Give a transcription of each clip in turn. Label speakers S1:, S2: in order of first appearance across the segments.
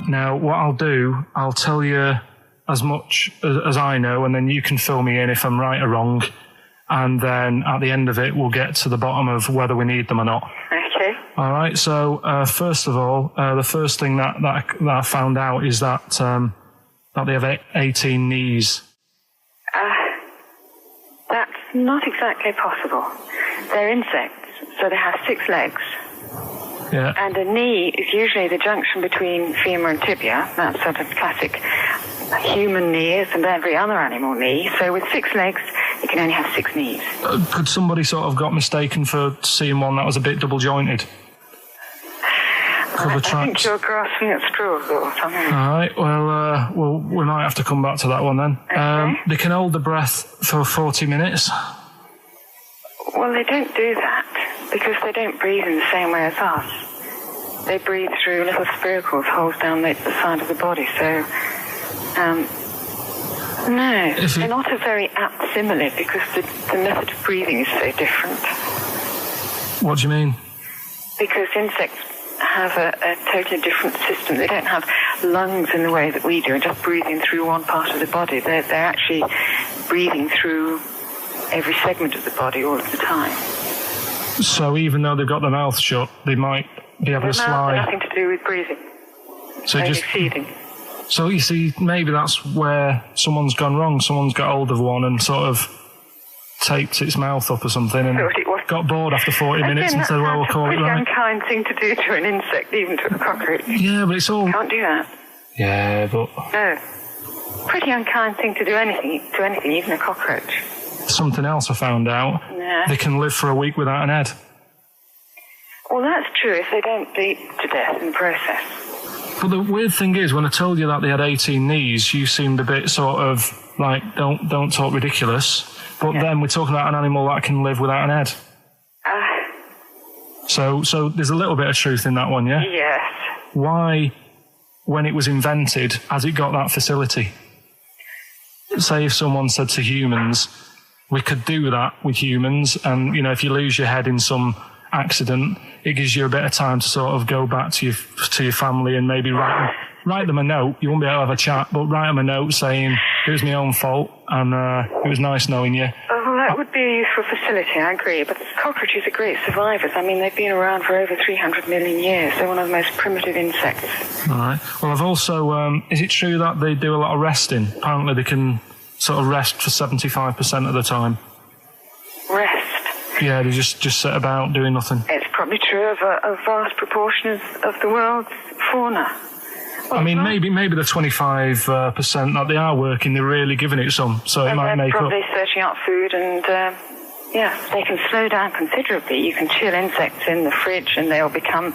S1: Now, what I'll do, I'll tell you as much as I know, and then you can fill me in if I'm right or wrong. And then at the end of it, we'll get to the bottom of whether we need them or not.
S2: Okay.
S1: All right. So first of all, the first thing that I found out is that they have 18 knees.
S2: That's not exactly possible. They're insects, so they have 6 legs.
S1: Yeah.
S2: And a knee is usually the junction between femur and tibia. That's sort of classic human knees and every other animal knee. So with 6 legs, you can only have 6 knees.
S1: Could somebody sort of got mistaken for seeing one that was a bit double jointed?
S2: I think you're grasping at straws or something.
S1: All right. Well, we might have to come back to that one then.
S2: Okay.
S1: They can hold the breath for 40 minutes.
S2: Well, they don't do that because they don't breathe in the same way as us. They breathe through little spiracles, holes down the side of the body. So, no, they're not a very apt simile because the method of breathing is so different.
S1: What do you mean?
S2: Because insects have a totally different system. They don't have lungs in the way that we do and just breathing through one part of the body. They're actually breathing through every segment of the body all of the time.
S1: So even though they've got their mouth shut, they might be able to slide.
S2: Nothing to do with breathing.
S1: So
S2: only
S1: just
S2: feeding.
S1: So you see, maybe that's where someone's gone wrong. Someone's got hold of one and sort of taped its mouth up or something and got bored after 40 minutes and said, well, we'll call it right.
S2: It's a pretty unkind thing to do to an insect, even to a cockroach.
S1: Yeah, but it's all...
S2: You can't do that.
S1: Yeah, but...
S2: No. Pretty unkind thing to do to anything, even a cockroach.
S1: Something else I found out.
S2: Yeah.
S1: They can live for a week without an head.
S2: Well, that's true if they don't bleed to death in the process.
S1: But the weird thing is, when I told you that they had 18 knees, you seemed a bit sort of like, don't talk ridiculous. But then we're talking about an animal that can live without an head. So there's a little bit of truth in that one, yeah?
S2: Yes.
S1: Why, when it was invented, has it got that facility? Say if someone said to humans, we could do that with humans, and, you know, if you lose your head in some accident, it gives you a bit of time to sort of go back to your family and maybe write them a note. You won't be able to have a chat, but write them a note saying it was my own fault and it was nice knowing you.
S2: Well, that would be a useful facility, I agree. But cockroaches are great survivors. I mean, they've been around for over 300 million years. They're one of the most primitive insects.
S1: All right. Well, I've also... is it true that they do a lot of resting? Apparently they can sort of rest for 75% of the time.
S2: Rest?
S1: Yeah, they just sit about doing nothing.
S2: It's probably true of a vast proportion of the world's fauna.
S1: I mean, maybe the 25% that they are working, they're really giving it some, so it might make up.
S2: They're probably searching out food and, they can slow down considerably. You can chill insects in the fridge and they'll become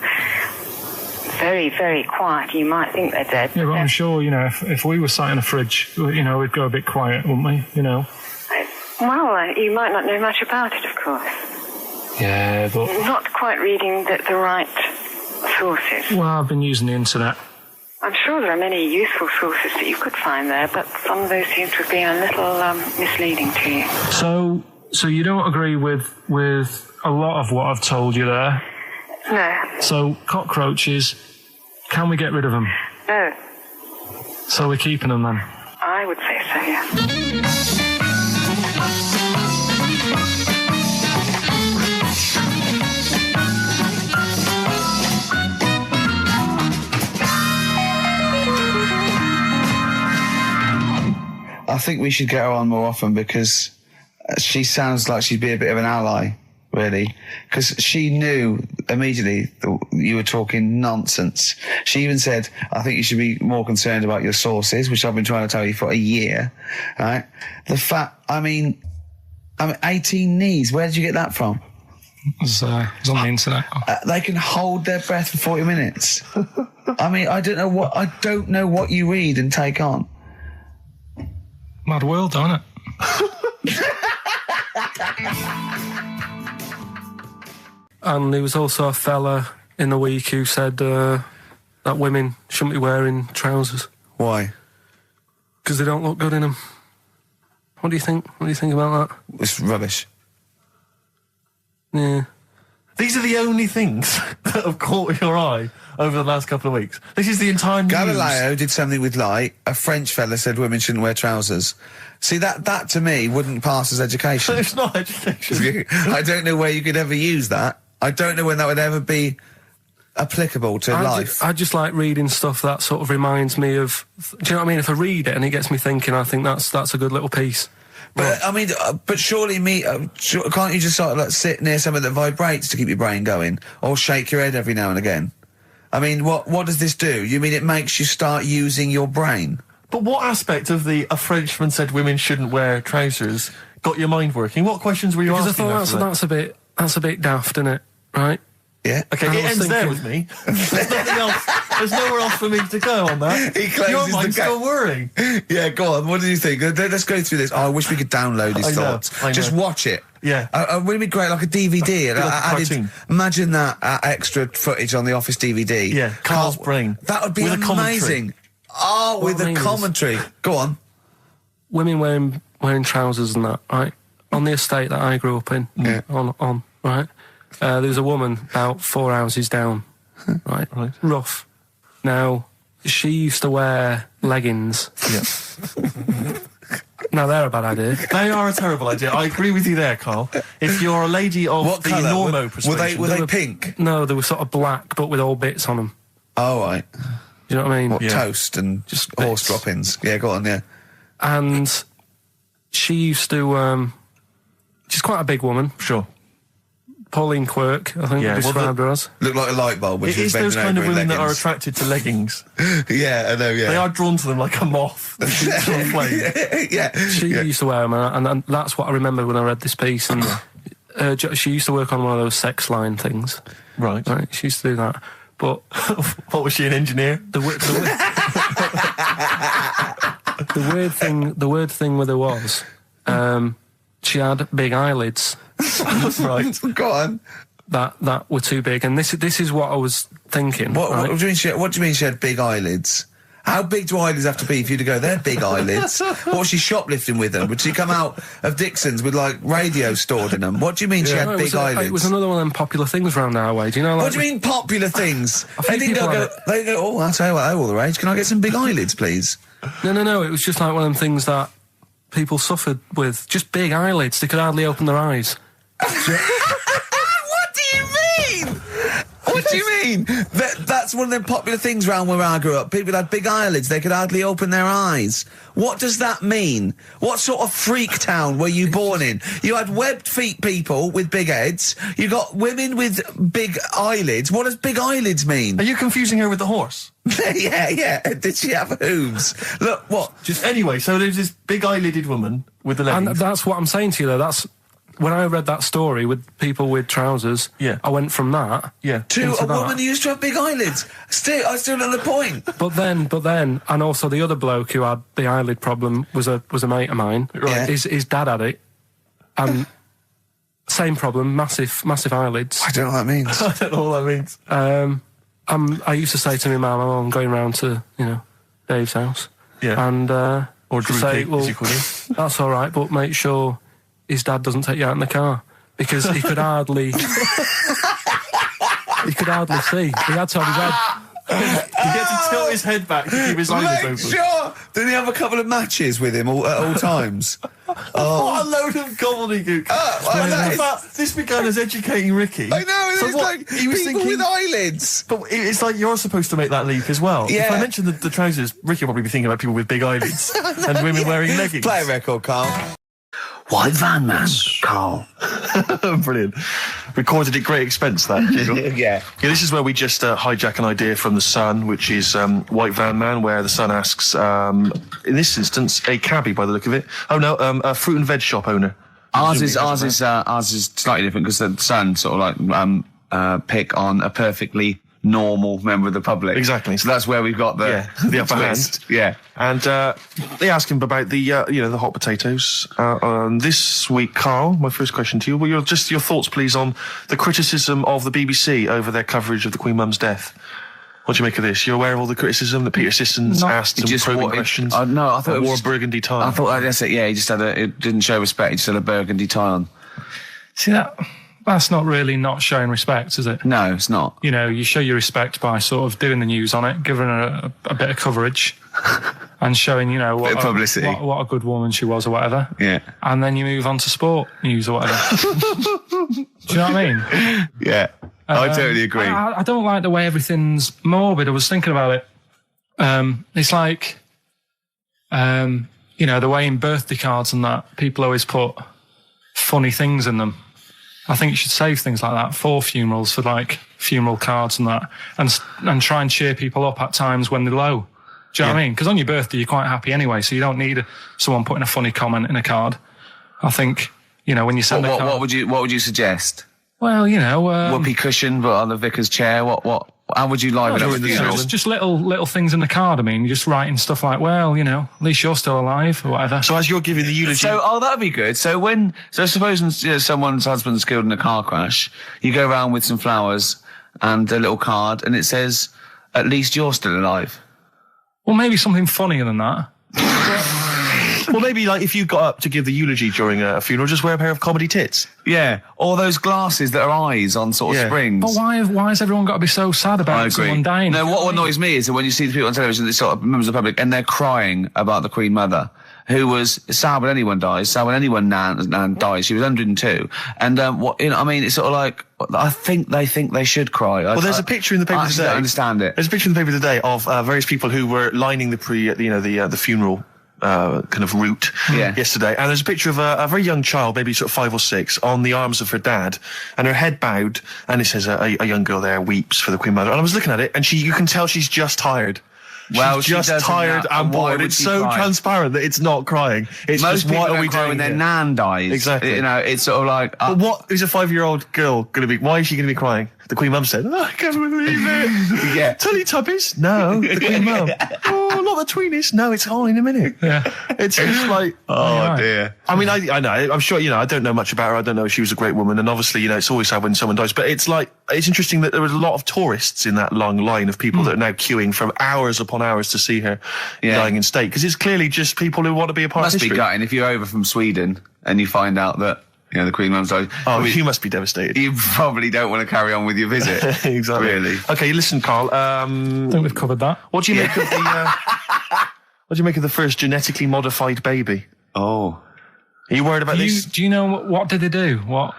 S2: very, very quiet. You might think they're dead.
S1: Yeah, but I'm sure, you know, if we were sat in a fridge, you know, we'd go a bit quiet, wouldn't we, you know?
S2: Well, you might not know much about it, of course.
S1: Yeah, but...
S2: You're not quite reading the right sources.
S1: Well, I've been using the internet.
S2: I'm sure there are many useful sources that you could find there, but some of those seem to have been a little misleading to you.
S1: So you don't agree with a lot of what I've told you there?
S2: No.
S1: So cockroaches, can we get rid of them?
S2: No.
S1: So we're keeping them then?
S2: I would say so, yeah.
S3: I think we should get her on more often because she sounds like she'd be a bit of an ally, really. Because she knew immediately that you were talking nonsense. She even said, I think you should be more concerned about your sources, which I've been trying to tell you for a year. Right? The fact, I mean 18 knees, where did you get that from?
S1: It was on the internet.
S3: They can hold their breath for 40 minutes. I mean, I don't know what you read and take on.
S1: Mad world, don't it? And there was also a fella in the week who said that women shouldn't be wearing trousers.
S3: Why?
S1: Because they don't look good in them. What do you think? What do you think about that?
S3: It's rubbish.
S1: Yeah.
S4: These are the only things that have caught your eye over the last couple of weeks. This is the entire news.
S3: Galileo did something with light. A French fella said women shouldn't wear trousers. See, that to me wouldn't pass as education.
S4: It's not education.
S3: I don't know where you could ever use that. I don't know when that would ever be applicable to life.
S1: I just like reading stuff that sort of reminds me of... Do you know what I mean? If I read it and it gets me thinking, I think that's a good little piece.
S3: But, I mean, but surely can't you just sort of like sit near something that vibrates to keep your brain going? Or shake your head every now and again? I mean, what does this do? You mean it makes you start using your brain?
S4: But what aspect of a Frenchman said women shouldn't wear trousers got your mind working? What questions were you asking?
S1: Because I thought that's a bit daft, isn't it? Right?
S3: Yeah.
S4: Okay, it ends there with me. There's nothing else. There's nowhere else for me to go on that.
S3: He claims
S4: your mind's still whirring.
S3: Yeah, go on. What do you think? Let's go through this. Oh, I wish we could download his thoughts.
S4: I know.
S3: Just watch it.
S4: Yeah.
S3: Wouldn't it be great, like a DVD?
S4: Cartoon.
S3: Imagine that extra footage on the Office DVD.
S4: Yeah, Carl's brain.
S3: That would be
S4: with
S3: amazing. Oh, with a commentary. Go on.
S1: Women wearing trousers and that, right? On the estate that I grew up in, on right? There was a woman about 4 houses down, right? Rough. Now, she used to wear leggings.
S4: Yeah.
S1: Now, they're a bad idea.
S4: They are a terrible idea. I agree with you there, Carl. If you're a lady of
S3: what
S4: the
S3: colour?
S4: normo persuasion...
S3: Were they pink?
S1: No, they were sort of black, but with all bits on them.
S3: Oh, right.
S1: Do you know what I mean?
S3: What, toast and just horse droppings? Yeah, go on, yeah.
S1: And she used to... she's quite a big woman.
S4: Sure.
S1: Pauline Quirk, I think they described her as.
S3: Looked like a light bulb when
S4: it
S3: she was
S4: is those
S3: bending
S4: kind of
S3: over in
S4: women that are
S3: leggings.
S4: attracted to leggings.
S3: Yeah, I know, yeah.
S4: They are drawn to them like a moth.
S3: Yeah.
S1: She used to wear them, and that's what I remember when I read this piece. And she used to work on one of those sex line things.
S4: Right.
S1: She used to do that. But
S4: what, was she, an engineer?
S1: The weird thing with her was, she had big eyelids.
S3: Right. Go on.
S1: That were too big, and this is what I was thinking.
S3: What do you mean she had big eyelids? How big do eyelids have to be for you to go, they're big eyelids? What was she shoplifting with them? Would she come out of Dixon's with, like, radio stored in them? What do you mean she had big eyelids?
S1: It was another one of them popular things around our way. Do you know? Like,
S3: what do you mean popular things? They
S1: people
S3: go, oh, I'll tell you what, they're all the rage. Can I get some big eyelids, please?
S1: No. It was just like one of them things that people suffered with. Just big eyelids. They could hardly open their eyes.
S3: What do you mean? What do you mean? That's one of them popular things around where I grew up. People had big eyelids. They could hardly open their eyes. What does that mean? What sort of freak town were you born in? You had webbed feet people with big heads. You got women with big eyelids. What does big eyelids mean?
S4: Are you confusing her with the horse?
S3: Yeah. Did she have hooves? Look, what?
S4: Anyway, so there's this big eyelided woman with the leggings.
S1: And that's what I'm saying to you, though. That's... When I read that story with people with trousers, I went from that
S3: to a woman who used to have big eyelids. I still know the point.
S1: But then, and also the other bloke who had the eyelid problem was a mate of mine.
S3: Right.
S1: His dad had it, and same problem, massive eyelids.
S3: I don't know what that means.
S4: I don't know what that means.
S1: I used to say to my mum, I'm going round to Dave's house, and
S4: or Drew
S1: say,
S4: as you call him.
S1: That's all right, but make sure his dad doesn't take you out in the car, because he could hardly see. He had to have his head.
S4: He had to tilt his head back to keep his eyes open.
S3: Make sure! Didn't he have a couple of matches with him at all times?
S4: What a load of gobbledygook. This began as educating Ricky.
S3: I know,
S4: So
S3: it's
S4: what,
S3: like
S4: he was
S3: people
S4: thinking,
S3: with eyelids.
S4: But it's like you're supposed to make that leap as well.
S3: Yeah.
S4: If I mentioned the trousers, Ricky will probably be thinking about people with big eyelids and women wearing leggings.
S3: Play a record, Carl.
S5: White Van Man, Carl.
S6: Brilliant. Recorded at great expense, that.
S3: Yeah.
S6: This is where we just hijack an idea from The Sun, which is White Van Man, where The Sun asks, in this instance, a cabbie by the look of it. Oh, no, a fruit and veg shop owner.
S3: Ours is slightly different because the Sun sort of like pick on a perfectly normal member of the public.
S6: Exactly.
S3: So that's where we've got the
S6: upper hand.
S3: Yeah.
S6: And they ask him about the the hot potatoes. This week, Carl, my first question to you, your thoughts, please, on the criticism of the BBC over their coverage of the Queen Mum's death. What do you make of this? You're aware of all the criticism that Peter Sissons asked some probing questions?
S3: No, I thought it
S6: wore
S3: was
S6: a burgundy tie.
S3: I thought that's it. Yeah, he just had it didn't show respect. He just had a burgundy tie on.
S7: See that?
S1: that's not really not showing respect, is it?
S3: No, it's not.
S1: You know, you show your respect by sort of doing the news on it, giving her a bit of coverage, and showing, you know,
S3: Bit of publicity.
S1: what a good woman she was or whatever.
S3: Yeah.
S1: And then you move on to sport news or whatever. Do you know what I mean?
S3: Yeah. I totally agree.
S1: I don't like the way everything's morbid. I was thinking about it. It's like, you know, the way in birthday cards and that, people always put funny things in them. I think you should save things like that for funerals, for like funeral cards and that, and try and cheer people up at times when they're low. Do you know what I mean? Because on your birthday, you're quite happy anyway, so you don't need someone putting a funny comment in a card. I think, you know, when you send a card...
S3: What would you suggest?
S1: Well, you know...
S3: whoopee cushion, but on the vicar's chair. How would you liven up the funeral?
S1: Just little things in the card. I mean, you're just writing stuff like, well, you know, at least you're still alive or whatever.
S6: So as you're giving the eulogy...
S3: that'd be good. So suppose someone's husband's killed in a car crash, you go around with some flowers and a little card, and it says, at least you're still alive.
S1: Well, maybe something funnier than that.
S6: Well, maybe like if you got up to give the eulogy during a funeral, just wear a pair of comedy tits.
S3: Yeah, or those glasses that are eyes on sort of springs.
S1: But why has everyone got to be so sad about someone dying?
S3: No, what annoys me is that when you see the people on television, these sort of members of the public, and they're crying about the Queen Mother, who was sad when anyone dies, sad when anyone nan dies. She was 102, and it's sort of like they think they should cry.
S6: Well, there's a picture in the paper today.
S3: I don't understand it.
S6: There's a picture in the paper today of various people who were lining the funeral kind of route yesterday, and there's a picture of a very young child, maybe sort of 5 or 6, on the arms of her dad, and her head bowed, and it says a young girl there weeps for the Queen Mother. And I was looking at it, and you can tell she's just tired.
S3: Well,
S6: she's just tired and bored. It's so transparent that it's not crying. It's
S3: most
S6: just, what
S3: people
S6: are we
S3: cry
S6: doing
S3: when their
S6: here?
S3: nan dies.
S6: Exactly.
S3: You know, it's sort of like...
S6: But what is a 5-year-old girl going to be? Why is she going to be crying? The Queen Mum said, I can't believe it.
S3: Yeah.
S6: Teletubbies? No, the Queen Mum. Oh, not the Tweenies? No, it's all in a minute.
S1: Yeah.
S6: It's just like...
S3: Oh, dear.
S6: I mean, I know. I'm sure, I don't know much about her. I don't know if she was a great woman. And obviously, it's always sad when someone dies. But it's like, it's interesting that there was a lot of tourists in that long line of people that are now queuing for hours upon hours to see her dying in state. Because it's clearly just people who want to be a part of history.
S3: Must be gutting if you're over from Sweden and you find out that, the Queen Mum's died.
S6: Oh, you must be devastated.
S3: You probably don't want to carry on with your visit.
S6: Exactly.
S3: Really.
S6: Okay, listen, Carl.
S1: I think we've covered that.
S6: What do you make of the... what do you make of the first genetically modified baby?
S3: Oh.
S6: Are you worried about this?
S1: Do you know what did they do? What?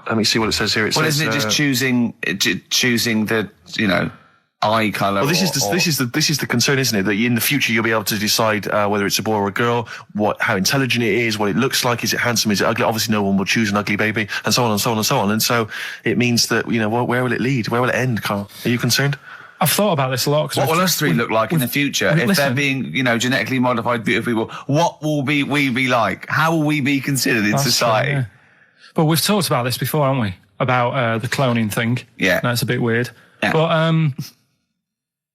S6: Let me see what it says here.
S3: Isn't it just choosing the, eye colour?
S6: Well, this is the concern, isn't it? That in the future you'll be able to decide whether it's a boy or a girl, how intelligent it is, what it looks like, is it handsome, is it ugly? Obviously, no one will choose an ugly baby, and so on and so on and so on. And so it means that where will it lead? Where will it end, Carl? Are you concerned?
S1: I've thought about this a lot.
S3: What will us three look like in the future if they're being, genetically modified beautiful people? What will we be like? How will we be considered in society?
S1: True, yeah. But we've talked about this before, haven't we? About the cloning thing.
S3: Yeah,
S1: that's a bit weird.
S3: Yeah.
S1: But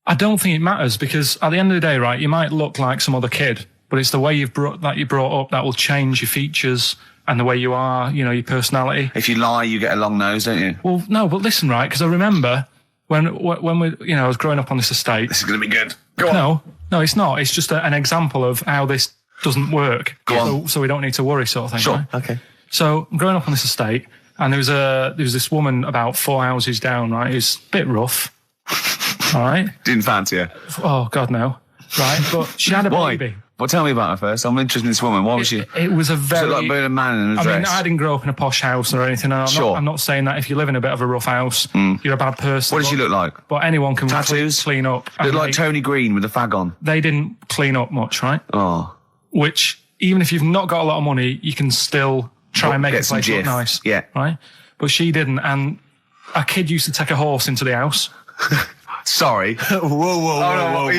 S1: I don't think it matters, because at the end of the day, right, you might look like some other kid, but it's the way you're brought up that will change your features and the way you are, your personality.
S3: If you lie, you get a long nose, don't you?
S1: Well, no, but listen, right, because I remember when we, I was growing up on this estate.
S3: This is going to be good. Go on.
S1: No, it's not. It's just an example of how this doesn't work.
S3: Go on.
S1: So we don't need to worry, sort of thing.
S3: Sure.
S1: Right?
S3: Okay.
S1: So I'm growing up on this estate, and there was this woman about 4 houses down, right, who's a bit rough. All right.
S3: Didn't fancy her.
S1: Oh God, no. Right, but she had a baby.
S3: Well, tell me about her first. I'm interested in this woman. Why was she?
S1: It was a very...
S3: Was it like being a man in a dress?
S1: I mean, I didn't grow up in a posh house or anything. And I'm not saying that if you live in a bit of a rough house, you're a bad person.
S3: What does she look like?
S1: But anyone can
S3: Tattoos?
S1: clean up.
S3: Look like Tony Green with a fag on.
S1: They didn't clean up much, right?
S3: Oh.
S1: Which, even if you've not got a lot of money, you can still try and make the place look nice.
S3: Yeah.
S1: Right? But she didn't. And a kid used to take a horse into the house.
S3: Sorry. Whoa,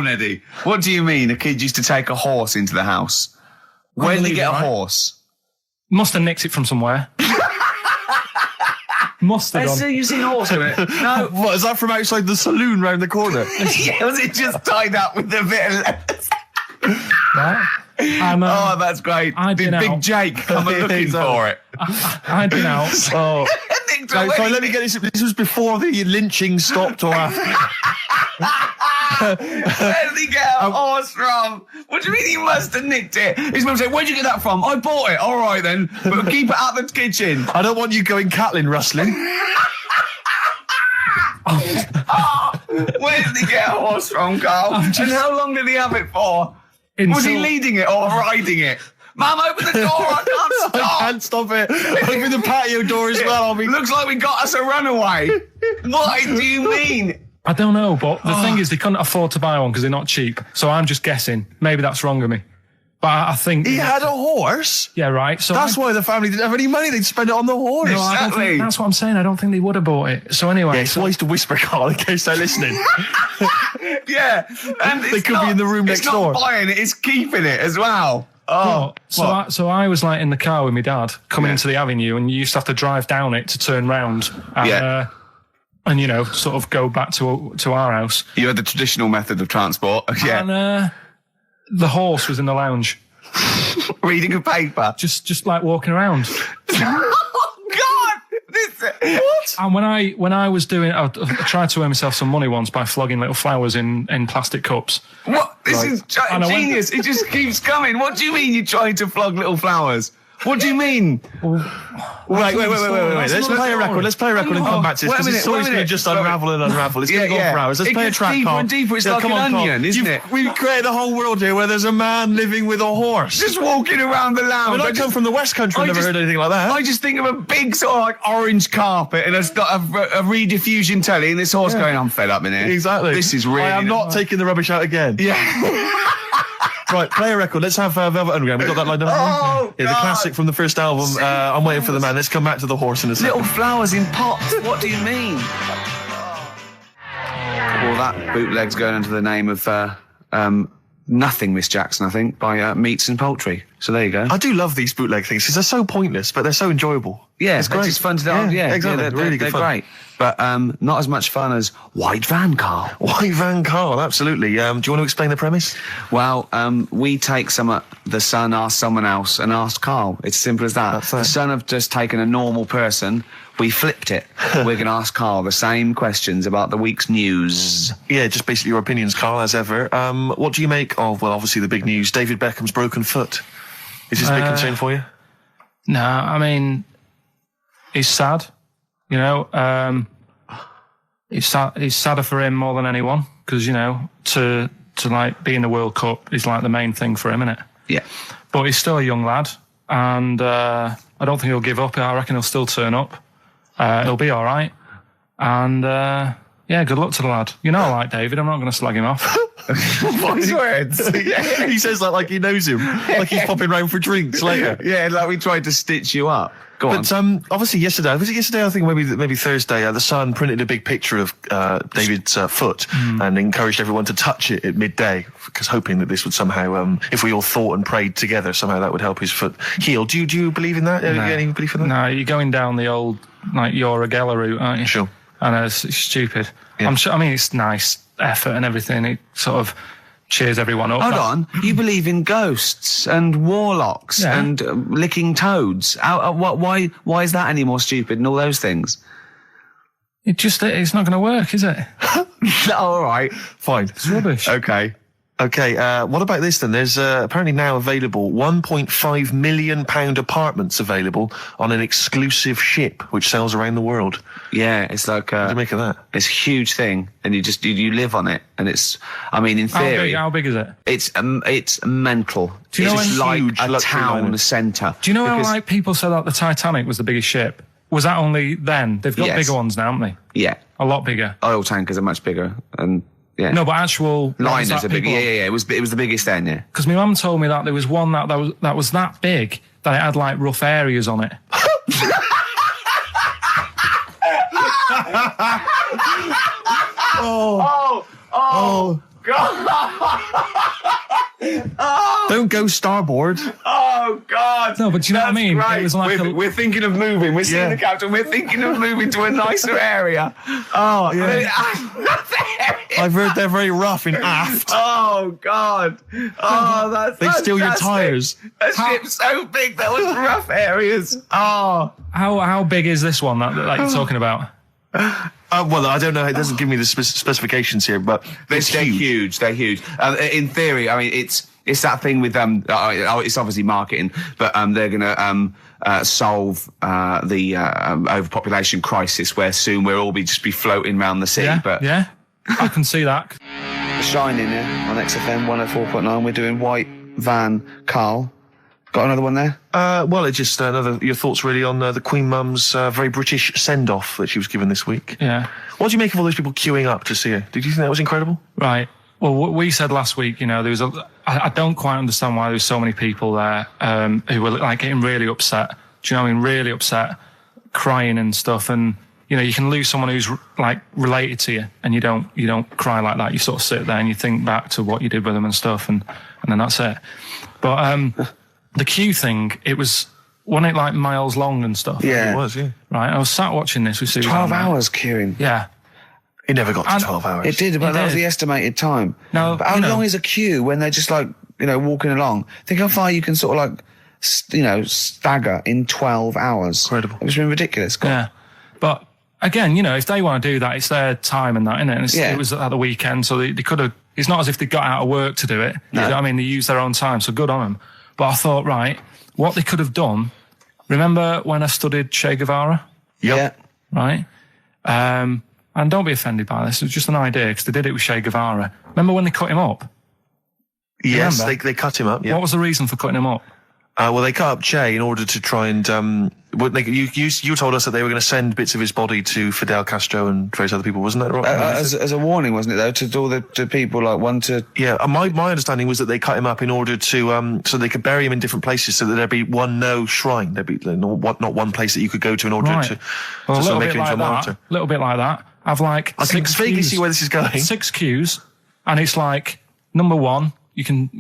S3: Neddy. What do you mean a kid used to take a horse into the house? Where did he get a horse?
S1: Must have nicked it from somewhere. Must have done.
S3: You've seen a horse with it? No.
S6: What, is that from outside the saloon round the corner?
S3: Yeah, was it just tied up with a bit of lettuce?
S1: Right.
S3: Oh, that's great. Did Big Jake come looking for it?
S1: I'd been out.
S6: Oh. Sorry, let me get this. This was before the lynching stopped or after?
S3: Where did he get a horse from? What do you mean he must have nicked it? His mum said, where'd you get that from? I bought it. All right then, but keep it out the kitchen.
S6: I don't want you going Catlin rustling.
S3: Where did he get a horse from, Carl? And how long did he have it for? Was he leading it or riding it? Mum, open the door, I can't stop.
S6: I can't stop it. Open the patio door as well.
S3: Looks like we got us a runaway. What do you mean?
S1: I don't know, but the thing is, they couldn't afford to buy one because they're not cheap. So I'm just guessing. Maybe that's wrong of me. But I think...
S6: He had a horse?
S1: Yeah, right. So
S6: that's why the family didn't have any money. They'd spend it on the horse.
S1: No, I don't think, that's what I'm saying. I don't think they would have bought it. So anyway...
S6: Yeah, it's wise to whisper, Carl, in case they're listening.
S3: Yeah. And
S6: they could be in the room next door.
S3: It's not buying it, it's keeping it as well.
S1: So I was like in the car with my dad coming into the avenue, and you used to have to drive down it to turn round and you know, sort of go back to our house. You had the traditional method of transport. And the horse was in the lounge. Reading a paper. Just like walking around.
S3: Oh God! What?
S1: And when I was doing, I tried to earn myself some money once by flogging little flowers in plastic cups.
S3: What? This is genius. It just keeps coming. What do you mean you're trying to flog little flowers? What do you mean?
S6: Wait. Let's play a record. Let's play a record and come back to this, because this story's going to just unravel and unravel. It's going to go for hours. Let's play a track,
S3: deeper
S6: Carl.
S3: and deeper. It's like an onion, isn't it?
S6: We've created a whole world here where there's a man living with a horse.
S3: Just walking around the lounge.
S6: I come from the West Country. I've never heard anything like that.
S3: I just think of a big sort of like orange carpet, and it's got a rediffusion telly, and this horse going, I'm fed up in here.
S6: Exactly.
S3: This is really...
S6: I am not taking the rubbish out again.
S3: Yeah.
S6: Right, play a record. Let's have Velvet Underground. We've got that lined up.
S3: Oh,
S6: the classic from the first album. I'm waiting for the man. Let's come back to the horse in a second.
S3: Little flowers in pots. What do you mean? Well, that bootleg's going under the name of Nothing, Miss Jackson, I think, by Meats and Poultry. So there you go.
S6: I do love these bootleg things because they're so pointless, but they're so enjoyable.
S3: Yeah,
S6: it's great.
S3: It's fun to do. Yeah,
S6: exactly.
S3: They're
S6: good fun.
S3: Great. But not as much fun as White Van Carl.
S6: White Van Carl, absolutely. Do you want to explain the premise?
S3: Well, we take the Sun asks someone else and asks Carl. It's simple as that. The Sun have just taken a normal person. We flipped it. We're going to ask Carl the same questions about the week's news.
S6: Yeah, just basically your opinions, Carl, as ever. What do you make of, well, obviously the big news, David Beckham's broken foot? Is this a big concern for you?
S1: No, I mean, it's sad. You know, it's sadder for him more than anyone, because, you know, to like be in the World Cup is like the main thing for him, isn't it?
S3: Yeah.
S1: But he's still a young lad, and I don't think he'll give up. I reckon he'll still turn up. He'll be all right. And, yeah, good luck to the lad. You know I like David. I'm not going to slag him off.
S3: Wise words.
S6: He says that like he knows him. Like he's popping round for drinks later.
S3: Yeah, like we tried to stitch you up. Go on.
S6: But obviously yesterday, was it yesterday? I think maybe Thursday, the Sun printed a big picture of David's foot and encouraged everyone to touch it at midday, because hoping that this would somehow, if we all thought and prayed together, somehow that would help his foot heal. Do you believe in that?
S1: No.
S6: Any belief in that?
S1: No, you're going down the old, like, your Regella route, aren't you?
S6: Sure.
S1: I know, it's stupid.
S6: Yeah.
S1: I'm sure, I mean, it's nice effort and everything. It sort of cheers everyone up.
S3: Hold on. You believe in ghosts and warlocks and licking toads. Why is that any more stupid than all those things?
S1: It's not going to work, is it?
S3: All right.
S6: Fine.
S1: It's rubbish.
S3: Okay.
S6: Okay, what about this then? There's apparently now available £1.5 million apartments available on an exclusive ship which sails around the world.
S3: Yeah, it's like
S6: what do you make of that?
S3: It's a huge thing, and you live on it, and it's, I mean, in theory,
S1: how big is it?
S3: It's mental.
S1: Do you know
S3: it's like
S6: huge
S3: a town centre.
S1: Do you know how like people said that the Titanic was the biggest ship? Was that only then? They've got bigger ones now, haven't they?
S3: Yeah,
S1: a lot bigger.
S3: Oil tankers are much bigger, and yeah.
S1: No, but actual
S3: liners are big. Yeah. It was the biggest then. Yeah.
S1: Because my mum told me that there was one that was that big that it had like rough areas on it.
S3: Oh God!
S6: Don't go starboard.
S3: Oh God!
S1: No, but do you know what I mean?
S3: Right.
S1: It was like
S3: we're thinking of moving. We're seeing the captain. We're thinking of moving to a nicer area. Oh yeah.
S6: I've heard they're very rough in aft.
S3: Oh God! Oh,
S6: they steal your tyres.
S3: A ship's so big there was rough areas. Oh,
S1: how big is this one that you're talking about?
S6: Well, I don't know. It doesn't give me the specifications here, but
S3: They're huge. They're huge. In theory, I mean, it's that thing with it's obviously marketing, but they're going to solve the overpopulation crisis, where soon we'll all be floating around the sea.
S1: Yeah, I can see that.
S3: Shining on XFM 104.9. We're doing White Van Carl. Got another one there?
S6: Well, it's just your thoughts really on the Queen Mum's very British send-off that she was given this week.
S1: Yeah.
S6: What do you make of all those people queuing up to see her? Did you think that was incredible?
S1: Right. Well, what we said last week, there was I don't quite understand why there was so many people there who were like getting really upset. Do you know what I mean? Really upset, crying and stuff. And you can lose someone who's like related to you, and you don't cry like that. You sort of sit there and you think back to what you did with them and stuff, and then that's it. But the queue thing, wasn't it like miles long and stuff?
S3: Yeah.
S6: It was, yeah.
S1: Right. I was sat watching this with Susan.
S3: 12 hours queuing.
S1: Yeah.
S6: It never got to 12 hours.
S3: It did, but that was the estimated time.
S1: No,
S3: but how long is a queue when they're just like, walking along? Think how far you can sort of like, stagger in 12 hours.
S6: Incredible.
S3: It's been ridiculous.
S1: Yeah. But again, if they want to do that, it's their time and that, isn't it? And it was at the weekend, so they could have, it's not as if they got out of work to do it.
S3: No.
S1: You know what I mean? They used their own time, so good on them. But I thought, right, what they could have done, remember when I studied Che Guevara?
S3: Yep.
S1: Yeah. Right? And don't be offended by this, it was just an idea, because they did it with Che Guevara. Remember when they cut him up?
S6: Yes, they cut him up, yeah.
S1: What was the reason for cutting him up?
S6: Well, they cut up Che in order to try and... you told us that they were going to send bits of his body to Fidel Castro and various other people, wasn't that right?
S3: As a warning, wasn't it, though, to all the people, like, one to...
S6: Yeah, my understanding was that they cut him up in order to... so they could bury him in different places, so that there'd be no shrine. There'd be not one place that you could go to in order to sort of make him into a martyr.
S1: A little bit like that. I've like...
S6: I can vaguely see where this is going.
S1: 6 queues, and it's like, number 1... You can,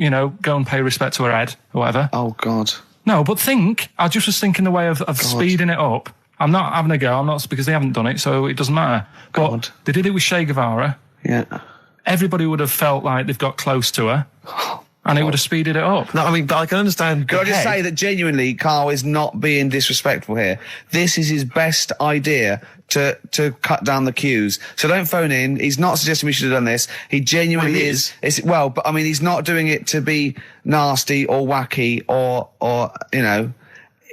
S1: go and pay respect to her head or whatever.
S3: Oh, God.
S1: No, but I just was thinking the way of speeding it up. I'm not having a go. I'm not, because they haven't done it, so it doesn't matter.
S3: God.
S1: But they did it with Che Guevara.
S3: Yeah.
S1: Everybody would have felt like they've got close to her. And it would have speeded it up.
S6: No, I mean, I can understand.
S3: Can I just say that genuinely, Carl is not being disrespectful here. This is his best idea to cut down the queues. So don't phone in. He's not suggesting we should have done this. He genuinely is. But I mean, he's not doing it to be nasty or wacky or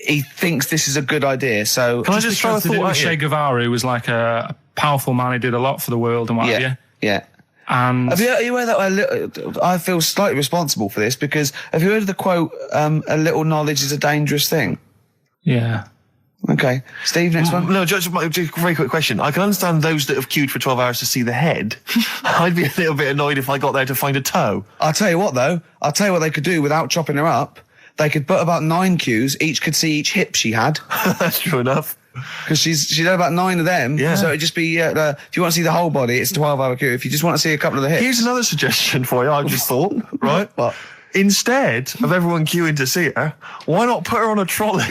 S3: he thinks this is a good idea. So
S6: can I just throw a thought at
S1: Che Guevara, who was like a powerful man who did a lot for the world and what have you.
S3: Yeah.
S1: And
S3: have you heard that? I feel slightly responsible for this, because have you heard of the quote, a little knowledge is a dangerous thing?
S1: Yeah.
S3: Okay. Steve, next one?
S6: No, just a very quick question. I can understand those that have queued for 12 hours to see the head. I'd be a little bit annoyed if I got there to find a toe.
S3: I'll tell you what, though. I'll tell you what they could do without chopping her up. They could put about 9 queues. Each could see each hip she had.
S6: That's true enough.
S3: Because she's had about 9 of them.
S6: Yeah.
S3: So it'd just be, if you want to see the whole body, it's a 12-hour queue. If you just want to see a couple of the hips.
S6: Here's another suggestion for you, I just thought, right?
S3: What?
S6: Instead of everyone queuing to see her, why not put her on a trolley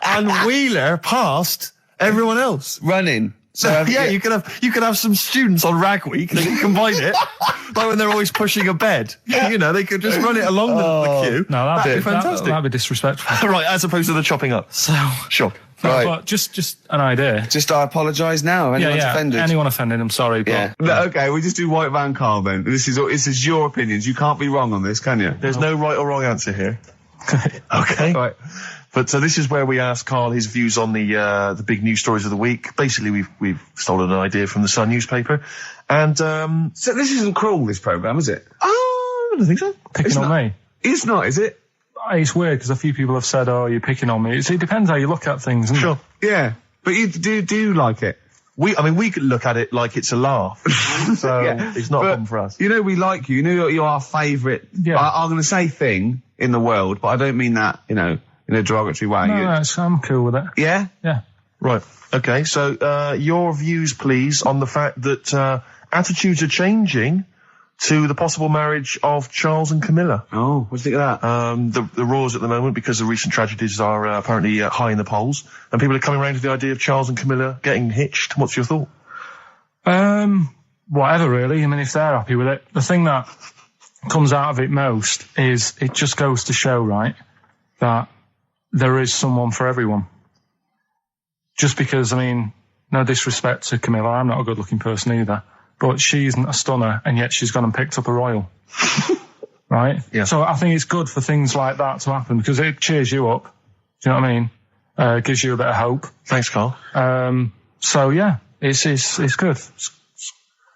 S6: and wheel her past everyone else?
S3: Running.
S6: So you could have some students on Rag Week. They can combine it, like when they're always pushing a bed. They could just run it along the queue.
S1: No, that'd be
S6: fantastic.
S1: That'd be disrespectful.
S6: Right, as opposed to the chopping up.
S1: So
S6: sure.
S1: No,
S3: Right.
S1: but just an idea.
S3: Just I apologise now if anyone's offended.
S1: Anyone offended, I'm sorry. But
S3: Yeah. No, okay, we just do White Van Carl then. This is your opinions. You can't be wrong on this, can you?
S6: There's no right or wrong answer here. Okay.
S3: Right.
S6: But so this is where we ask Carl his views on the big news stories of the week. Basically, we've stolen an idea from the Sun newspaper, and
S3: So this isn't cruel, this programme, is it?
S6: I don't think so.
S1: picking on me.
S3: It's not, is it?
S1: It's weird because a few people have said, "Oh, you're picking on me." It depends how you look at things. Isn't
S6: Sure.
S3: Yeah. But you do like it?
S6: We could look at it like it's a laugh, so it's not a problem for us.
S3: We like you. You're our favourite.
S1: Yeah.
S3: I'm going to say thing in the world, but I don't mean that, in a derogatory way.
S1: No, I'm cool with it.
S3: Yeah?
S1: Yeah.
S6: Right. Okay. So your views, please, on the fact that attitudes are changing to the possible marriage of Charles and Camilla.
S3: Oh, what do you think of that?
S6: The roars at the moment, because the recent tragedies are apparently high in the polls, and people are coming around to the idea of Charles and Camilla getting hitched. What's your thought?
S1: Whatever, really. I mean, if they're happy with it. The thing that comes out of it most is it just goes to show, right, that there is someone for everyone. Just because, I mean, no disrespect to Camilla, I'm not a good-looking person either, but she isn't a stunner, and yet she's gone and picked up a royal. Right?
S6: Yeah.
S1: So I think it's good for things like that to happen, because it cheers you up. Do you know what I mean? Gives you a bit of hope.
S6: Thanks, Carl.
S1: So yeah, it's good.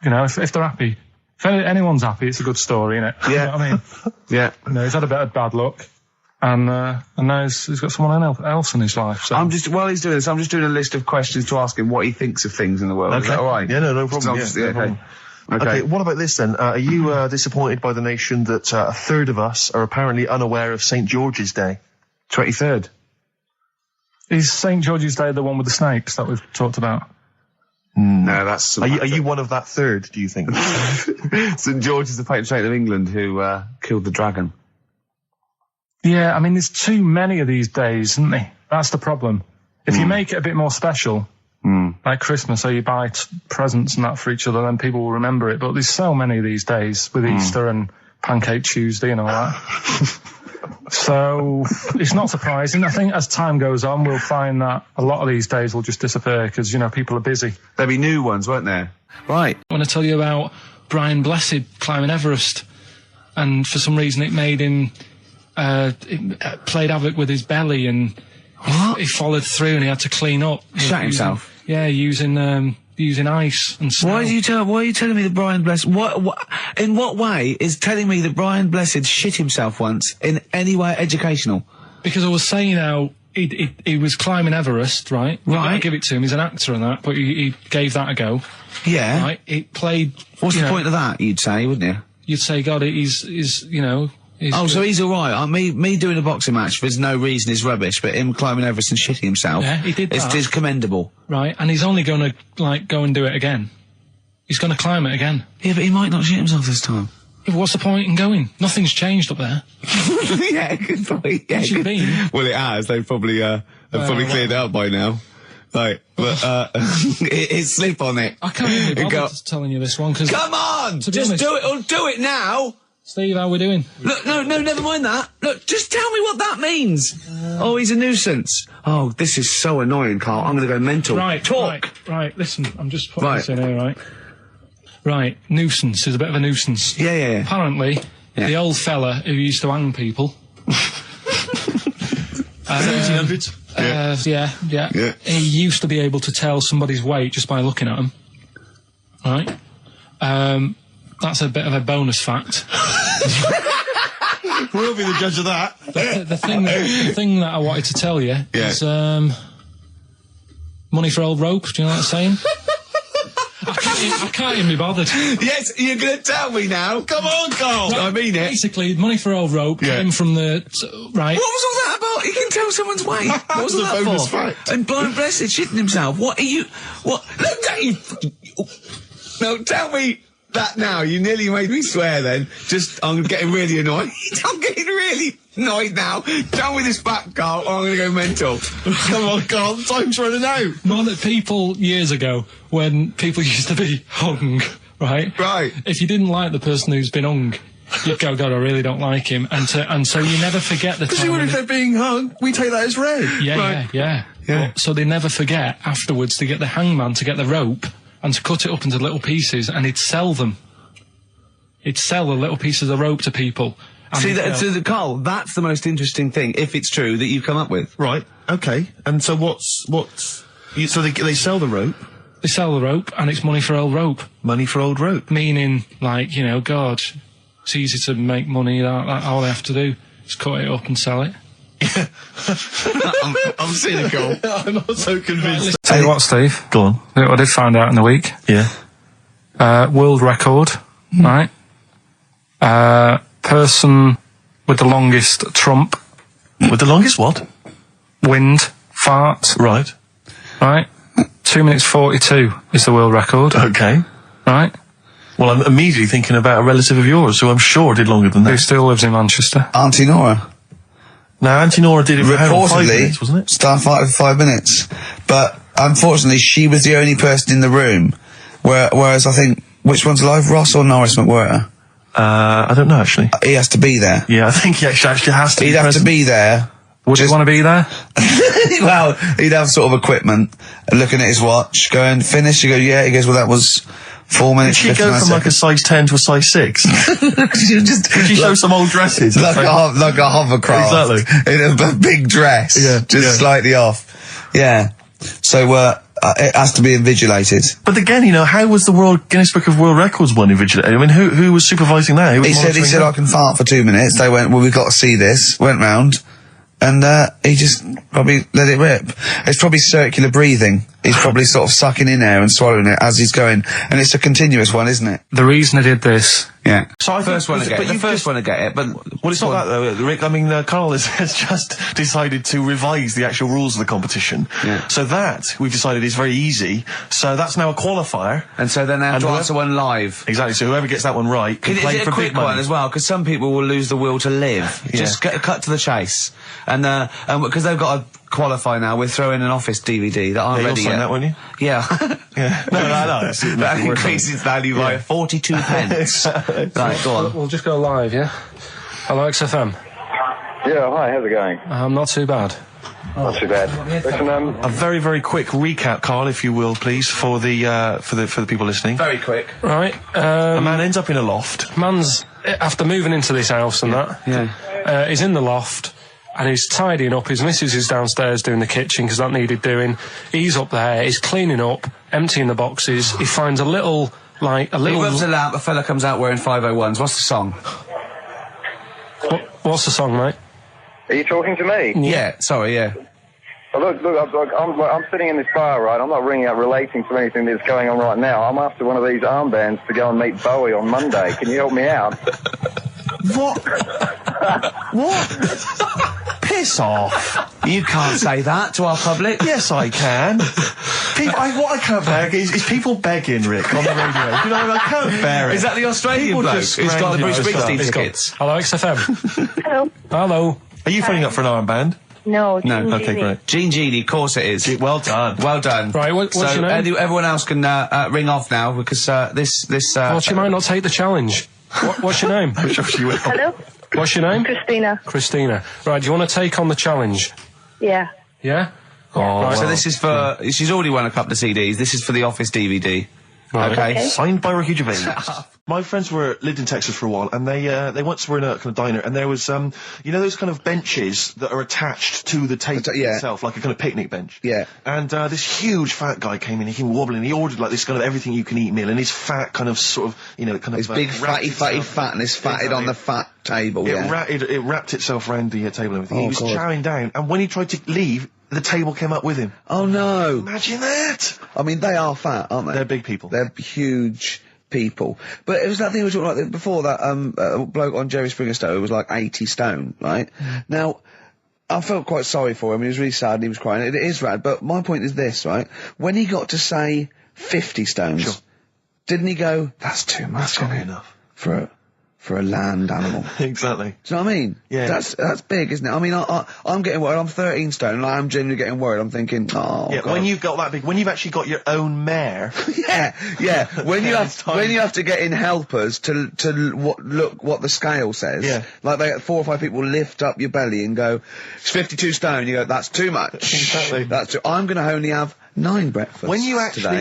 S1: You know, if they're happy, if anyone's happy, it's a good story, isn't it?
S3: Yeah.
S1: You know what I mean?
S3: Yeah.
S1: You know, he's had a bit of bad luck, and now he's got someone else in his life. So.
S3: While he's doing this, I'm just doing a list of questions to ask him what he thinks of things in the world.
S6: Okay.
S3: Is that all right?
S6: Yeah, no problem.
S3: No problem.
S6: Okay, what about this then? Are you disappointed by the nation that a third of us are apparently unaware of St. George's Day?
S3: 23rd.
S1: Is St. George's Day the one with the snakes that we've talked about?
S3: No, that's...
S6: Are you one of that third, do you think?
S3: St. George is the patron saint of England who killed the dragon.
S1: Yeah, I mean, there's too many of these days, isn't there? That's the problem. If you make it a bit more special, like Christmas, so you buy presents and that for each other, then people will remember it. But there's so many of these days with Easter and Pancake Tuesday and all that. So it's not surprising. I think as time goes on, we'll find that a lot of these days will just disappear because, you know, people are busy.
S3: There'll be new ones, won't there? Right.
S1: I want to tell you about Brian Blessed climbing Everest. And for some reason it made him, it played havoc with his belly, and he followed through and he had to clean up.
S3: Shot himself?
S1: Yeah, using ice and snow.
S3: Why are you telling me that Brian Blessed... in what way is telling me that Brian Blessed shit himself once in any way educational?
S1: Because I was saying how he was climbing Everest, right?
S3: Right.
S1: I give it to him, he's an actor and that, but he gave that a go.
S3: Yeah.
S1: Right? It played...
S3: What's the point of that, you'd say, wouldn't you?
S1: You'd say, God, he's you know...
S3: So he's all right. Me doing a boxing match for no reason is rubbish, but him climbing Everest and shitting himself,
S1: yeah, he did that.
S3: It's commendable.
S1: Right, and he's only going to, like, go and do it again. He's going to climb it again.
S3: Yeah, but he might not shit himself this time.
S1: Yeah, what's the point in going? Nothing's changed up there.
S3: Yeah, good point. Yeah,
S1: Good. Been?
S3: Well, it has. They've probably cleared it out by now. Right, but it's slip on it.
S1: I can't even be bothered telling you this one, because...
S3: Come on! Just do it, or do it now!
S1: Steve, how we doing?
S3: Look, no, never mind that. Look, just tell me what that means. Oh, he's a nuisance. Oh, this is so annoying, Carl. I'm going to go mental.
S1: Right,
S3: talk.
S1: Right, listen, I'm just putting this in here, right? Right, nuisance is a bit of a nuisance.
S3: Yeah.
S1: Apparently, the old fella who used to hang people...
S6: 1700s?
S1: Yeah. He used to be able to tell somebody's weight just by looking at them. Right? That's a bit of a bonus fact.
S6: We'll be the judge of that.
S1: The thing that I wanted to tell you is money for old rope. Do you know what I'm saying? I can't even be bothered.
S3: Yes, you're going to tell me now. Come on, Carl.
S1: Right,
S3: I mean it.
S1: Basically, money for old rope came from the... Right.
S3: What was all that about? You can tell someone's weight. What was all that
S6: bonus
S3: for?
S6: fact.
S3: And Brian Blessed shitting himself. What are you... What? Look at you... No, tell me... That now, you nearly made me swear then. I'm getting really annoyed. I'm getting really annoyed now. Tell me this back, Carl, or I'm going to go mental.
S6: Come on, Carl, time's running out.
S1: More that people, years ago, when people used to be hung, right?
S3: Right.
S1: If you didn't like the person who's been hung, you'd go, God, I really don't like him. And so you never forget the time.
S6: Because if they're being hung, we take that as read.
S1: Yeah. So they never forget afterwards to get the hangman to get the rope and to cut it up into little pieces, and he'd sell them. He'd sell the little pieces of rope to people.
S3: See, Carl, that's the most interesting thing, if it's true, that you've come up with.
S6: Right, okay. And so so they sell the rope?
S1: They sell the rope, and it's money for old rope.
S6: Money for old rope?
S1: Meaning, like, you know, God, it's easy to make money, all they have to do is cut it up and sell it.
S3: I'm cynical.
S6: I'm not so convinced.
S1: Tell you what, Steve.
S6: Go on.
S1: You know what I did find out in the week?
S6: Yeah.
S1: World record, right? Person with the longest trump.
S6: With the longest what?
S1: Wind, fart.
S6: Right.
S1: 2 minutes 42 is the world record.
S6: Okay.
S1: Right?
S6: Well, I'm immediately thinking about a relative of yours who I'm sure did longer than that.
S1: Who still lives in Manchester.
S3: Auntie Nora.
S6: Now, Auntie Nora did it for
S3: reportedly
S6: 5 minutes, wasn't it?
S3: Starfighter for 5 minutes. But unfortunately, she was the only person in the room. Whereas I think, which one's alive, Ross or Norris McWhirter?
S6: I don't know, actually.
S3: He has to be there.
S6: Yeah, I think he actually has to
S3: He'd have to be there
S1: Would you want to be there?
S3: Well, he'd have sort of equipment, looking at his watch, going, finish, you go, yeah, he goes, well, that was 4 minutes.
S6: Did she go from like a size 10 to a size 6?
S3: Did
S6: she show some old dresses?
S3: Like a hovercraft.
S6: Exactly.
S3: In a big dress.
S6: Yeah.
S3: Just slightly off. Yeah. So, it has to be invigilated.
S6: But again, you know, how was the Guinness Book of World Records one invigilated? I mean, who was supervising that?
S3: He said, I can fart for 2 minutes. They went, well, we've got to see this. Went round. And, he just probably let it rip. It's probably circular breathing. He's probably sort of sucking in air and swallowing it as he's going. And it's a continuous one, isn't it?
S1: The reason I did this...
S3: Yeah.
S6: So I
S3: first one to get it. The first one to get it, but...
S6: Well, it's not that, though, Rick. I mean, Karl has just decided to revise the actual rules of the competition.
S3: Yeah.
S6: So that, we've decided, is very easy. So that's now a qualifier.
S3: And so then they have to answer one live.
S6: Exactly. So whoever gets that one right can play for big money. Is it a quick one
S3: as well? Because some people will lose the will to live.
S6: Yeah.
S3: Just cut to the chase. And because they've got to qualify now, we're throwing an Office DVD that aren't ready yet.
S6: You'll sign that, won't you?
S3: Yeah.
S6: Yeah. No.
S3: That increases value by 42 pence. Right, go on.
S1: We'll just go live, yeah? Hello, XFM.
S7: Yeah, hi, how's it going?
S1: Not too bad.
S7: Not too bad. Listen,
S6: a very, very quick recap, Karl, if you will, please, for the people listening.
S3: Very quick.
S1: Right.
S6: A man ends up in a loft.
S1: Man's, after moving into this house and that, he's in the loft. And he's tidying up. His missus is downstairs doing the kitchen because that needed doing. He's up there. He's cleaning up, emptying the boxes. He finds a little. He
S3: rubs a lamp. A fella comes out wearing 501s. What's the song?
S1: What's the song, mate?
S7: are you talking to me?
S3: Yeah. Sorry. Yeah.
S7: Well, look, I'm sitting in this bar, right? I'm not ringing up relating to anything that's going on right now. I'm after one of these armbands to go and meet Bowie on Monday. Can you help me out?
S6: What? What? Piss off.
S3: You can't say that to our public.
S6: Yes, I can. What I can't bear is people begging, Rick, on the radio. You know, I can't bear it.
S3: Is that the Australian bloke who's got the Bruce Springsteen tickets?
S1: Hello, XFM.
S8: Hello.
S1: Hello.
S6: Are you phoning up for an armband?
S8: No.
S6: Okay, great.
S3: Gene Genie, of course it is.
S6: Well done.
S3: Well done.
S1: Right, what's your name?
S3: Everyone else can ring off now because this.
S1: Well, she might not take the challenge. What's your name?
S8: Hello.
S1: What's your name?
S8: Christina.
S1: Christina. Right, do you want to take on the challenge?
S8: Yeah.
S1: Yeah?
S3: Oh, right, so this is for... She's already won a couple of CDs. This is for the Office DVD.
S1: Right.
S3: Okay.
S6: Signed by Ricky Gervais. My friends lived in Texas for a while, and they once were in a kind of diner, and there was you know those kind of benches that are attached to the table itself, like a kind of picnic bench.
S3: Yeah.
S6: And this huge fat guy came in, he came wobbling, he ordered like this kind of everything you can eat meal, and his fat kind of sort of, you know, kind of...
S3: His big fatty fat, and it's fatted on the fat table,
S6: It wrapped itself around the table and everything. He was chowing down, and when he tried to leave, the table came up with him.
S3: Oh no.
S6: Imagine that!
S3: I mean, they are fat, aren't they?
S6: They're big people.
S3: They're huge people. But it was that thing we were talking about before, that bloke on Jerry Springer Show who was like 80 stone, right? Now, I felt quite sorry for him. He was really sad and he was crying. It is rad, but my point is this, right? When he got to say 50 stones, didn't he go, that's too much, isn't it?
S6: Enough.
S3: For a land animal.
S6: Exactly.
S3: Do you know what I mean?
S6: Yeah.
S3: That's big, isn't it? I mean, I'm getting worried. I'm 13 stone, and I'm genuinely getting worried. I'm thinking, oh,
S6: yeah,
S3: God.
S6: when you've got that big, when you've actually got your own mare.
S3: yeah. When you have to get in helpers to look what the scale says.
S6: Yeah.
S3: Like 4 or 5 people lift up your belly and go, it's 52 stone. You go, that's too much.
S6: Exactly.
S3: I'm going to only have 9 breakfasts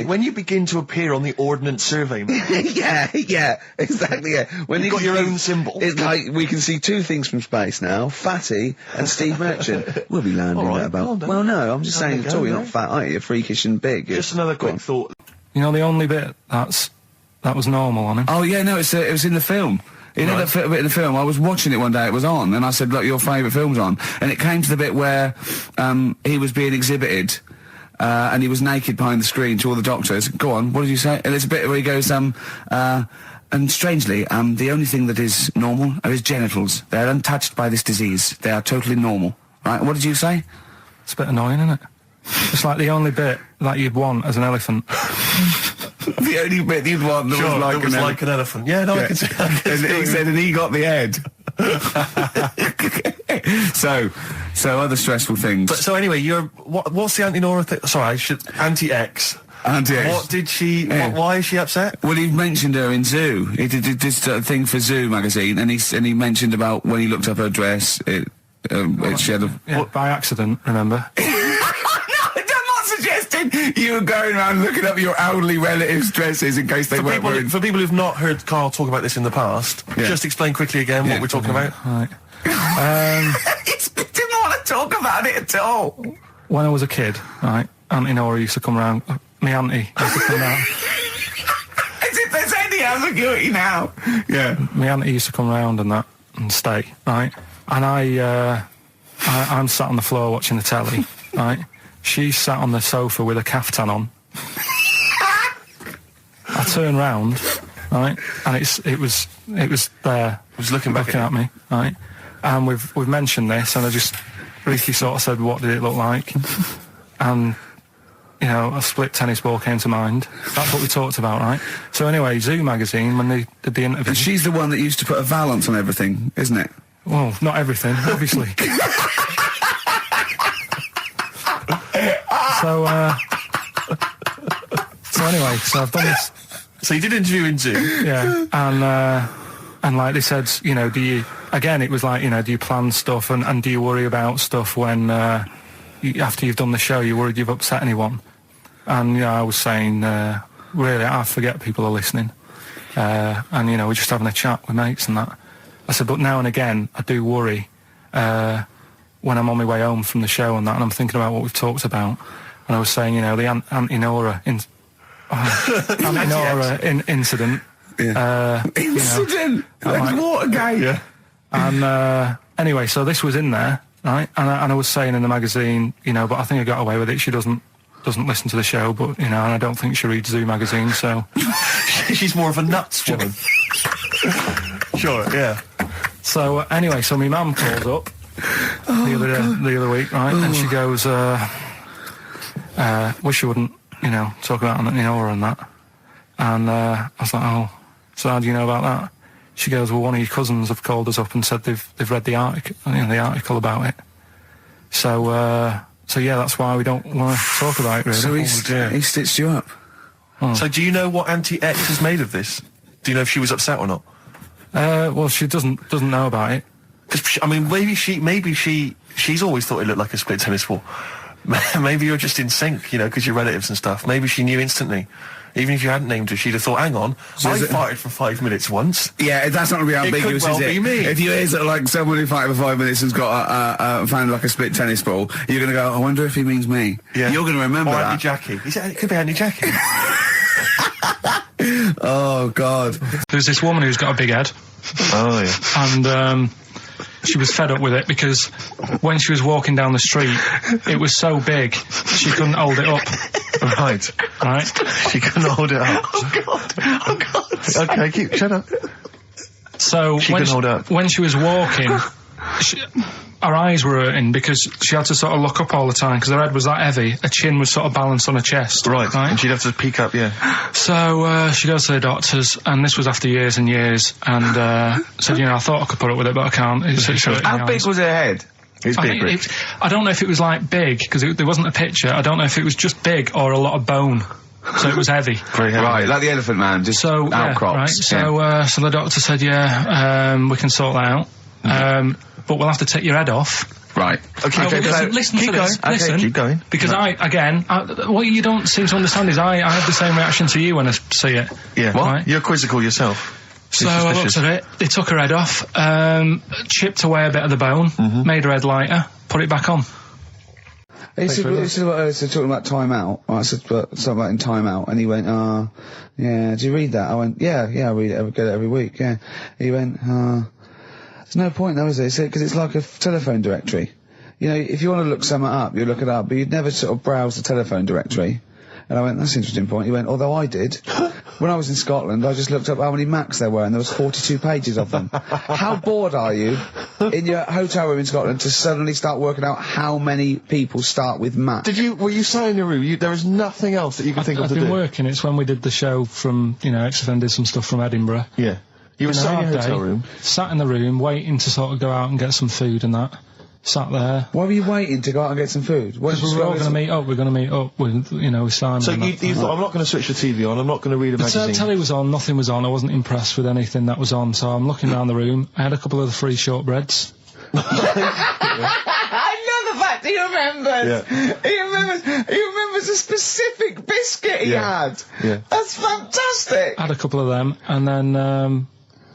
S6: when you begin to appear on the Ordnance Survey map.
S3: yeah, exactly, yeah. When
S6: you've got your own symbol.
S3: It's like, we can see 2 things from space now, Fatty and Steve Merchant. We'll be landing at about... Well, no, I'm just saying, you're not fat, are you? You're freakish and big.
S6: Just another quick thought.
S1: You know, the only bit that was normal on him?
S3: Oh, yeah, no, it was in the film. You know that bit in the film? I was watching it one day, it was on, and I said, look, your favourite film's on. And it came to the bit where he was being exhibited... and he was naked behind the screen to all the doctors. Go on, what did you say? And there's a bit where he goes, and strangely, the only thing that is normal are his genitals. They're untouched by this disease. They are totally normal. Right, what did you say?
S1: It's a bit annoying, isn't it? It's like the only bit that you'd want as an elephant.
S3: The only bit you'd want that was like an elephant.
S6: Yeah, no, I can see that.
S3: And he said, and he got the head. So other stressful things.
S6: But so anyway, what's the anti-Nora thing? Sorry, anti-X.
S3: Anti-X.
S6: What did she? Why is she upset?
S3: Well, he mentioned her in Zoo. He did this thing for Zoo magazine, and he mentioned about when he looked up her dress. She had a...
S1: Yeah, by accident, remember?
S3: You were going around looking up your elderly relatives' dresses in case they weren't wearing...
S6: For people who've not heard Karl talk about this in the past, just explain quickly again what we're talking about.
S1: Right.
S3: He didn't want to talk about it at all.
S1: When I was a kid, right, Auntie Nora used to come round. My auntie used to come round.
S3: As if there's any ambiguity now. Yeah.
S1: My auntie used to come round and that, and stay, right? And I'm sat on the floor watching the telly, right? She sat on the sofa with a caftan on. I turn round, right, and it was there.
S6: It was looking back
S1: at me, right? And we've mentioned this, and I just briefly sort of said, "What did it look like?" And you know, a split tennis ball came to mind. That's what we talked about, right? So anyway, Zoo magazine, when they did the interview,
S3: and she's the one that used to put a valance on everything, isn't it?
S1: Well, not everything, obviously. So anyway, so I've done this.
S6: So you did an interview in Zoo?
S1: Yeah, and like they said, you know, it was like, you know, do you plan stuff and do you worry about stuff when, after you've done the show, you worried you've upset anyone? And, you know, I was saying, really, I forget people are listening. And, you know, we're just having a chat with mates and that. I said, but now and again, I do worry, when I'm on my way home from the show and that, and I'm thinking about what we've talked about. And I was saying, you know, the Auntie Nora incident.
S3: Yeah. Incident?
S1: You know,
S3: like Watergate?
S1: Yeah. And anyway, so this was in there, right? And I was saying in the magazine, you know, but I think I got away with it. She doesn't listen to the show, but, you know, and I don't think she reads Zoo magazine, so...
S6: She's more of a nuts woman. Sure, yeah.
S1: So, anyway, so my mum called up the other week, right? And she goes, wish you wouldn't, you know, talk about Auntie Nora and that. And I was like, oh, so how do you know about that? She goes, well, one of your cousins have called us up and said they've read the article about it. So yeah, that's why we don't want to talk about it, really.
S3: So he stitched you up.
S6: Oh. So do you know what Auntie X has made of this? Do you know if she was upset or not?
S1: Well, she doesn't know about it.
S6: Because, I mean, maybe she's always thought it looked like a split tennis ball. Maybe you're just in sync, you know, because you're relatives and stuff. Maybe she knew instantly. Even if you hadn't named her, she'd have thought, hang on, so I farted for 5 minutes once.
S3: Yeah, that's not going to be ambiguous,
S6: it could well
S3: is it?
S6: Be me.
S3: If you hear sort of like someone who farted for 5 minutes and's got found like a split tennis ball, you're going to go, I wonder if he means me. Yeah. You're going to remember that.
S6: Or Auntie Jackie. It could be Auntie Jackie.
S3: Oh, God.
S1: There's this woman who's got a big head.
S6: Oh, yeah.
S1: And she was fed up with it because when she was walking down the street, it was so big, she couldn't hold it up.
S6: Right. She couldn't hold it up.
S3: Oh, God.
S6: Okay, shut up.
S1: So when she was walking, her eyes were hurting because she had to sort of look up all the time because her head was that heavy. Her chin was sort of balanced on her chest.
S6: Right. And she'd have to peek up, yeah.
S1: So she goes to the doctors, and this was after years and years, and said, you know, I thought I could put up with it, but I can't.
S3: How big was her head?
S6: It's big.
S1: I don't know if it was like big because there wasn't a picture. I don't know if it was just big or a lot of bone. So it was heavy.
S6: Very heavy.
S3: Right, like the Elephant Man, just outcrops.
S1: Yeah, right. So the doctor said, we can sort that out. But we'll have to take your head off.
S3: Right.
S1: Okay, listen to this. Listen,
S6: keep going.
S1: Because what you don't seem to understand is I have the same reaction to you when I see it.
S6: Yeah. What?
S1: Right?
S6: You're quizzical yourself.
S1: So I looked at it, they took her head off, chipped away a bit of the bone, made her head lighter, put it back on.
S3: He said talking about Time Out. I said something about in Time Out, and he went, yeah, do you read that? I went, yeah, I read it, get it every week, yeah. He went, there's no point though, is there? He said, because it's like a telephone directory. You know, if you want to look something up, you look it up, but you'd never sort of browse the telephone directory. And I went, that's an interesting point. He went, although I did. When I was in Scotland, I just looked up how many Macs there were, and there was 42 pages of them. How bored are you in your hotel room in Scotland to suddenly start working out how many people start with Mac?
S6: Were you sat in your room? There was nothing else that you could think of to do?
S1: I've been working. It's when we did the show from, you know, XFM did some stuff from Edinburgh.
S6: Yeah. You were sat in your hotel room?
S1: Sat in the room, waiting to sort of go out and get some food and that. Sat there.
S3: Why were you waiting to go out and get some food?
S1: Because we were all going to meet up. We're going to meet up with, you know, with Simon.
S6: So you thought, I'm not going to switch the TV on, I'm not going to read a magazine.
S1: The telly was on, nothing was on. I wasn't impressed with anything that was on, so I'm looking around the room. I had a couple of the free shortbreads.
S3: I love the fact he remembers.
S6: Yeah.
S3: He remembers a specific biscuit he had.
S6: Yeah.
S3: That's fantastic.
S1: I had a couple of them, and then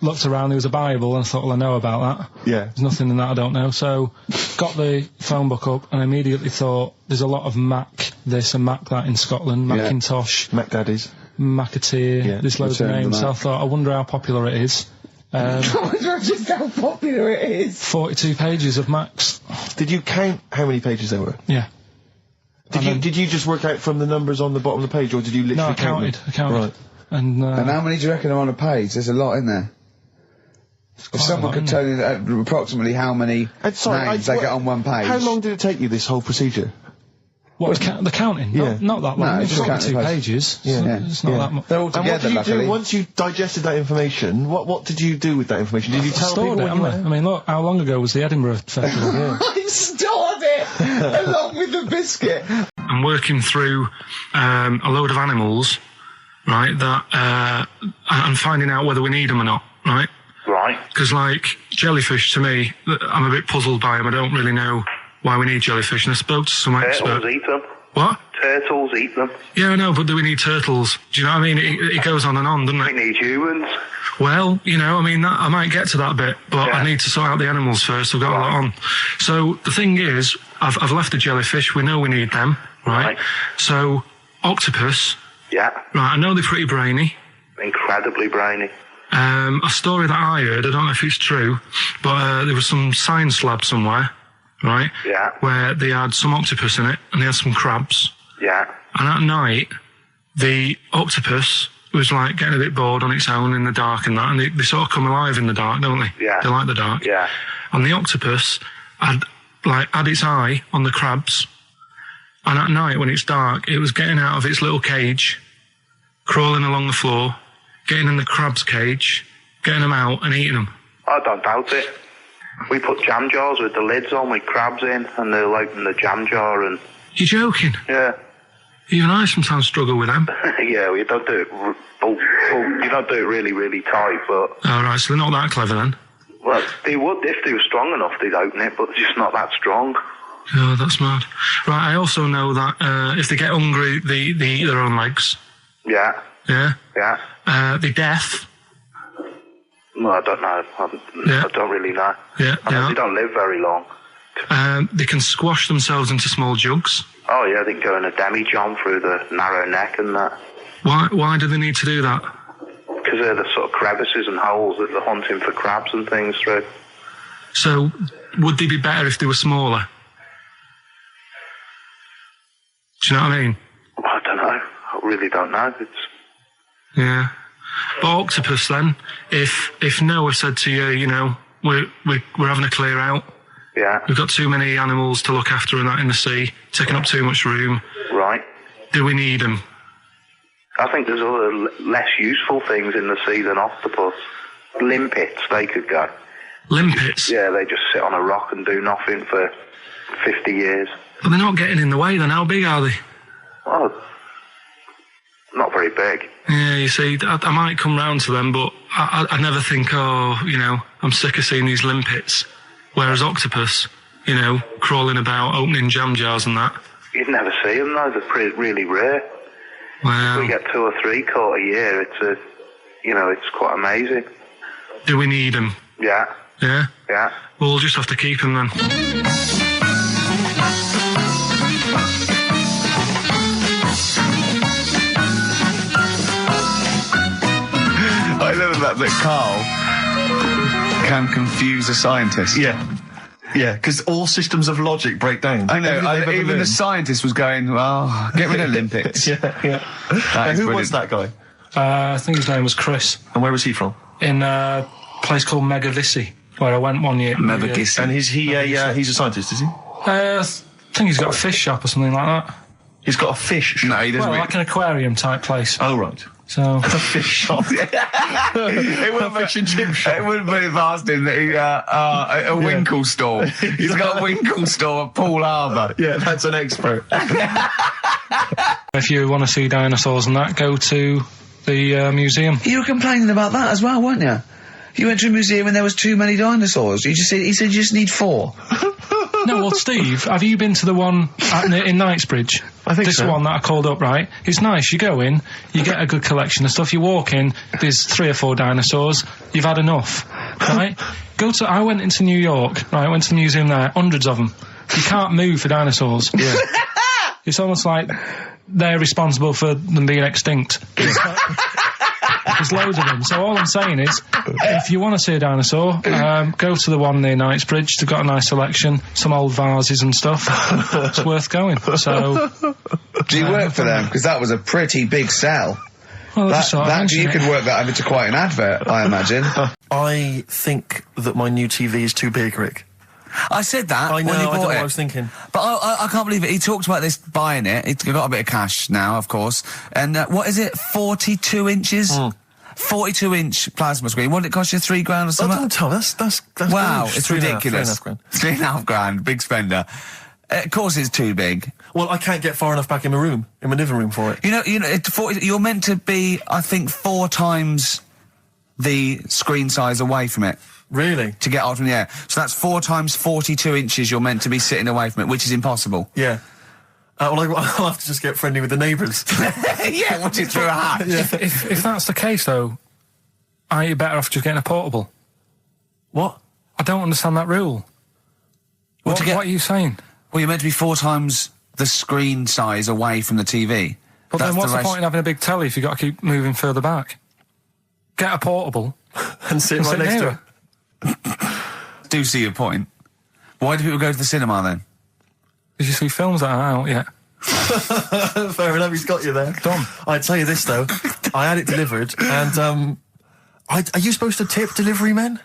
S1: looked around. There was a Bible, and I thought, well, I know about that.
S6: Yeah.
S1: There's nothing in that I don't know. So, got the phone book up, and immediately thought, there's a lot of Mac this and Mac that in Scotland. Macintosh,
S6: Mac Daddies.
S1: Macateer.
S6: Yeah,
S1: There's loads of
S3: Return to
S1: names. So I
S3: Mac.
S1: thought, I wonder how popular it is.
S3: Just how popular it is.
S1: 42 pages of Macs.
S6: Did you count how many pages there were?
S1: Yeah.
S6: Did you just work out from the numbers on the bottom of the page, or did you literally
S1: No, I
S6: count
S1: counted.
S6: them?
S1: I counted.
S6: Right.
S1: And
S3: how many do you reckon are on a page? There's a lot in there. If someone could tell you approximately how many names they get on one page.
S6: How long did it take you, this whole procedure?
S1: what, the counting?
S6: Yeah.
S1: Not that long.
S3: No,
S1: It's
S3: just
S1: got
S3: counting
S1: 2
S3: the
S1: pages.
S3: Yeah.
S1: It's not that much.
S3: They're all
S6: And what
S3: together,
S6: did you
S3: luckily.
S6: do once you digested that information? What did you do with that information? Did you tell
S1: Stored
S6: people
S1: it,
S6: when you
S1: haven't I? I mean, look, how long ago was the Edinburgh Festival?
S3: I stored it along with the biscuit.
S1: I'm working through a load of animals, right, that I'm finding out whether we need them or not, right?
S7: Right.
S1: Because, like, jellyfish, to me, I'm a bit puzzled by them. I don't really know why we need jellyfish, and I spoke to some
S7: Turtles
S1: expert.
S7: eat them.
S1: What?
S7: Turtles eat them.
S1: Yeah, I know, but do we need turtles? Do you know what I mean? It goes on and on, doesn't
S7: We
S1: it?
S7: need humans.
S1: Well, you know, I mean, I might get to that bit, but
S7: Yeah.
S1: I need to sort out the animals first. I've got a lot on. So the thing is, I've left the jellyfish. We know we need them, right?
S7: Right.
S1: So octopus,
S7: Yeah.
S1: right? I know they're pretty brainy.
S7: Incredibly brainy.
S1: A story that I heard, I don't know if it's true, but there was some science lab somewhere, right?
S7: Yeah.
S1: Where they had some octopus in it and they had some crabs.
S7: Yeah.
S1: And at night, the octopus was like getting a bit bored on its own in the dark and that, and they sort of come alive in the dark, don't they?
S7: Yeah.
S1: They like the dark.
S7: Yeah.
S1: And the octopus had its eye on the crabs, and at night when it's dark, it was getting out of its little cage, crawling along the floor, getting in the crab's cage, getting them out and eating them.
S7: I don't doubt it. We put jam jars with the lids on with crabs in, and they'll open the jam jar and...
S1: You're joking?
S7: Yeah.
S1: Even I sometimes struggle with them.
S7: Yeah, we don't do it... you don't do it really, really tight, but...
S1: All right, so they're not that clever then.
S7: Well, they would, if they were strong enough, they'd open it, but they're just not that strong.
S1: Oh, that's mad. Right, I also know that if they get hungry, they eat their own legs.
S7: Yeah.
S1: Yeah?
S7: Yeah.
S1: They're deaf.
S7: Well, I don't know.
S1: Yeah.
S7: I don't really know.
S1: Yeah,
S7: I mean,
S1: yeah.
S7: they don't live very long.
S1: They can squash themselves into small jugs.
S7: Oh, yeah, they can go in a demi-john through the narrow neck and that.
S1: Why do they need to do that?
S7: Because they're the sort of crevices and holes that they're hunting for crabs and things through.
S1: So, would they be better if they were smaller? Do you know what I mean?
S7: I don't know. I really don't know.
S1: Yeah. But octopus then, if Noah said to you, you know, we're having a clear out,
S7: Yeah.
S1: we've got too many animals to look after and that in the sea, taking up too much room,
S7: Right.
S1: do we need them?
S7: I think there's other less useful things in the sea than octopus. Limpets, they could go.
S1: Limpets?
S7: Yeah, they just sit on a rock and do nothing for 50 years.
S1: But they're not getting in the way then, how big are they?
S7: Well, not very big.
S1: Yeah, you see, I might come round to them, but I never think, oh, you know, I'm sick of seeing these limpets. Whereas octopus, you know, crawling about, opening jam jars and that.
S7: You'd never see them, though. They're really rare.
S1: Wow.
S7: We get 2 or 3 caught a year. It's quite amazing.
S1: Do we need them?
S7: Yeah.
S1: Yeah?
S7: Yeah.
S1: Well, we'll just have to keep them then.
S3: I love that Carl can confuse a scientist.
S6: Yeah. Yeah, because all systems of logic break down.
S3: I know.
S6: Everything they've ever
S3: Even the
S6: learned.
S3: scientist was going, well, get rid of Olympics.
S6: Yeah.
S3: That is
S6: Who
S3: brilliant.
S6: was that guy?
S1: I think his name was Chris,
S6: And where was he from?
S1: in a place called Megavissi, where I went one year.
S3: Megavissi.
S6: And is he he's a scientist, is he?
S1: I think he's got a fish shop or something like that.
S6: He's got a fish shop.
S3: No, he doesn't.
S1: Well, like an aquarium type place.
S6: Oh, right.
S1: So,
S6: A fish shop.
S3: It wouldn't
S6: Fish and chip shop.
S3: It wouldn't be past him that he, a Winkle store. He's got a Winkle store at Poole Harbour.
S6: Yeah, that's an expert.
S1: if you want to see dinosaurs and that, go to the museum.
S3: You were complaining about that as well, weren't you? You went to a museum and there was too many dinosaurs. He said you just need 4.
S1: No, well, Steve, have you been to the one in Knightsbridge?
S6: I think
S1: this
S6: so.
S1: one that I called up, right? It's nice. You go in, you get a good collection of stuff. You walk in, there's 3 or 4 dinosaurs. You've had enough, right? I went into New York, right? I went to the museum there, hundreds of them. You can't move for dinosaurs.
S6: Yeah.
S1: It's almost like they're responsible for them being extinct. There's loads of them. So all I'm saying is, if you want to see a dinosaur, go to the one near Knightsbridge. They've got a nice selection, some old vases and stuff. It's worth going. So,
S3: do you work for them? Because that was a pretty big sell.
S1: Well,
S3: you could work that into quite an advert, I imagine.
S4: I think that my new TV is too big, Rick.
S5: I said that
S4: I know,
S5: when you
S4: I don't know
S5: bought
S4: what
S5: it.
S4: I was thinking.
S5: But I can't believe it. He talked about this buying it. He's got a bit of cash now, of course. And what is it? 42 inches? 42-inch plasma screen. What did it cost you? $3 grand or something?
S4: Don't tell me. That's
S5: wow,
S4: huge.
S5: it's
S4: 3.5
S5: ridiculous.
S4: grand.
S5: $3.5 grand, big spender. Of course, it's too big.
S4: Well, I can't get far enough back in my room, in my living room for it.
S5: You know, you're meant to be, I think, 4 times the screen size away from it.
S4: Really?
S5: To get out from the air. So that's 4 times 42 inches you're meant to be sitting away from it, which is impossible.
S4: Yeah. Well, I'll have to just get friendly with the neighbours.
S5: Yeah, watch it through a hat.
S4: Yeah.
S1: If that's the case, though, aren't you better off just getting a portable?
S4: What?
S1: I don't understand that rule. What are you saying?
S5: Well, you're meant to be 4 times the screen size away from the TV.
S1: But then what's the point in having a big telly if you've got to keep moving further back? Get a portable
S4: and sit right next to it.
S5: Do see your point. Why do people go to the cinema then?
S1: Did you see films that aren't out yet?
S4: Fair enough, he's got you there.
S1: Done.
S4: I'd tell you this, though. I had it delivered, and, are you supposed to tip delivery men?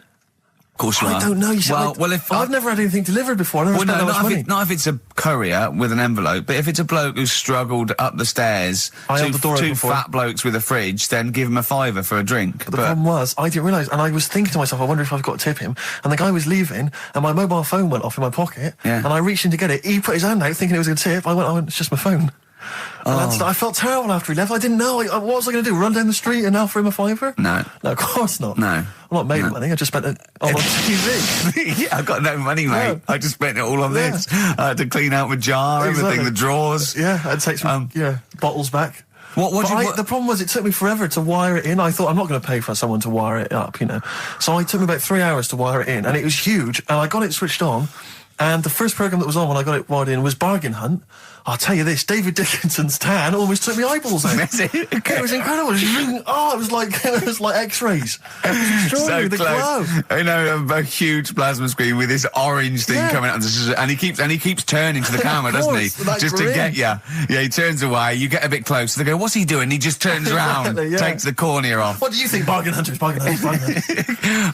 S5: Of course you are.
S4: I don't know. You see, I've never had anything delivered before. I never spent that much money.
S5: Not if it's a courier with an envelope, but if it's a bloke who's struggled up the stairs, two fat blokes with a fridge, then give him a £5 for a drink.
S4: But the problem was, I didn't realise, and I was thinking to myself, I wonder if I've got to tip him. And the guy was leaving, and my mobile phone went off in my pocket, and I reached in to get it. He put his hand out thinking it was a tip. I went, it's just my phone. And I felt terrible after he left. I didn't know. What was I going to do? Run down the street and offer him a £5?
S5: No,
S4: of course not.
S5: No.
S4: I'm not made of money. I just spent it on TV.
S5: Yeah, I've got no money, mate.
S4: Yeah.
S5: I just spent it all on this. I had to clean out my jar, everything, the drawers.
S4: Yeah, I'd take some bottles back.
S5: The
S4: problem was it took me forever to wire it in. I thought I'm not going to pay for someone to wire it up, you know. So it took me about 3 hours to wire it in, and it was huge. And I got it switched on, and the first program that was on when I got it wired in was Bargain Hunt. I'll tell you this, David Dickinson's tan almost took my eyeballs out. It was incredible. It was like X-rays. It was extraordinary.
S5: So close. I know, a huge plasma screen with this orange thing coming out, and he keeps turning to the camera, doesn't he? Just to get you. Yeah, he turns away. You get a bit closer. They go, "What's he doing?" He just turns around, takes the cornea off.
S4: What do you think, Bargain Hunters? Bargain Hunters.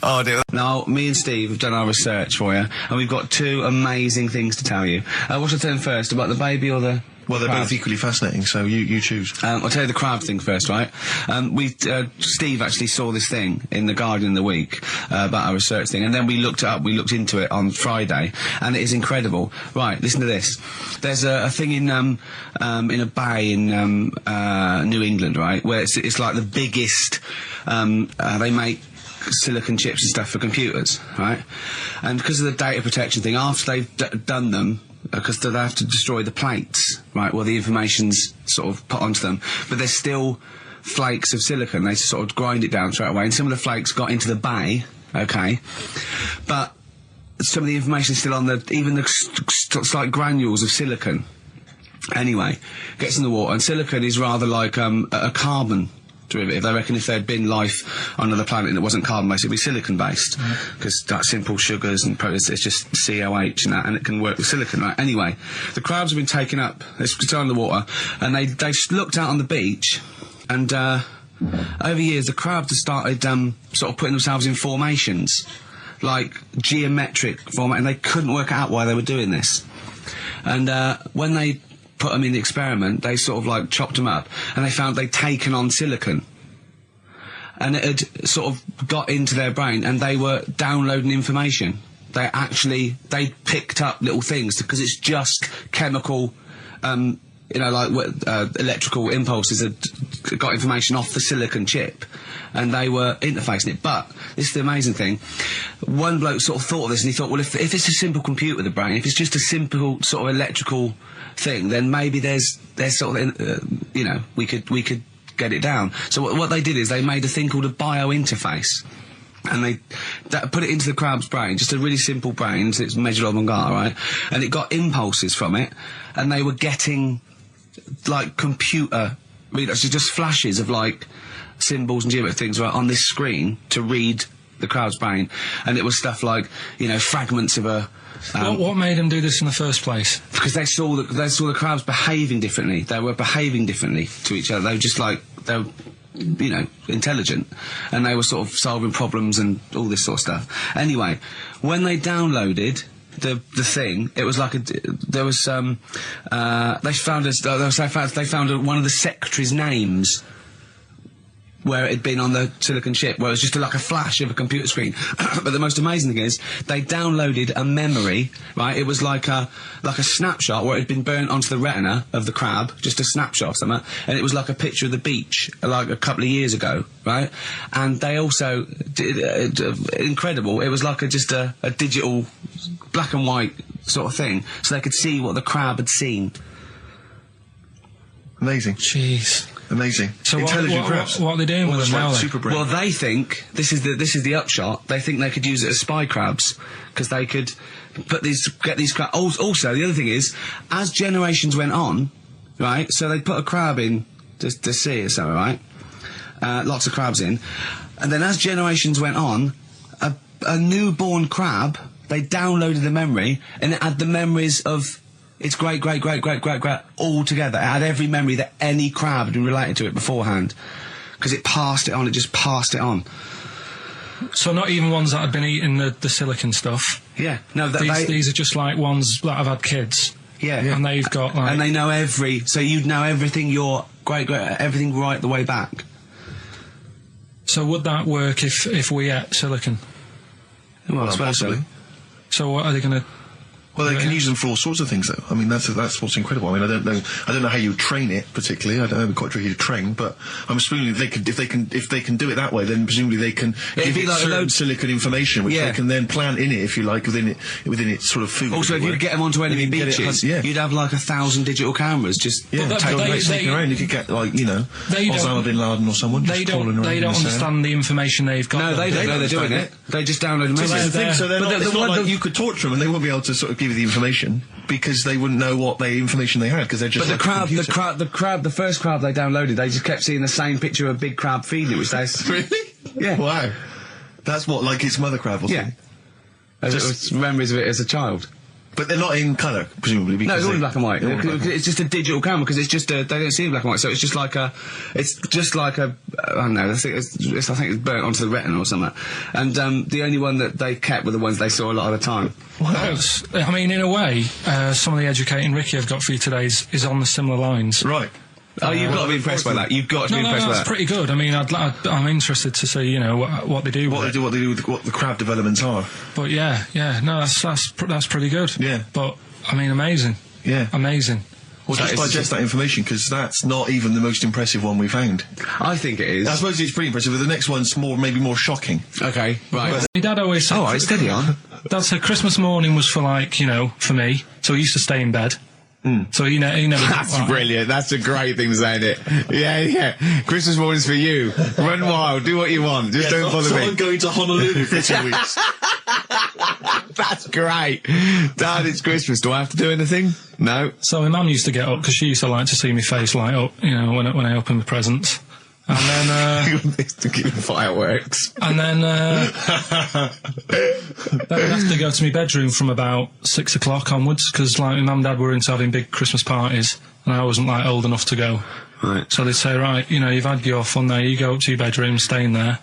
S5: Oh dear.
S3: Now, me and Steve have done our research for you, and we've got 2 amazing things to tell you. What should I tell them first, about the baby or the...
S6: Well, they're both equally fascinating, so you choose.
S3: I'll tell you the crab thing first, right? Steve actually saw this thing in The Guardian of the Week about our research thing, and then we looked into it on Friday, and it is incredible. Right, listen to this. There's a thing in a bay in New England, right, where it's like the biggest. They make silicon chips and stuff for computers, right? And because of the data protection thing, after they've done them, because they have to destroy the plates, right, where the information's sort of put onto them, but there's still flakes of silicon. They sort of grind it down straight away, and some of the flakes got into the bay, okay, but some of the information is still on even the slight granules of silicon. Anyway, gets in the water, and silicon is rather like a carbon derivative. They reckon if there'd been life on another planet that wasn't carbon-based, it'd be silicon-based, because that's simple sugars and proteins, it's just COH and that, and it can work with silicon, right? Anyway, the crabs have been taken up, they're still in the water, and they looked out on the beach, and over years the crabs have started sort of putting themselves in formations, like geometric format, and they couldn't work out why they were doing this. And when they put them in the experiment, they sort of like chopped them up, and they found they'd taken on silicon, and it had sort of got into their brain, and they were downloading information. They picked up little things, because it's just chemical
S8: electrical impulses had got information off the silicon chip, and they were interfacing it. But this is the amazing thing. One bloke sort of thought of this, and he thought, well, if it's a simple computer, the brain, if it's just a simple sort of electrical thing, then maybe there's sort of we could get it down. So what they did is they made a thing called a biointerface. And they put it into the crab's brain, just a really simple brain, so it's measured avant-garde, right? And it got impulses from it, and they were getting, like, computer, so just flashes of, like, symbols and geometric things, right, on this screen to read the crab's brain. And it was stuff like, fragments of a...
S1: what made them do this in the first place?
S8: Because they saw the crabs behaving differently. They were behaving differently to each other. They were just like... They were, intelligent, and they were sort of solving problems and all this sort of stuff. Anyway, when they downloaded the thing, it was like they found one of the secretary's names where it had been on the silicon chip, where it was just like a flash of a computer screen. But the most amazing thing is, they downloaded a memory, right? It was like a snapshot where it had been burnt onto the retina of the crab, just a snapshot of something, and it was like a picture of the beach, like a couple of years ago, right? And they also did, incredible, it was like just a digital black and white sort of thing, so they could see what the crab had seen.
S6: Amazing.
S1: Jeez.
S6: Amazing.
S1: So
S6: intelligent crabs.
S1: What are they doing with them now?
S6: Super brain.
S8: Well, they think this is the upshot. They think they could use it as spy crabs, because they could get these crabs. Also, the other thing is, as generations went on, right? So they put a crab in the sea or something, right? Lots of crabs in, and then as generations went on, a newborn crab, they downloaded the memory, and it had the memories of its great all together. It had every memory that any crab had been related to it beforehand, because it passed it on. It just passed it on.
S1: So not even ones that had been eating the silicon stuff.
S8: Yeah, no.
S1: These are just like ones that have had kids.
S8: Yeah,
S1: and they've got like,
S8: and they know so you'd know everything. Your everything right the way back.
S1: So would that work if we ate silicon?
S8: Well, possibly.
S1: So what are they going to?
S6: Well, they can use them for all sorts of things, though. I mean, that's what's incredible. I mean, I don't know how you train it particularly. I don't know, it'd be quite tricky to train, but I'm assuming if they can do it that way, then presumably they can give it certain silicon information, which they can then plant in it, if you like, within its sort of food.
S8: Also, if you could get them onto enemy beaches, you'd have like 1,000 digital cameras just
S6: taking around. You could get Osama bin Laden or someone.
S1: They don't understand the information they've got.
S8: No, they don't know they're doing it. They just download them.
S6: So it's not like you could torture them and they won't be able to sort of give you the information, because they wouldn't know what information they had, because they're just. But
S8: the first crab they downloaded, they just kept seeing the same picture of a big crab feeding it, which they
S6: really.
S8: Yeah.
S6: Wow. That's what, like its mother crab or something.
S8: Just memories of it as a child.
S6: But they're not in colour, presumably.
S8: No, it's all in black and white. It's just a digital camera, because it's just they don't see in black and white, so it's just like a I don't know. I think it's burnt onto the retina or something. And the only one that they kept were the ones they saw a lot of the time.
S1: Wow. I mean, in a way, some of the educating Ricky I've got for you today is on the similar lines.
S6: Right.
S8: Oh, you've got to be impressed by that. You've got to be impressed by that.
S1: That's pretty good. I mean, I'm interested to see, what they do.
S6: What they do with what the crab developments are.
S1: But that's pretty good.
S6: Yeah.
S1: But I mean, amazing.
S6: Yeah.
S1: Amazing.
S6: Well, just digest that information, because that's not even the most impressive one we found.
S8: I think it is.
S6: I suppose it's pretty impressive, but the next one's maybe more shocking.
S8: Okay, right.
S1: My dad always said...
S8: All right, steady on.
S1: Dad said Christmas morning was for, like, for me, so he used to stay in bed. So he never...
S8: That's brilliant. That's a great thing to say, isn't it? Yeah. Christmas morning's for you. Run wild. Do what you want. Just don't bother me.
S6: I'm going to Honolulu for 2 weeks.
S8: That's great. Dad, it's Christmas. Do I have to do anything? No.
S1: So my mum used to get up, because she used to like to see my face light up, when I opened the presents. And then,
S8: to keep fireworks.
S1: And then, then I'd have to go to my bedroom from about 6 o'clock onwards, because, like, my mum and dad were into having big Christmas parties, and I wasn't, like, old enough to go.
S8: Right.
S1: So they'd say, right, you've had your fun there, you go up to your bedroom, stay in there.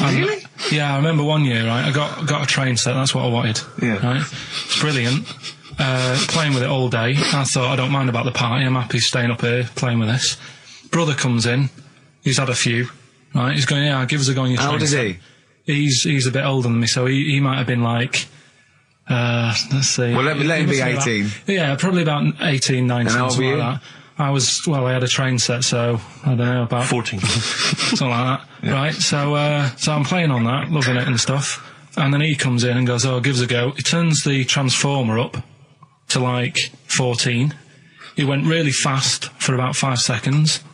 S8: Really?
S1: Yeah, I remember one year, right, I got a train set, that's what I wanted.
S6: Yeah.
S1: Right? It's brilliant. Playing with it all day. I thought, I don't mind about the party, I'm happy staying up here, playing with this. Brother comes in. He's had a few, right? He's going, give us a go on your train.
S8: How old is he?
S1: He's a bit older than me, so he might have been like, let's see.
S8: Well, let him be 18.
S1: Yeah, probably about 18, 19, something like that. I had a train set, so I don't know, about
S6: 14.
S1: something like that, right? So I'm playing on that, loving it and stuff, and then he comes in and goes, gives a go. He turns the transformer up to like 14. He went really fast for about 5 seconds,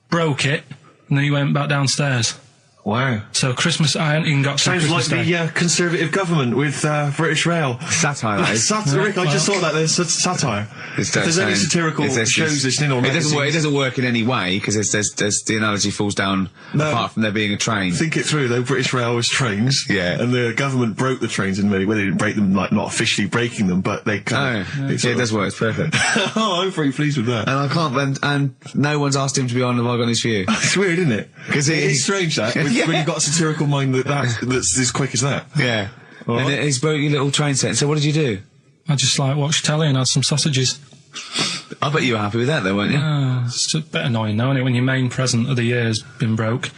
S1: broke it, and then he went back downstairs.
S6: Wow.
S1: So Christmas, I hadn't even got to
S6: Sounds
S1: Christmas
S6: like
S1: Day.
S6: the Conservative government with British Rail.
S5: Satire, that is.
S6: Rick, I just thought that there's satire. If there's any satirical shows listening or
S5: it doesn't work in any way, because there's the analogy falls down apart from there being a train.
S6: Think it through, though. British Rail was trains.
S5: Yeah.
S6: And the government broke the trains in many ways. They didn't break them, like, not officially breaking them, but they kind of...
S5: it does work. It's perfect.
S6: I'm very pleased with that.
S5: And I can't... And no one's asked him to be on Have I Got News For You.
S6: It's weird, isn't it?
S5: Because
S6: it's strange, that, when you've got a satirical mind that's as quick as that.
S5: Yeah. And he's broke your little train set. So what did you do?
S1: I just watched telly and had some sausages.
S5: I bet you were happy with that, though, weren't you?
S1: It's a bit annoying, though, isn't it, when your main present of the year has been broke.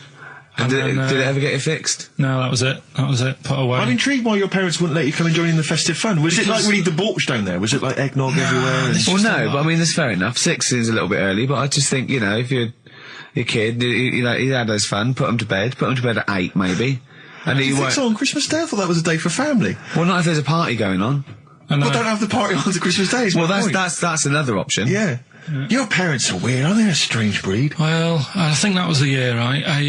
S5: And did it ever get it fixed?
S1: No, that was it. Put away.
S6: I'm intrigued why your parents wouldn't let you come and join in the festive fun. Was it like really debauched down there? Was it like eggnog everywhere?
S5: Well, no, but I mean, that's fair enough. 6 is a little bit early, but I just think, if you're a kid, he had his fun, put him to bed at 8, maybe. And
S6: you think so on Christmas Day? I thought that was a day for family.
S5: Well, not if there's a party going on.
S6: Well, don't have the party on to Christmas Day.
S5: Well, that's another option.
S6: Yeah. Your parents are weird, aren't they? A strange breed.
S1: Well, I think that was the year, right?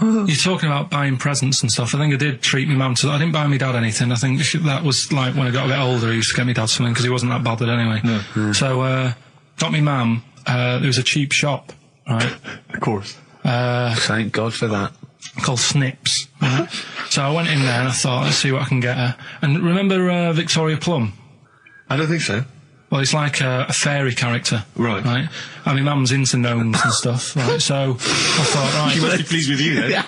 S1: You're talking about buying presents and stuff. I think I did treat my mum to... I didn't buy my dad anything. I think that was like when I got a bit older, I used to get my dad something because he wasn't that bothered anyway.
S6: No.
S1: So, got my mum, there was a cheap shop, right?
S6: Of course.
S5: Thank God for that.
S1: Called Snips. Right? So I went in there and I thought, let's see what I can get her. And remember Victoria Plum?
S6: I don't think so.
S1: Well, it's like a fairy character.
S6: Right.
S1: Right? And my mum's into gnomes and stuff, right? So I thought, right...
S6: She must be pleased with you, then.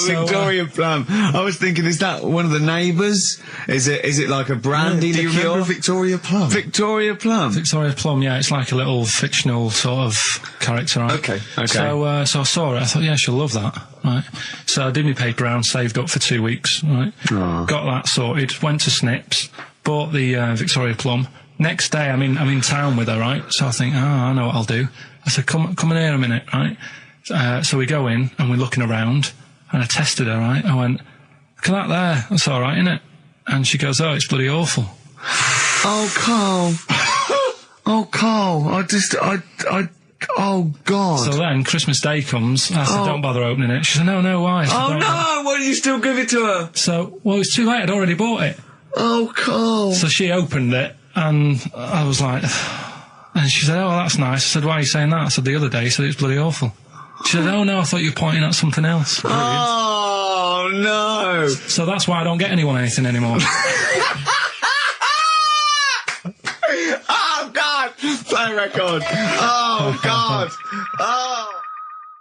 S5: Victoria Plum. I was thinking, is that one of the neighbours? Is it like a brandy
S6: liqueur? Do you remember Victoria Plum?
S5: Victoria Plum.
S1: Victoria Plum, yeah, it's like a little fictional sort of character, right?
S6: Okay.
S1: So I saw it, I thought, yeah, she'll love that, right? So I did my paper round, saved up for 2 weeks, right?
S5: Oh.
S1: Got that sorted, went to Snips, bought the Victoria Plum. Next day, I'm in town with her, right? So I think, I know what I'll do. I said, come in here a minute, right? So we go in and we're looking around and I tested her, right? I went, look at that there, that's alright, innit? And she goes, oh, it's bloody awful.
S5: Oh, Carl. Oh, Carl, oh, God.
S1: So then Christmas Day comes, I said, don't bother opening it. She said, no, why? I said,
S5: Oh, no, why did you still give it to her?
S1: So, well, it's too late, I'd already bought it.
S5: Oh, Carl.
S1: So she opened it and I was like, and she said, oh, that's nice. I said, why are you saying that? I said, the other day you said it's bloody awful. She said, oh, no, I thought you were pointing at something else.
S5: Oh, no.
S1: So that's why I don't get anyone anything anymore.
S5: Oh, God. Play record. Oh, God. Oh.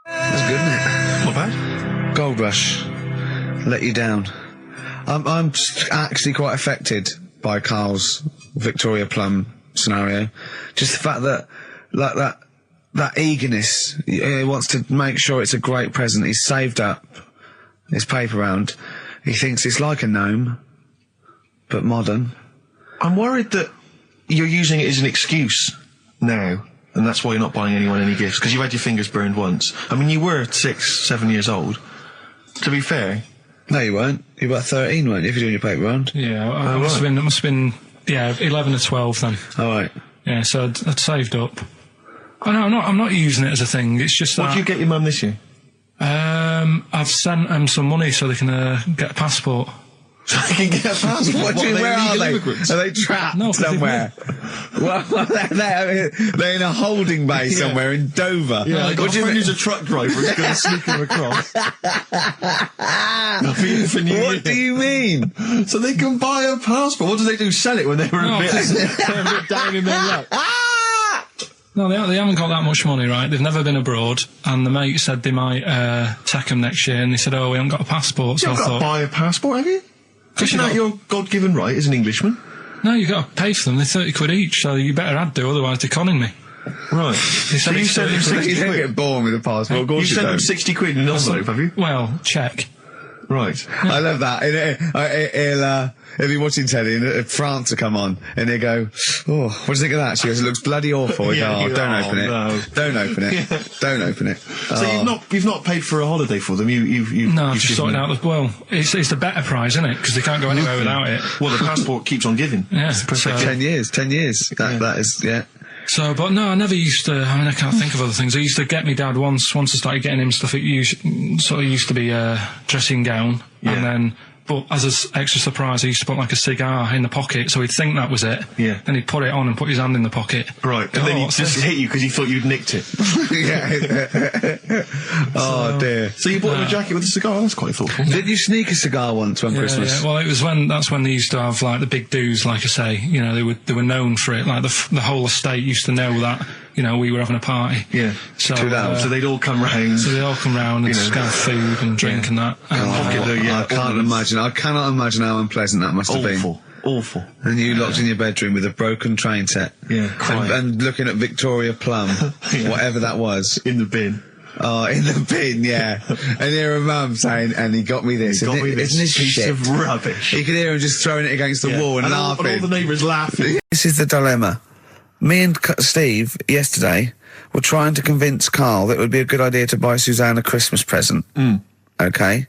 S5: That's good, isn't it?
S6: Not bad.
S5: Gold Rush. Let you down. I'm actually quite affected by Carl's Victoria Plum scenario. Just the fact that, like that eagerness, he wants to make sure it's a great present. He's saved up his paper round. He thinks it's like a gnome, but modern.
S6: I'm worried that you're using it as an excuse now, and that's why you're not buying anyone any gifts, because you've had your fingers burned once. I mean, you were 6, 7 years old. To be fair...
S5: No, you weren't. You were about 13, weren't you, if you're doing your paper round?
S1: Yeah, I must have been, 11 or 12 then.
S5: All right.
S1: Yeah, so I'd saved up. Oh, no, I'm not using it as a thing, it's just that...
S6: What did you get your mum this year?
S1: I've sent them some money so they can get a passport.
S6: So they can get a passport?
S5: What do you mean, where are they?
S6: Immigrants?
S5: Are they trapped somewhere? Well, they're in a holding bay somewhere in Dover.
S6: Yeah, I got a friend who's a truck driver who's going to sneak them across.
S5: What do you mean?
S6: So they can buy a passport. What do they do? Sell it when they're a bit down in their luck?
S1: No, they haven't got that much money, right? They've never been abroad, and the mate said they might take them next year, and they said, oh, we haven't got a passport, so
S6: You've got to buy a passport, have you? Isn't that your God-given right as an Englishman?
S1: No, you've got to pay for them. They're 30 quid each, so you better had to, otherwise they're conning me.
S6: Right. So you sent them 60
S5: You don't
S6: quid?
S5: get born with a passport.
S6: You sent them 60 quid in an envelope, have you?
S1: Well, check.
S6: Right.
S5: I love that. He'll be watching telly and France will come on and he'll go, "Oh, what do you think of that?" She goes, "It looks bloody awful."
S6: Yeah,
S5: Don't open it.
S6: no.
S5: Don't open it. Don't open it.
S6: So you've not paid for a holiday for them. You've
S1: No,
S6: you've
S1: just sorting out the, well, it's the better prize, isn't it? Because they can't go anywhere without it.
S6: Well, the passport keeps on giving.
S1: Yeah.
S6: It's perfect.
S5: 10 years. That is, yeah.
S1: So, but no, I never used to, I mean, I can't think of other things. I used to get me dad once I started getting him stuff, it used to be a dressing gown, and then, but as an extra surprise, I used to put like a cigar in the pocket, so he'd think that was it.
S6: Yeah.
S1: Then he'd put it on and put his hand in the pocket.
S6: Right, and then he just hit you because he thought you'd nicked it.
S5: Oh, dear.
S6: So you bought him a jacket with a cigar? That's quite thoughtful.
S5: Did you sneak a cigar once on Christmas?
S1: Yeah. Well, that's when they used to have like the big do's, like I say. You know, they were known for it. Like the whole estate used to know that. You know, we were having a party.
S6: Yeah.
S1: So
S6: they'd all come round.
S1: So they'd all come round and have food and drink and that.
S5: I cannot imagine how unpleasant that must have been.
S6: Awful.
S5: And you locked in your bedroom with a broken train set.
S6: Yeah, crying.
S5: And looking at Victoria Plum, whatever that was.
S6: In the bin.
S5: Oh, in the bin, yeah. And hear a mum saying, "And he got me this."
S6: Isn't this
S5: piece
S6: shit of rubbish?
S5: You could hear him just throwing it against the wall and laughing.
S6: And all the neighbours laughing.
S3: This is the dilemma. Me and Steve, yesterday, were trying to convince Karl that it would be a good idea to buy Suzanne a Christmas present. Okay?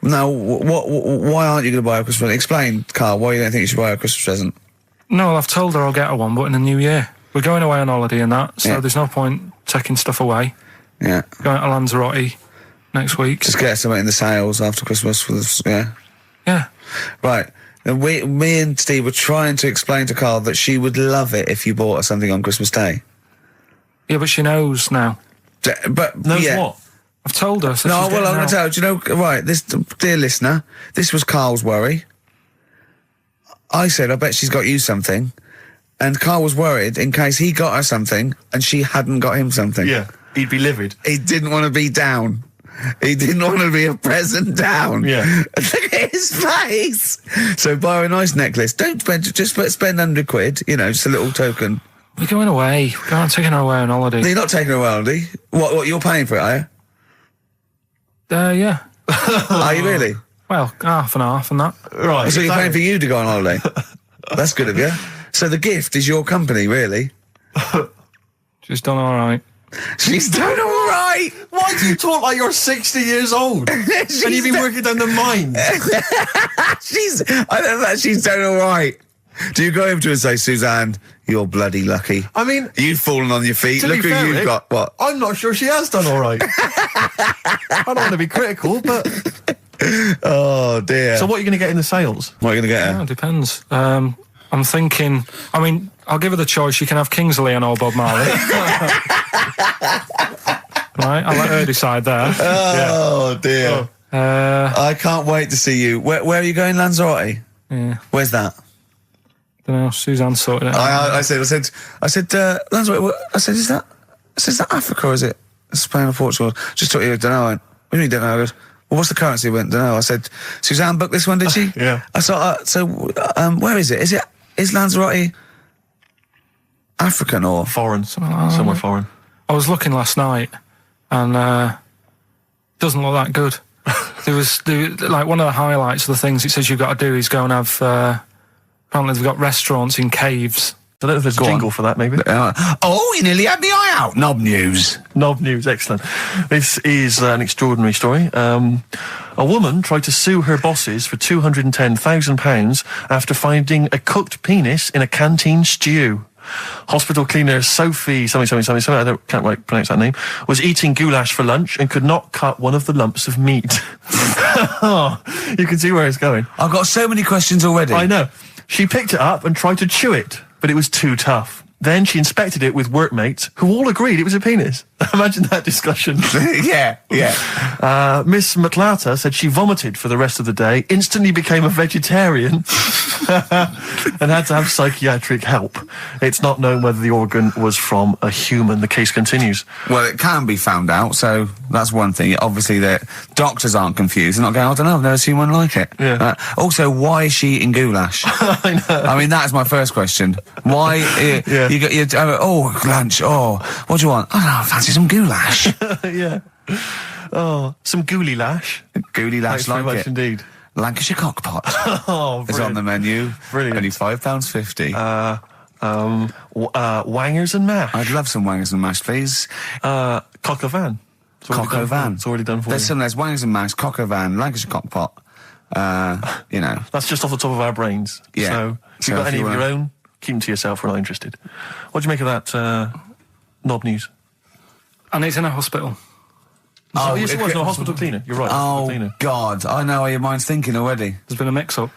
S3: Now, why aren't you going to buy her a Christmas present? Explain, Karl, why you don't think you should buy her a Christmas present.
S1: No, I've told her I'll get her one, but in the new year. We're going away on holiday and that, so there's no point taking stuff away.
S3: Yeah.
S1: Going to Lanzarote next week.
S3: Just get her something in the sales after Christmas for this,
S1: Yeah.
S3: Right. And me and Steve were trying to explain to Karl that she would love it if you bought her something on Christmas Day.
S1: Yeah, but she knows now.
S3: But
S4: Knows what?
S1: I've told her. So
S3: I'm going to tell her. Do you know, right, this, dear listener, this was Karl's worry. I said, I bet she's got you something. And Karl was worried in case he got her something and she hadn't got him something.
S6: Yeah, he'd be livid.
S3: He didn't want to be down. He didn't want to be a present down.
S6: Yeah.
S3: Look at his face. So buy her a nice necklace. Don't spend, just spend £100, you know, just a little token.
S1: We're going away. We're taking her away on holiday.
S3: No, you're not taking her away on holiday. What, you're paying for it, are you?
S1: Yeah.
S3: Are you really?
S1: Well, half and half and that.
S6: Right.
S3: So you're paying for you to go on holiday? That's good of you. So the gift is your company, really?
S1: She's done all right.
S3: She's done all right.
S4: Why do you talk like you're 60 years old? And you've been working down the mines?
S3: I know that she's done all right. Do you go over to her and say, Suzanne, you're bloody lucky?
S4: I mean,
S3: you've fallen on your feet.
S4: to
S3: Look
S4: be
S3: who
S4: fair,
S3: you've
S4: Rick,
S3: got. What?
S4: I'm not sure she has done all right. I don't want to be critical, but...
S3: Oh, dear.
S4: So what are you going to get in the sales?
S3: What are you going to get her?
S1: Yeah, it depends. I'm thinking, I mean, I'll give her the choice. She can have Kingsley and old Bob Marley. Right, I'll let her decide there.
S3: Oh, dear. I can't wait to see you. Where are you going, Lanzarote?
S1: Yeah.
S3: Where's that?
S1: Don't know, Suzanne sorted it out.
S3: I said, Lanzarote, I said, is that Africa or is it Spain or Portugal? Just took you, don't know. What do you mean, don't know? I goes, well, what's the currency? Went, don't know. I said, Suzanne booked this one, did she?
S6: Yeah.
S3: I thought, where is it? Is Lanzarote African or?
S4: Foreign. Somewhere foreign.
S1: I was looking last night and doesn't look that good. There was like one of the highlights of the things it says you've got to do is go and have, apparently they've got restaurants in caves.
S4: I don't know if there's a jingle for that, maybe.
S3: You nearly had me eye out. Knob news.
S4: Knob news, excellent. This is an extraordinary story. A woman tried to sue her bosses for £210,000 after finding a cooked penis in a canteen stew. Hospital cleaner Sophie, something, I can't pronounce that name, was eating goulash for lunch and could not cut one of the lumps of meat. You can see where it's going.
S3: I've got so many questions already.
S4: I know. She picked it up and tried to chew it, but it was too tough. Then she inspected it with workmates, who all agreed it was a penis. Imagine that discussion.
S3: Yeah.
S4: Miss McLata said she vomited for the rest of the day, instantly became a vegetarian, and had to have psychiatric help. It's not known whether the organ was from a human. The case continues.
S3: Well, it can be found out, so that's one thing. Obviously, the doctors aren't confused. They're not going, I don't know, I've never seen one like it.
S4: Yeah.
S3: Also, why is she eating goulash?
S4: I know.
S3: I mean, that's my first question. Why? You got lunch. Oh, what do you want? I don't know, I fancy some goulash.
S4: Yeah. Oh, some gooly lash.
S5: Gooly lash
S4: Thanks very
S5: like
S4: much
S5: it.
S4: indeed.
S5: Lancashire cockpot
S4: Oh,
S5: is on the menu.
S4: Brilliant.
S5: Only £5.50.
S4: Wangers and mash.
S5: I'd love some wangers and mash, please.
S4: Cock o' van.
S5: Cock o' van.
S4: It's already done for
S5: There's
S4: you.
S5: there's wangers and mash, cock o' van, Lancashire cockpot. You know.
S4: That's just off the top of our brains.
S5: Yeah.
S4: So, if
S5: So
S4: you've got
S5: if
S4: any
S5: you
S4: of your
S5: were-
S4: own, keep them to yourself. We're not interested. What do you make of that, Nod News?
S1: And he's in a hospital.
S4: Oh, yes, it was. No, hospital cleaner. You're right. hospital
S5: Oh,
S4: cleaner.
S5: God. I know how your mind's thinking already.
S1: There's been a mix-up.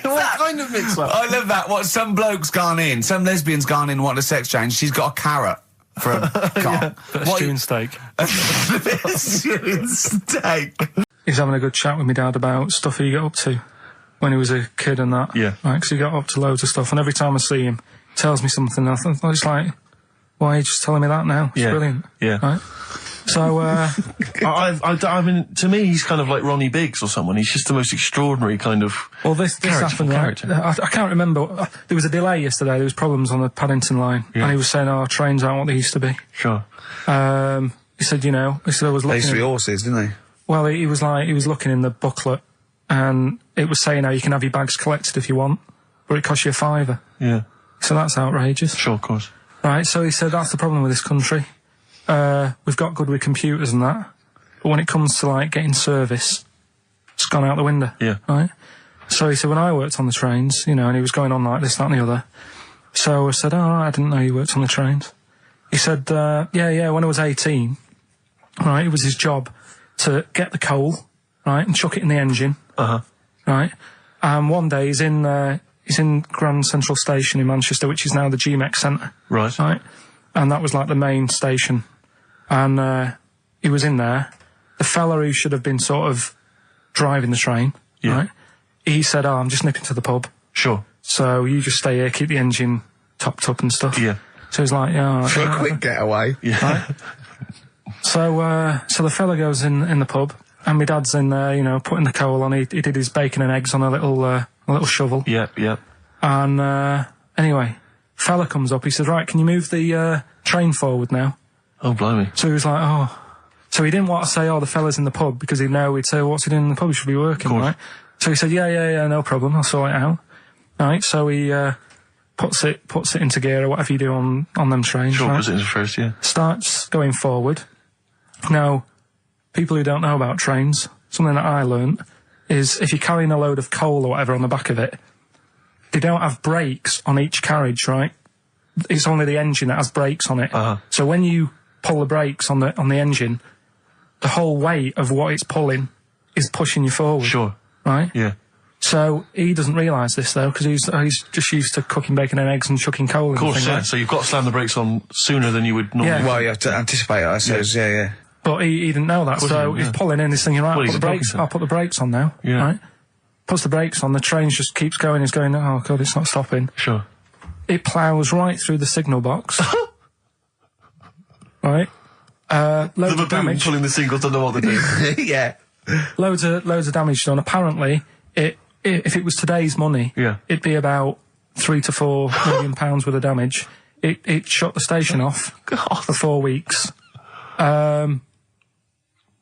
S4: What kind of mix-up?
S5: I love that. What, some bloke's gone in, some lesbian's gone in, wanting a sex change. She's got a carrot for a cock.
S1: Bit of stew and steak.
S5: Stew and steak.
S1: He's having a good chat with my dad about stuff he got up to when he was a kid and that.
S4: Yeah.
S1: Right, 'cause he got up to loads of stuff, and every time I see him, he tells me something, and I think, it's like, why are you just telling me that now? It's
S4: Yeah.
S1: brilliant.
S4: Yeah.
S1: Right? So,
S4: I mean, to me, he's kind of like Ronnie Biggs or someone. He's just the most extraordinary kind of.
S1: well, this happened, right?
S4: character.
S1: I can't remember. There was a delay yesterday. There was problems on the Paddington line,
S4: Yeah.
S1: and he was saying, "Oh, trains aren't what they used to be."
S4: Sure.
S1: He said, I was
S3: They
S1: looking.
S3: used to be horses, didn't they?
S1: Well, he was looking in the booklet, and it was saying how you can have your bags collected if you want, but it costs you £5.
S4: Yeah.
S1: So that's outrageous.
S4: Sure, of course.
S1: Right, so he said that's the problem with this country. We've got good with computers and that, but when it comes to, like, getting service, it's gone out the window.
S4: Yeah.
S1: Right? So he said, when I worked on the trains, and he was going on like this, that and the other. So I said, I didn't know you worked on the trains. He said, yeah, when I was 18, right, it was his job to get the coal, right, and chuck it in the engine.
S4: Uh-huh.
S1: Right? And one day he's in Grand Central Station in Manchester, which is now the GMEX Centre.
S4: Right.
S1: Right? And that was like the main station. And he was in there. The fella who should have been sort of driving the train,
S4: Yeah.
S1: right? He said, I'm just nipping to the pub.
S4: Sure.
S1: So you just stay here, keep the engine topped up and stuff.
S4: Yeah.
S1: So he's like, yeah.
S3: For a quick getaway.
S4: Yeah.
S1: Right? So the fella goes in the pub, and my dad's in there, putting the coal on. He did his bacon and eggs on a little shovel.
S4: Yeah. Yeah.
S1: And anyway, fella comes up. He said, right, can you move the train forward now?
S4: Oh, blimey.
S1: So he was like, oh. So he didn't want to say, the fella's in the pub, because he'd know, he'd say, what's he doing in the pub? He should be working, right? So he said, yeah, no problem, I'll sort it out. Right, so he puts it into gear, or whatever you do on them trains,
S4: Sure,
S1: right?
S4: puts it into first, yeah.
S1: Starts going forward. Now, people who don't know about trains, something that I learnt, is if you're carrying a load of coal or whatever on the back of it, they don't have brakes on each carriage, right? It's only the engine that has brakes on it.
S4: Uh-huh.
S1: So when you pull the brakes on the engine, the whole weight of what it's pulling is pushing you forward.
S4: Sure.
S1: Right?
S4: Yeah.
S1: So he doesn't realise this, though, because he's just used to cooking bacon and eggs and chucking coal in.
S4: Of course,
S1: thing,
S4: yeah.
S1: right?
S4: So you've got to slam the brakes on sooner than you would normally.
S1: Yeah.
S3: Well, you have to anticipate it, I suppose. Yeah.
S1: But he didn't know that,
S4: course
S1: so
S4: he didn't,
S1: he's pulling in, he's thinking, right,
S4: Well, he's a
S1: I'll put the brakes on now.
S4: Yeah.
S1: Right? Puts the brakes on, the train just keeps going, he's going, oh God, it's not stopping.
S4: Sure.
S1: It ploughs right through the signal box. Right? Loads
S4: The
S1: of
S4: baboon
S1: damage.
S4: pulling the signals, don't know what they're doing.
S3: Yeah.
S1: Loads of damage done. Apparently, if it was today's money,
S4: Yeah.
S1: it'd be about £3 to £4 million worth of damage. It shut the station off for 4 weeks.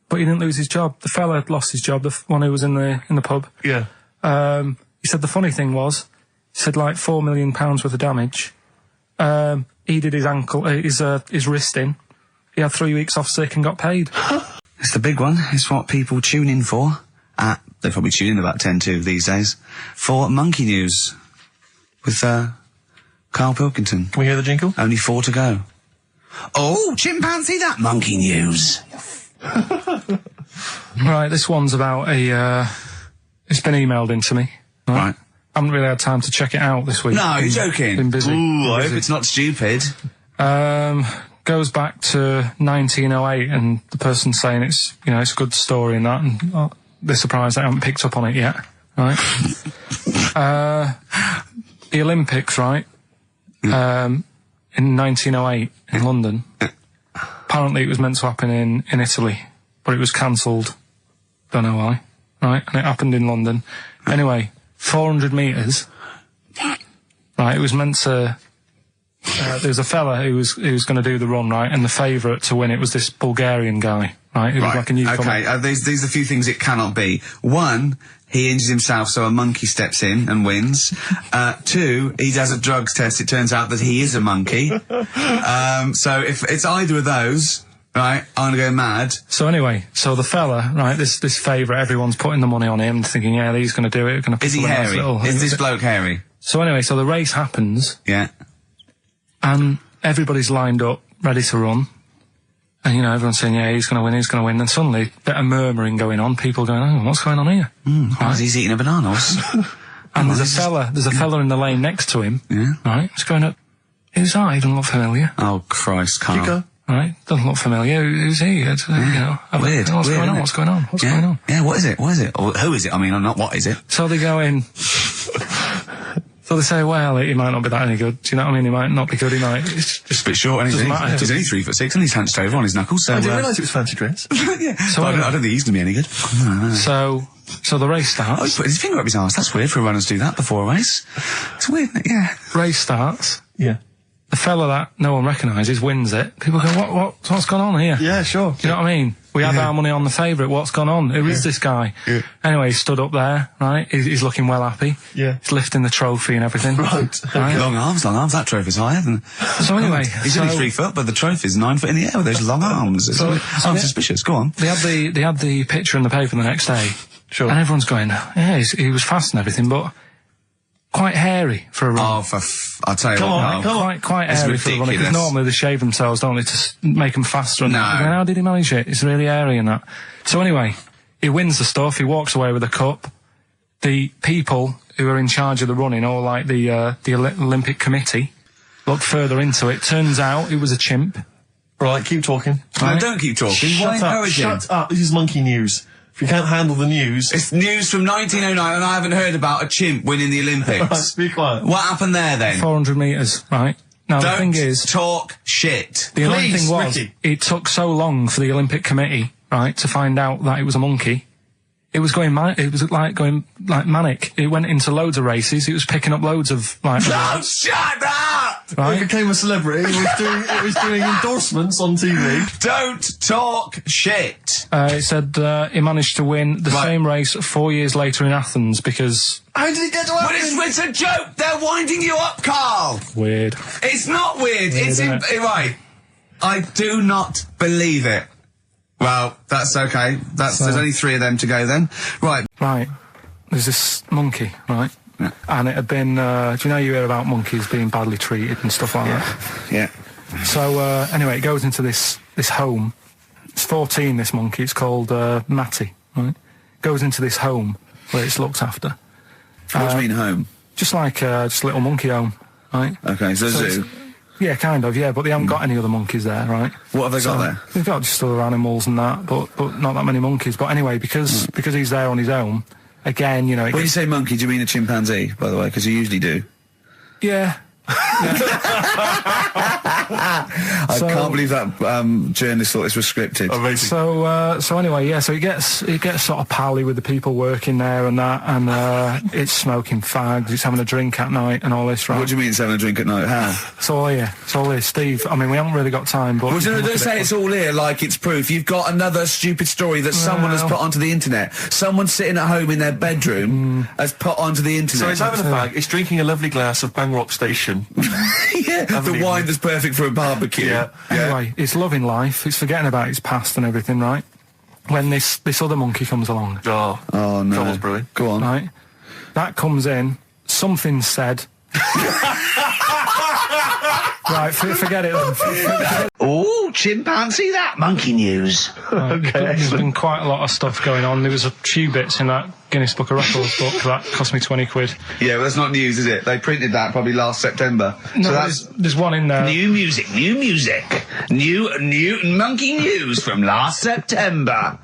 S1: But he didn't lose his job. The fella had lost his job, the one who was in the pub.
S4: Yeah.
S1: He said the funny thing was, he said like £4 million worth of damage. He did his ankle, his wrist in. He had 3 weeks off sick and got paid.
S5: It's the big one. It's what people tune in for. They probably tune in about 10 to these days. For Monkey News. With, Karl Pilkington.
S4: Can we hear the jingle?
S5: Only 4 to go. Oh, chimpanzee, that Monkey News.
S1: Right, this one's about it's been emailed into me.
S5: Right.
S1: I haven't really had time to check it out this week.
S5: No, you're joking.
S1: Been busy.
S5: Ooh, I hope it's not stupid.
S1: Goes back to 1908, and the person's saying it's a good story and that, and they're surprised I haven't picked up on it yet. Right? The Olympics, right? In 1908 in London. Apparently it was meant to happen in Italy, but it was cancelled. Don't know why. Right? And it happened in London. Anyway, 400 metres. Right, it was meant to there was a fella who was going to do the run, right, and the favourite to win it was this Bulgarian guy, right, who was like a newcomer.
S5: Okay, these are a few things it cannot be. One, he injures himself, so a monkey steps in and wins. 2, he does a drugs test. It turns out that he is a monkey. So if it's either of those, right, I'm gonna go mad.
S1: So anyway, so the fella, right, this favourite, everyone's putting the money on him, thinking, yeah, he's going to do it.
S5: Is he hairy? Is this bloke hairy?
S1: So anyway, so the race happens.
S5: Yeah.
S1: And everybody's lined up, ready to run. And, you know, everyone's saying, yeah, he's going to win, he's going to win. And suddenly, a bit of murmuring going on, people going, oh, what's going on here?
S5: Right. He's eating a banana.
S1: And there's a fella in the lane next to him.
S5: Yeah.
S1: Right? He's going up, who's that? He doesn't look familiar.
S5: Oh, Christ, Carl.
S4: You go.
S1: Right? Doesn't look familiar. Who's he? You know,
S5: Weird.
S1: What's going on? What's going on? What's going on?
S5: Yeah, what is it? What is it? Or who is it? I mean, not what is it?
S1: So they go in. So they say, well, he might not be that any good. Do you know what I mean? He might not be good. He might. It's
S5: just a bit short, isn't he?
S1: Matter.
S5: He's only 3'6", and he's hunched over on his knuckles. So
S4: I didn't realise it was fancy dress.
S5: Yeah. So I don't think he's going to be any good.
S1: So the race starts.
S5: Oh, he's put his finger up his arse. That's weird for runners to do that before a race. It's weird, isn't it? Yeah.
S1: Race starts.
S4: Yeah.
S1: The fella that no one recognises wins it. People go, what's gone on here?
S4: Yeah, sure.
S1: Do you know what I mean? We had our money on the favourite. What's gone on? Who is this guy?
S5: Yeah.
S1: Anyway, he stood up there, right? He's looking well happy.
S4: Yeah.
S1: He's lifting the trophy and everything.
S4: Right.
S5: Long arms. That trophy's higher than...
S1: So anyway...
S5: He's only 3 foot, but the trophy's 9 foot in the air with those long arms. I'm suspicious. Go on.
S1: They had the picture in the paper the next day.
S4: Sure.
S1: And everyone's going, yeah, he was fast and everything, but quite hairy for a run.
S5: Oh, I'll tell you what.
S1: Quite hairy for a run. Because normally they shave themselves, don't they, to make them faster. And that. How did he manage it? It's really hairy and that. So anyway, he wins the stuff. He walks away with a cup. The people who are in charge of the running, or like the Olympic Committee, look further into it. Turns out it was a chimp.
S4: Right, keep talking.
S5: No, don't keep talking.
S4: Shut up. This is monkey news. If you can't handle the news...
S5: It's news from 1909 and I haven't heard about a chimp winning the Olympics.
S4: Right, be quiet.
S5: What happened there then?
S1: 400 metres, right? Now
S5: Don't
S1: the thing is...
S5: talk shit.
S1: The only thing was,
S4: Ricky.
S1: it took so long for the Olympic Committee, right, to find out that it was a monkey. It was going going manic. It went into loads of races. It was picking up loads of like.
S5: Don't shut up!
S1: Right?
S4: He became a celebrity. It was doing endorsements on TV.
S5: Don't talk shit.
S1: It said he managed to win the same race 4 years later in Athens because.
S4: How did he get to Athens?
S5: But it's a joke. They're winding you up, Carl.
S1: Weird.
S5: It's not weird. It's right. I do not believe it. Well, that's okay. There's only 3 of them to go then. Right.
S1: Right. There's this monkey, right?
S5: Yeah.
S1: And it had been, do you know you hear about monkeys being badly treated and stuff like that?
S5: Yeah.
S1: So, anyway, it goes into this home. It's 14, this monkey. It's called, Matty, right? Goes into this home where it's looked after.
S5: What do you mean home?
S1: Just like, just a little monkey home, right?
S5: Okay, so zoo.
S1: Yeah, kind of, yeah, but they haven't got any other monkeys there, right?
S5: What have they got there?
S1: They've got just other animals and that, but not that many monkeys. But anyway, because he's there on his own, again, you know...
S5: When you say monkey, do you mean a chimpanzee, by the way? Because you usually do.
S1: Yeah.
S3: I can't believe that journalist thought this was scripted.
S4: Amazing.
S1: So anyway, yeah, so he gets sort of pally with the people working there and that, and it's smoking fags, it's having a drink at night and all this, right?
S3: What do you mean it's having a drink at night? How?
S1: It's all here, Steve. I mean, we haven't really got time, but...
S3: Well, don't say it's all here like it's proof. You've got another stupid story that someone has put onto the internet. Someone sitting at home in their bedroom has put onto the internet.
S4: So it's having a fag, it's drinking a lovely glass of Bang Rock Station.
S3: Yeah, the wine that's perfect for a barbecue.
S4: Yeah.
S1: Anyway, it's loving life, it's forgetting about its past and everything, right? When this other monkey comes along.
S3: Oh no.
S4: Trouble's brewing.
S3: Go on.
S1: Right? That comes in, something said... Right, forget it then.
S9: Oh, chimpanzee, that monkey news.
S1: There's been quite a lot of stuff going on. There was a few bits in that Guinness Book of Records book that cost me 20 quid.
S3: Yeah, well, that's not news, is it? They printed that probably last September.
S1: No,
S3: so
S1: there's one in there.
S9: New music. New monkey news from last September.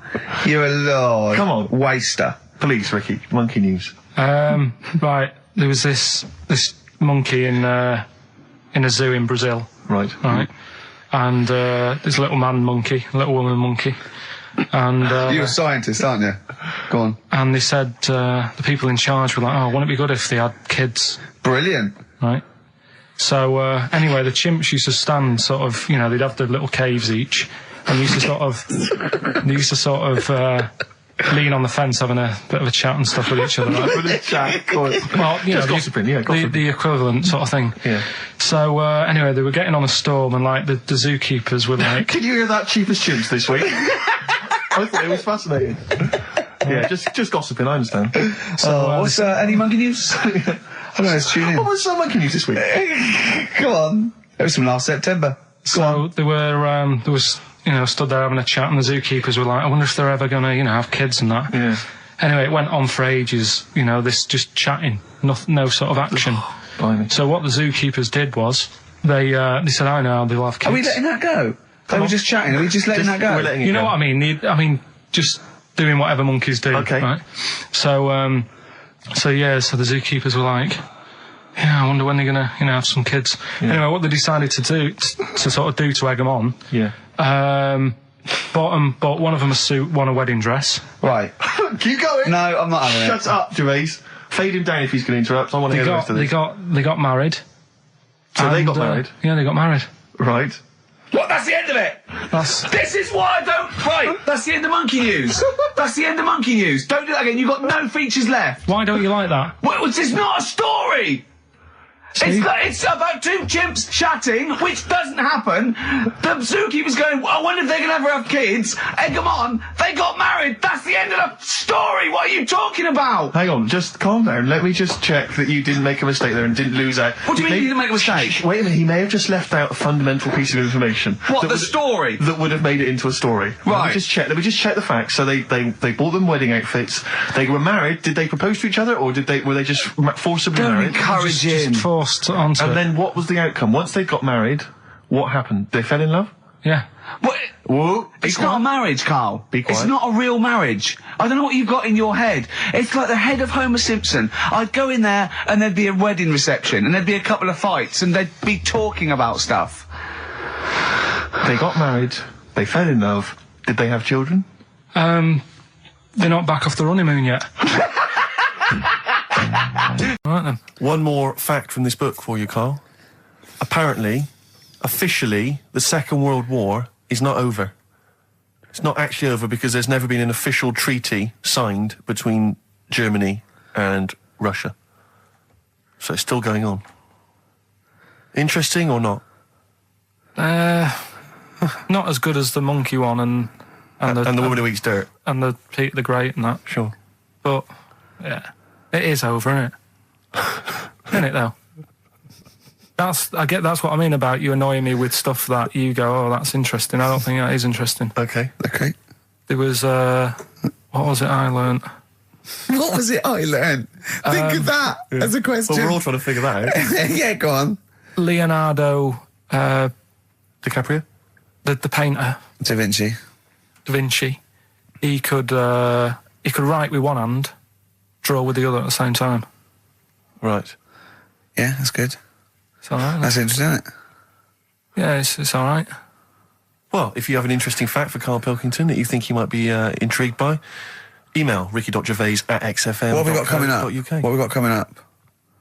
S3: You're a lord.
S4: Come on.
S3: Waster.
S4: Please, Ricky, monkey news.
S1: Right, there was this monkey in a zoo in Brazil.
S4: Right.
S1: And there's a little man monkey, a little woman monkey. And
S3: You're a scientist, aren't you? Go on.
S1: And they said the people in charge were like, oh, wouldn't it be good if they had kids?
S3: Brilliant.
S1: Right. So anyway, the chimps used to stand sort of, they'd have their little caves each, and they used to sort of lean on the fence having a bit of a chat and stuff with each other. Like. Well,
S6: gossiping,
S1: the equivalent sort of thing.
S6: Yeah.
S1: So anyway, they were getting on a storm, and like the zookeepers were like,
S6: "Can you hear that, cheapest chimps this week?" I thought it was fascinating. Yeah, just gossiping. I understand.
S3: So what's any monkey news? I don't know. Let's tune in.
S6: What was monkey news this week?
S3: Come on. It was from last September.
S1: So there was stood there having a chat, and the zookeepers were like, I wonder if they're ever going to, have kids and that.
S6: Yeah.
S1: Anyway, it went on for ages, this just chatting, no sort of action. So what the zookeepers did was, they said, I know, they'll have kids.
S3: Are we letting that go? They were just chatting, are we just letting that go?
S6: We're letting it go.
S1: What I mean? Just doing whatever monkeys do.
S6: Okay.
S1: Right? So the zookeepers were like, I wonder when they're going to, have some kids. Yeah. Anyway, what they decided to do, to egg them on, bought one of them a suit, one a wedding dress.
S3: Right.
S6: Keep going.
S3: No, I'm not having it.
S6: Shut up, Gervais. Fade him down if he's going to interrupt. I want to hear the rest of this.
S1: They got married.
S6: So they got married?
S1: Yeah, they got married.
S6: Right.
S8: What? That's the end of it. This is why I don't. Right. That's the end of monkey news. That's the end of monkey news. Don't do that again. You've got no features left.
S1: Why don't you like that?
S8: Well, it's not a story. It's about two chimps chatting, which doesn't happen. The zookeeper's going, I wonder if they're going to ever have kids. Egg them on. They got married. That's the end of the story. What are you talking about?
S6: Hang on, just calm down. Let me just check that you didn't make a mistake there and didn't lose out.
S8: What do you mean you didn't make a mistake?
S6: Wait a minute, he may have just left out a fundamental piece of information.
S8: What, the story?
S6: That would have made it into a story.
S8: Right.
S6: Let me just check the facts. So they bought them wedding outfits. They were married. Did they propose to each other, or were they just forcibly married?
S8: Don't encourage him.
S1: Just forced onto
S6: And
S1: it.
S6: then what was the outcome? Once they got married, what happened? They fell in love?
S1: Yeah.
S8: What?
S6: Whoa.
S8: It's not a marriage, Carl.
S6: Be quiet.
S8: It's not a real marriage. I don't know what you've got in your head. It's like the head of Homer Simpson. I'd go in there and there'd be a wedding reception and there'd be a couple of fights and they'd be talking about stuff.
S6: They got married. They fell in love. Did they have children?
S1: They're not back off the honeymoon yet. Right then.
S4: One more fact from this book for you, Carl. Apparently, officially, the Second World War is not over. It's not actually over because there's never been an official treaty signed between Germany and Russia. So it's still going on. Interesting or not?
S1: Not as good as the monkey one and
S4: the woman who eats dirt.
S1: And the Pete the Great and that.
S4: Sure.
S1: But, yeah, it is over, isn't it? Isn't it, though? That's what I mean about you annoying me with stuff that you go, oh, that's interesting. I don't think that is interesting.
S6: Okay.
S1: There was, what was it I learnt?
S3: What was it I learned? Think of that as a question.
S4: Well, we're all trying to figure that out.
S3: Yeah, go on.
S1: Leonardo,
S4: DiCaprio?
S1: the painter.
S3: Da Vinci.
S1: He could write with one hand, draw with the other at the same time.
S6: Right.
S3: Yeah, that's good.
S1: It's alright.
S3: That's interesting, isn't it?
S1: Yeah, it's alright.
S4: Well, if you have an interesting fact for Karl Pilkington that you think he might be intrigued by, email ricky.gervais@xfm.co.uk.
S3: What have we got coming up? What have we got coming up?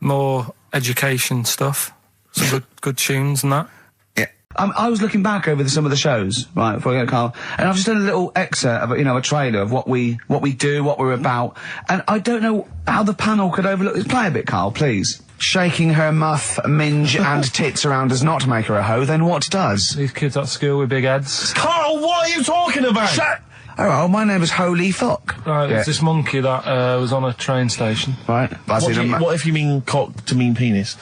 S1: More education stuff. Some good tunes and that.
S3: Yeah.
S8: I was looking back over some of the shows, right, before I go to Carl, and I've just done a little excerpt of, a trailer of what we do, what we're about, and I don't know how the panel could overlook this. Play a bit, Carl, please. Shaking her muff, minge and tits around does not make her a hoe, then what does?
S1: These kids at school with big heads.
S6: Carl, what are you talking about?
S8: Shut! Oh, well, my name is Holy Fuck.
S1: Right, there's this monkey that was on a train station.
S8: Right.
S6: What if you mean cock to mean penis?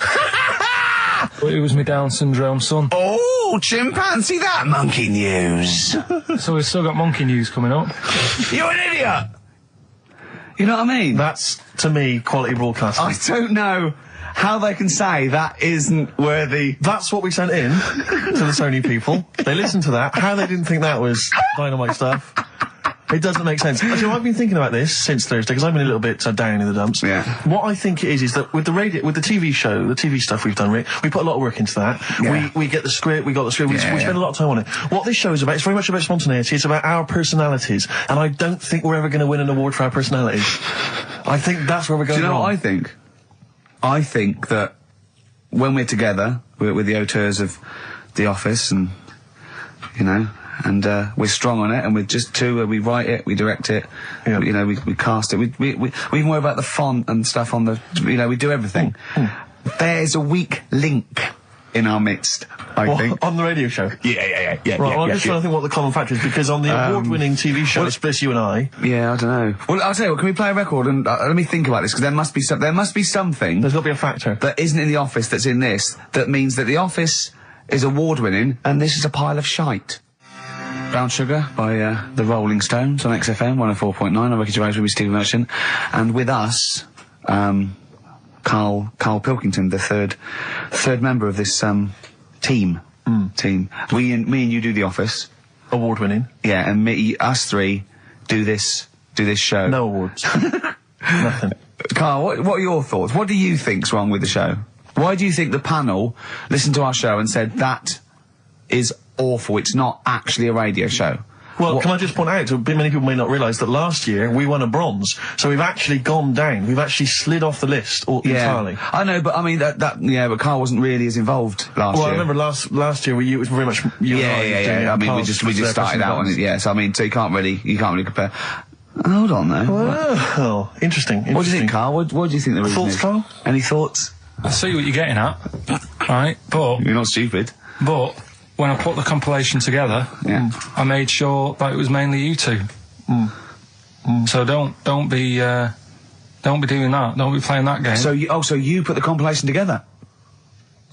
S1: It was my Down syndrome son.
S8: Oh, chimpanzee, that monkey news.
S1: So we've still got monkey news coming up.
S8: You're an idiot! You know what I mean?
S6: That's, to me, quality broadcasting.
S8: I don't know how they can say that isn't worthy.
S6: That's what we sent in to the Sony people. They listened to that. How they didn't think that was dynamite stuff, it doesn't make sense. Actually, I've been thinking about this since Thursday because I've been a little bit down in the dumps.
S3: Yeah.
S6: What I think it is that with the TV show, the TV stuff we've done, Rick, we put a lot of work into that.
S3: Yeah.
S6: We get the script, we spend a lot of time on it. What this show is about, it's very much about spontaneity. It's about our personalities, and I don't think we're ever going to win an award for our personalities. I think that's where we're going.
S8: Do you know
S6: wrong.
S8: what I think? I think that
S5: when we're together, we're the auteurs of The Office, and you know, and we're strong on it, and we're just two. We write it, we direct it, you know, we cast it. We even worry about the font and stuff on the. You know, we do everything. There's a weak link in our midst, I think.
S4: On the radio show?
S5: Yeah.
S4: Right, well, I'm just trying to think what the common factor is, because on the award-winning TV show, Spliss You and I...
S5: Yeah, I don't know. Well, I'll tell you what, can we play a record and let me think about this, because there must be something...
S4: There's got to be a factor.
S5: ...that isn't in The Office that's in this, that means that The Office is award-winning, and this is a pile of shite. Brown Sugar by the Rolling Stones on XFM 104.9. I'm Ricky Gervais with Stephen Merchant, and with us, Karl Pilkington, the third member of this team. Me and you do The Office,
S4: award winning.
S5: Yeah, and us three do this show.
S4: No awards. Nothing.
S5: Karl, what are your thoughts? What do you think's wrong with the show? Why do you think the panel listened to our show and said that is awful? It's not actually a radio show.
S4: Well, can I just point out, many people may not realise that last year we won a bronze, so we've actually gone down. We've actually slid off the list entirely.
S5: I know, but I mean but Karl wasn't really as involved last year.
S4: Well, I remember last year it was very much you and I.
S5: I mean, we just started out on it. Yeah, so I mean, so you can't really compare. Hold on, though.
S4: Well, interesting.
S5: What do you think, Karl? What do you think the reason
S4: is? Karl?
S5: Any thoughts?
S1: I see what you're getting at, right? But
S5: you're not stupid.
S1: But when I put the compilation together, I made sure that it was mainly you two. So don't be doing that. Don't be playing that game.
S5: So you put the compilation together?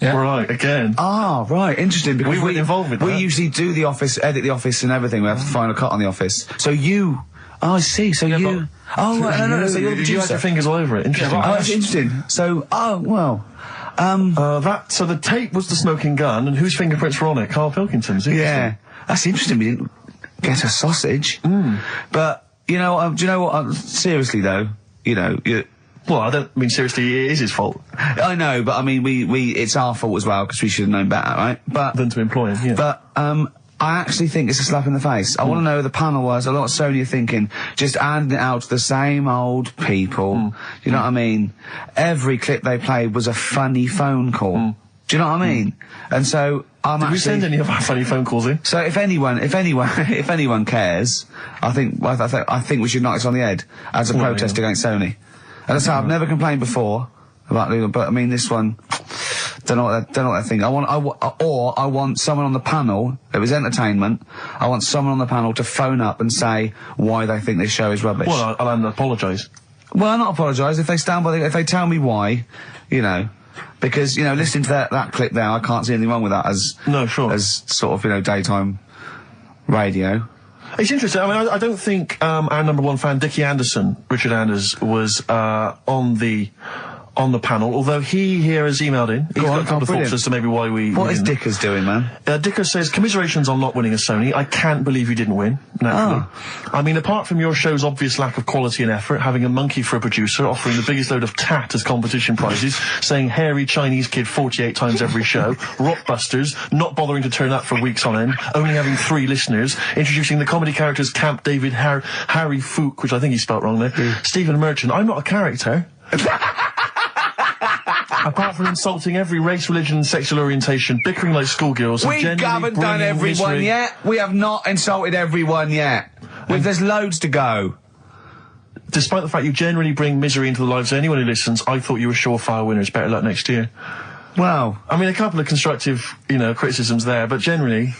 S1: Yeah.
S4: Right, again.
S5: Ah, right, interesting, because
S4: we weren't involved with that.
S5: We usually do The Office, edit The Office and everything. We have the final cut on The Office. So you... Oh, I see, so you... Oh, right, no, so you're the producer.
S4: You had your fingers all over it. Interesting.
S5: Oh, that's interesting. So, well...
S4: so the tape was the smoking gun, and whose fingerprints were on it? Karl Pilkington's.
S5: Yeah. That's interesting, we didn't get a sausage. But, you know, do you know what, seriously though, you know,
S4: well, I don't mean seriously, it is his fault.
S5: I know, but I mean, it's our fault as well, because we should have known better, right? But...
S4: Than to employ him, yeah.
S5: But, I actually think it's a slap in the face. I want to know who the panel was. A lot of Sony are thinking, just handing it out to the same old people. You know what I mean? Every clip they played was a funny phone call. Do you know what I mean? And so
S4: Did we send any of our funny phone calls in?
S5: So if anyone cares, I think we should knock this on the head as a protest against Sony. And that's how I've never complained before about legal, but I mean this one. Don't know what they think. I want someone on the panel. It was entertainment. I want someone on the panel to phone up and say why they think this show is rubbish.
S4: Well, I'll apologise.
S5: Well, I'll not apologise if they stand by. If they tell me why, you know, because you know, listening to that clip there, I can't see anything wrong with that as sort of, you know, daytime radio.
S4: It's interesting. I mean, I don't think our number one fan, Dickie Anderson, Richard Anders, was on the panel, although he here has emailed in. He's got a couple of thoughts as to maybe why we...
S5: What is Dickers doing, man?
S4: Dickers says, commiserations on not winning a Sony. I can't believe you didn't win, naturally. I mean, apart from your show's obvious lack of quality and effort, having a monkey for a producer, offering the biggest load of tat as competition prizes, saying hairy Chinese kid 48 times every show, Rockbusters, not bothering to turn up for weeks on end, only having 3 listeners, introducing the comedy characters Camp David, Harry Fook, which I think he spelt wrong there, Stephen Merchant. I'm not a character. Apart from insulting every race, religion and sexual orientation, bickering like schoolgirls...
S5: We haven't done everyone yet. We have not insulted everyone yet. There's loads to go.
S4: Despite the fact you generally bring misery into the lives of anyone who listens, I thought you were surefire winners. Better luck next year.
S5: Well...
S4: I mean, a couple of constructive, you know, criticisms there, but generally,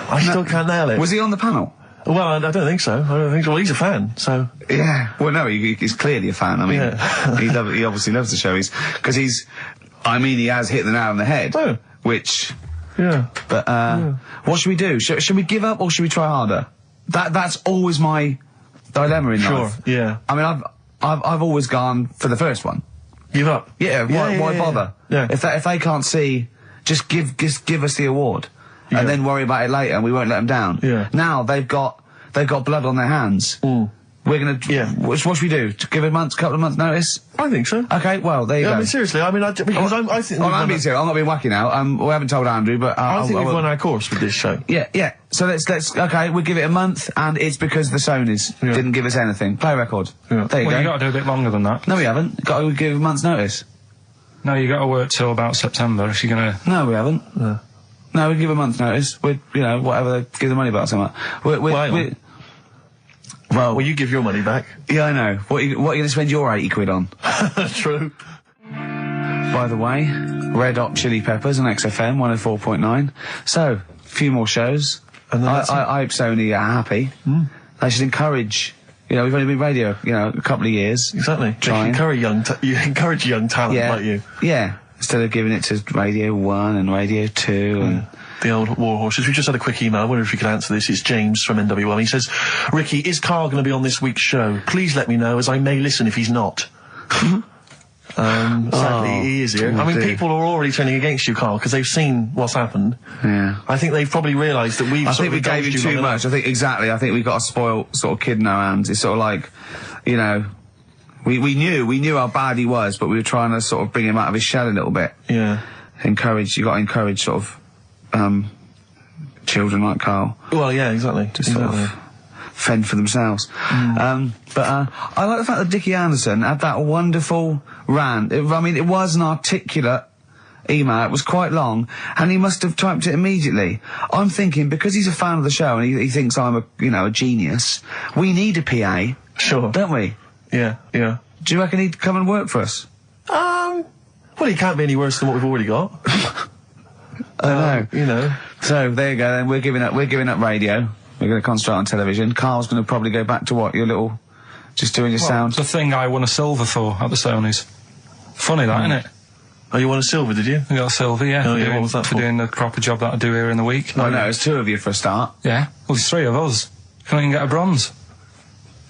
S4: I still can't nail it.
S5: Was he on the panel?
S4: Well, I don't think so. Well, he's a fan, so...
S5: Yeah. Well, no, he's clearly a fan. I mean, he obviously loves the show. Because he has hit the nail on the head.
S4: Oh.
S5: Which...
S4: Yeah.
S5: But, what should we do? Should we give up or should we try harder? That's always my dilemma in life.
S4: Sure, yeah.
S5: I mean, I've always gone for the first one.
S4: Give up?
S5: Yeah, why bother?
S4: Yeah.
S5: If they can't see, just give us the award. Yeah. And then worry about it later, and we won't let them down.
S4: Yeah.
S5: Now they've got blood on their hands. We're gonna.
S4: Yeah.
S5: What should we do? Give a couple of months notice?
S4: I think so.
S5: Okay. Well, there you go.
S4: I mean, seriously. I mean, I think.
S5: I'm being serious. I'm not being wacky now. We haven't told Andrew, but
S4: I think we've won our course with this show.
S5: Yeah. So let's. Okay, we'll give it a month, and it's because the Sonys didn't give us anything. Play a record.
S1: Yeah.
S5: There you go.
S1: You got to do a bit longer than that.
S5: No, we haven't. Got to give a month's notice.
S1: No, you got to work till about September if you're going to...
S5: No, we haven't. No, we give a month's notice. We're, you know, whatever they give the money back, something like that.
S4: Well, you give your money back.
S5: Yeah, I know. What are you going to spend your 80 quid on?
S4: True.
S5: By the way, Red Hot Chili Peppers on XFM 104.9. So, a few more shows. And I hope Sony are happy. They should encourage... You know, we've only been radio, you know, a couple of years.
S4: Exactly. You encourage young talent like you.
S5: Yeah. Instead of giving it to Radio 1 and Radio 2 and...
S4: The old war horses. We just had a quick email. I wonder if you could answer this. It's James from NWL. He says, Ricky, is Karl going to be on this week's show? Please let me know, as I may listen if he's not. Sadly, he is here. I mean, people are already turning against you, Karl, because they've seen what's happened.
S5: Yeah.
S4: I think they've probably realised that
S5: I think we gave you too much. I think we've got a spoiled sort of kid in our hands. It's sort of like, you know, we knew how bad he was, but we were trying to sort of bring him out of his shell a little bit.
S4: Yeah.
S5: You got to encourage sort of, children like Karl.
S4: Well, yeah, exactly.
S5: To sort of fend for themselves. I like the fact that Dickie Anderson had that wonderful rant. I mean, it was an articulate email. It was quite long, and he must have typed it immediately. I'm thinking, because he's a fan of the show and he thinks I'm a genius, we need a PA.
S4: Sure.
S5: Don't we?
S4: Yeah, yeah.
S5: Do you reckon he'd come and work for us?
S4: Well, he can't be any worse than what we've already got.
S5: I know.
S4: You know.
S5: So, there you go then. We're giving up radio. We're going to concentrate on television. Karl's going to probably go back to what? Your little... Just doing your sound?
S1: It's the thing I won a silver for at the Sonys. Funny that, isn't it?
S4: Oh, you won a silver, did you?
S1: I got a silver, yeah.
S4: Oh, yeah, what was that for?
S1: doing the proper job that I do here in the week.
S5: Oh, no, it's two of you for a start.
S1: Yeah. Well, there's three of us. Can't even get a bronze.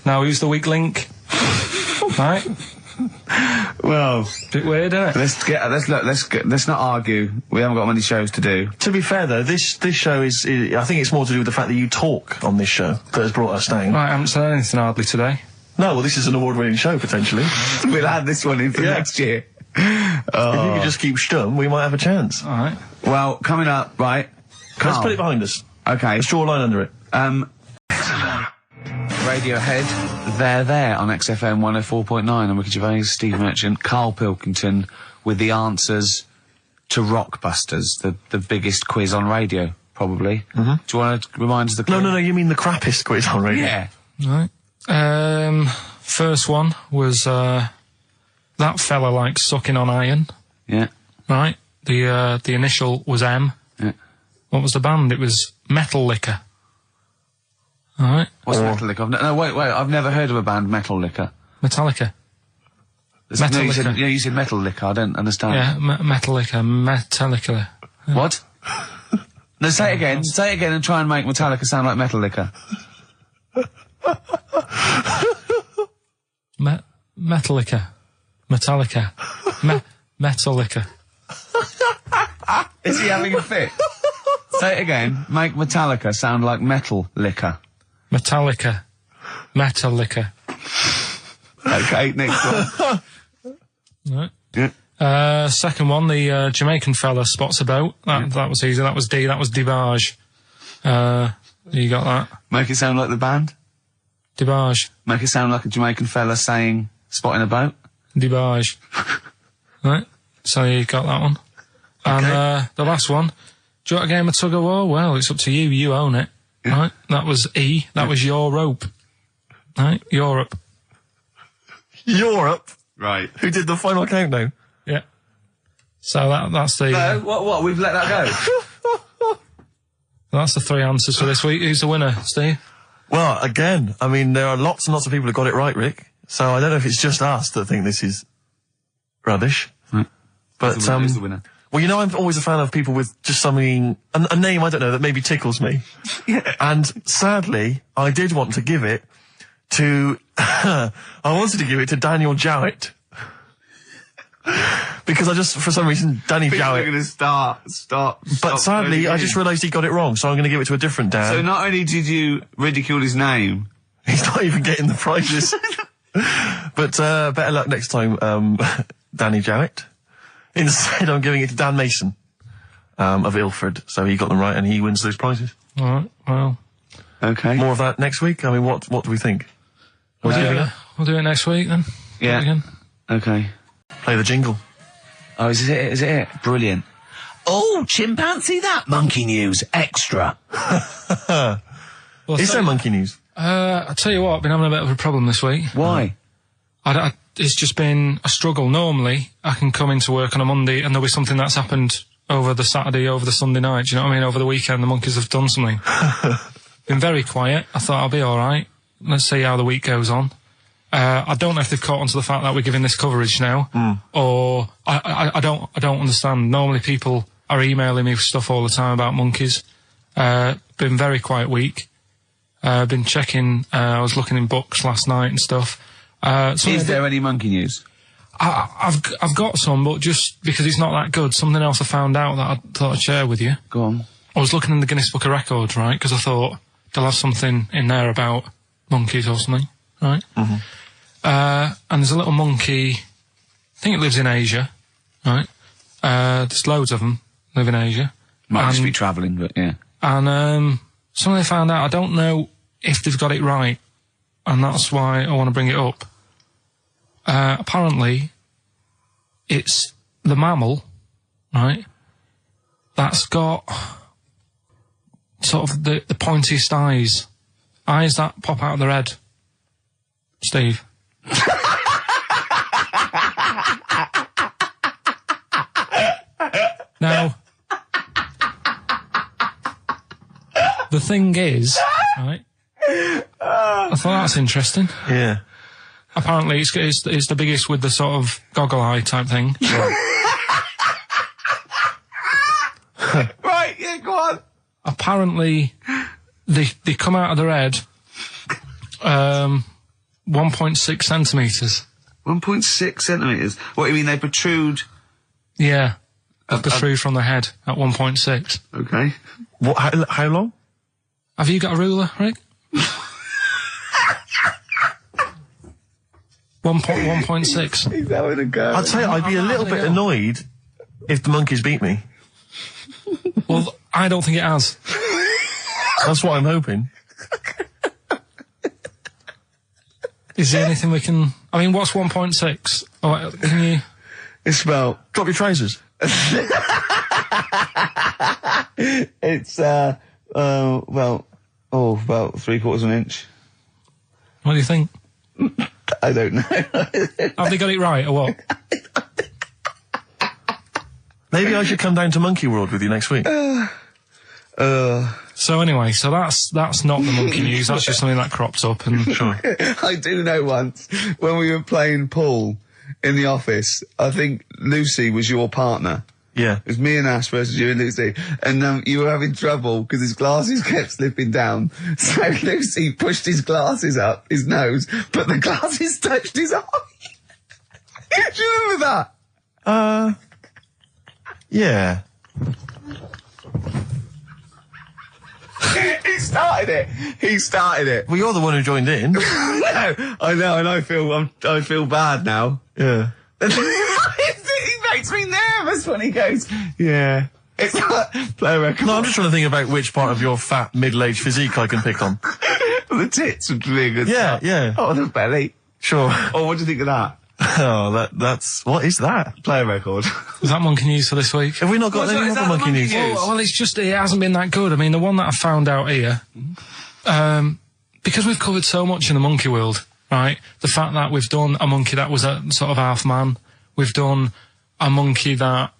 S1: Now, who's the weak link? Right?
S5: Well...
S1: Bit weird, isn't it?
S5: Let's not argue. We haven't got many shows to do.
S4: To be fair, though, this show is... I think it's more to do with the fact that you talk on this show that has brought us down.
S1: Right, I haven't said anything hardly today.
S4: No, well, this is an award-winning show, potentially.
S5: We'll add this one in for next year.
S4: If you could just keep stum, we might have a chance.
S1: All right.
S5: Well, coming up, right. Karl.
S4: Let's put it behind us.
S5: Okay.
S4: Let's draw a line under it.
S5: Radiohead, they're there on XFM 104.9. I'm Ricky Gervais, Steve Merchant, Karl Pilkington with the answers to Rockbusters, the biggest quiz on radio, probably. Do you want to remind us the quiz?
S4: No, you mean the crappiest quiz on radio?
S5: Yeah.
S1: Right. First one was, that fella likes sucking on iron.
S5: Yeah.
S1: Right. The initial was M.
S5: Yeah.
S1: What was the band? It was Metal Liquor. Alright.
S5: What's Metal Liquor? No, wait, I've never heard of a band, Metal Liquor.
S1: Metallica.
S5: You said Metal Liquor, I don't understand.
S1: Yeah, Metal Liquor, Metallica. Yeah.
S5: What? No, say it again and try and make Metallica sound like Metal Liquor.
S1: Metallica. Metallica. Metallica.
S5: Is he having a fit? Say it again. Make Metallica sound like Metal Liquor.
S1: Metallica. Metallica.
S5: Okay, next one.
S1: Right.
S5: Yeah.
S1: Second one, the Jamaican fella spots a boat. That was easy. That was D. That was Debage. You got that?
S5: Make it sound like the band.
S1: Debage.
S5: Make it sound like a Jamaican fella saying, spotting a boat.
S1: Debage. Right. So you got that one.
S5: Okay.
S1: And the last one. Do you want a game of tug of war? Well, it's up to you. You own it. Yeah. Right. That was E. That was your rope. Right. Europe.
S4: Europe?
S5: Right.
S4: Who did the final countdown?
S1: Yeah. So that's the...
S5: No, what? We've let that go?
S1: That's the three answers for this week. Who's the winner, Steve?
S4: Well, again, I mean, there are lots and lots of people who got it right, Rick. So I don't know if it's just us that think this is rubbish.
S5: Right.
S4: But,
S5: who's the winner?
S4: Well, you know, I'm always a fan of people with just something, a name, I don't know, that maybe tickles me.
S5: Yeah.
S4: And sadly, I did want to give it to, I wanted to give it to Daniel Jowett. Because I just, for some reason, Danny Jowett.
S5: We're going to start.
S4: But sadly, I just realised he got it wrong, so I'm going to give it to a different Dan.
S5: So not only did you ridicule his name,
S4: he's not even getting the prizes. But, better luck next time, Danny Jowett. Instead, I'm giving it to Dan Mason, of Ilford. So he got them right and he wins those prizes.
S1: Alright, well.
S5: Okay.
S4: More of that next week? I mean, what do we think?
S1: We'll do it next week then.
S5: Yeah.
S1: Again.
S5: Okay.
S4: Play the jingle.
S5: Oh, is it? Is it? Brilliant.
S9: Oh, chimpanzee that monkey news extra.
S4: Is there monkey news?
S1: I tell you what, I've been having a bit of a problem this week.
S5: Why?
S1: It's just been a struggle. Normally, I can come into work on a Monday and there'll be something that's happened over the Saturday, over the Sunday night. Do you know what I mean? Over the weekend, the monkeys have done something. Been very quiet. I thought I'll be all right. Let's see how the week goes on. I don't know if they've caught on to the fact that we're giving this coverage now, or I don't understand. Normally, people are emailing me stuff all the time about monkeys. Been very quiet week. Been checking. I was looking in books last night and stuff.
S5: Is there any monkey news?
S1: I've got some, but just because it's not that good, something else I found out that I thought I'd share with you.
S5: Go on.
S1: I was looking in the Guinness Book of Records, right? Because I thought they'll have something in there about monkeys or something, right? Mm-hmm. And there's a little monkey, I think it lives in Asia, right? There's loads of them live in Asia.
S5: Might just be travelling, but yeah.
S1: And something they found out, I don't know if they've got it right, and that's why I want to bring it up. Apparently, it's the mammal, right, that's got sort of the pointiest eyes that pop out of their head. Steve. Now, the thing is, right, I thought that's interesting.
S4: Yeah.
S1: Apparently, it's the biggest with the sort of goggle eye type thing.
S5: Right, yeah, go on.
S1: Apparently, they come out of their head 1.6 centimetres.
S5: 1.6 centimetres? What, you mean they protrude?
S1: Yeah, they protrude from the head at 1.6.
S5: Okay.
S6: What? How long?
S1: Have you got a ruler, Rick? 1.6.
S5: He's having a go.
S6: I'd say I'd be a little bit annoyed if the monkeys beat me.
S1: Well, I don't think it has.
S6: That's what I'm hoping.
S1: Is there anything we can... I mean, what's 1.6? Oh, can you...
S5: It's about...
S6: Drop your trousers.
S5: It's, about 3/4 of an inch.
S1: What do you think?
S5: I don't know.
S1: Have they got it right, or what?
S4: Maybe I should come down to Monkey World with you next week.
S1: So anyway, that's not the monkey news, that's just something that cropped up and... Sure.
S5: I do know once, when we were playing pool in the office, I think Lucy was your partner.
S4: Yeah.
S5: It was me and Ash versus you and Lucy. And you were having trouble because his glasses kept slipping down. So Lucy pushed his glasses up his nose, but the glasses touched his eye. Do you remember that?
S4: Yeah.
S5: He started it.
S4: Well, you're the one who joined in.
S5: No, I know, and I feel bad now.
S4: Yeah.
S5: He makes me nervous when he goes, yeah. It's like, play a record.
S4: No, I'm just trying to think about which part of your fat, middle-aged physique I can pick on.
S5: The tits would be a good
S4: Yeah,
S5: start.
S4: yeah.
S5: Oh, the belly.
S4: Sure.
S5: Oh, what do you think of that?
S4: Oh, that's... What is that?
S5: Play a record.
S1: Is that monkey news for this week?
S4: Have we not got any other monkey news?
S1: Well, it's just, it hasn't been that good. I mean, the one that I found out here, because we've covered so much in the monkey world, right? The fact that we've done a monkey that was a sort of half man, we've done a monkey that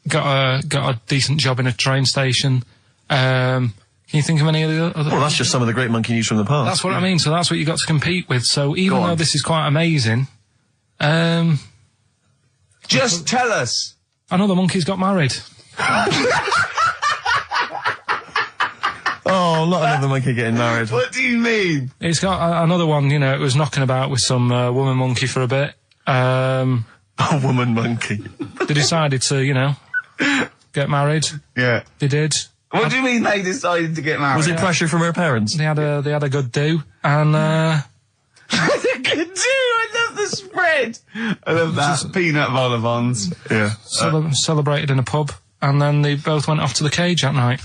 S1: got a decent job in a train station. Can you think of any of the other?
S4: Well, that's just some of the great monkey news from the past.
S1: That's what I mean. So that's what you got to compete with. So even though this is quite amazing,
S5: just tell us.
S1: Another monkey's got married.
S4: Oh, not another monkey getting married.
S5: What do you mean?
S1: It's got another one. You know, it was knocking about with some woman monkey for a bit.
S4: A woman monkey.
S1: They decided to, get married.
S5: Yeah.
S1: They did.
S5: What do you mean they decided to get married?
S4: Was it pressure from her parents?
S1: They had a good do, and
S5: good do. I love the spread. I love that. Peanut vol-au-vents.
S4: Yeah.
S1: Celebrated in a pub, and then they both went off to the cage that night.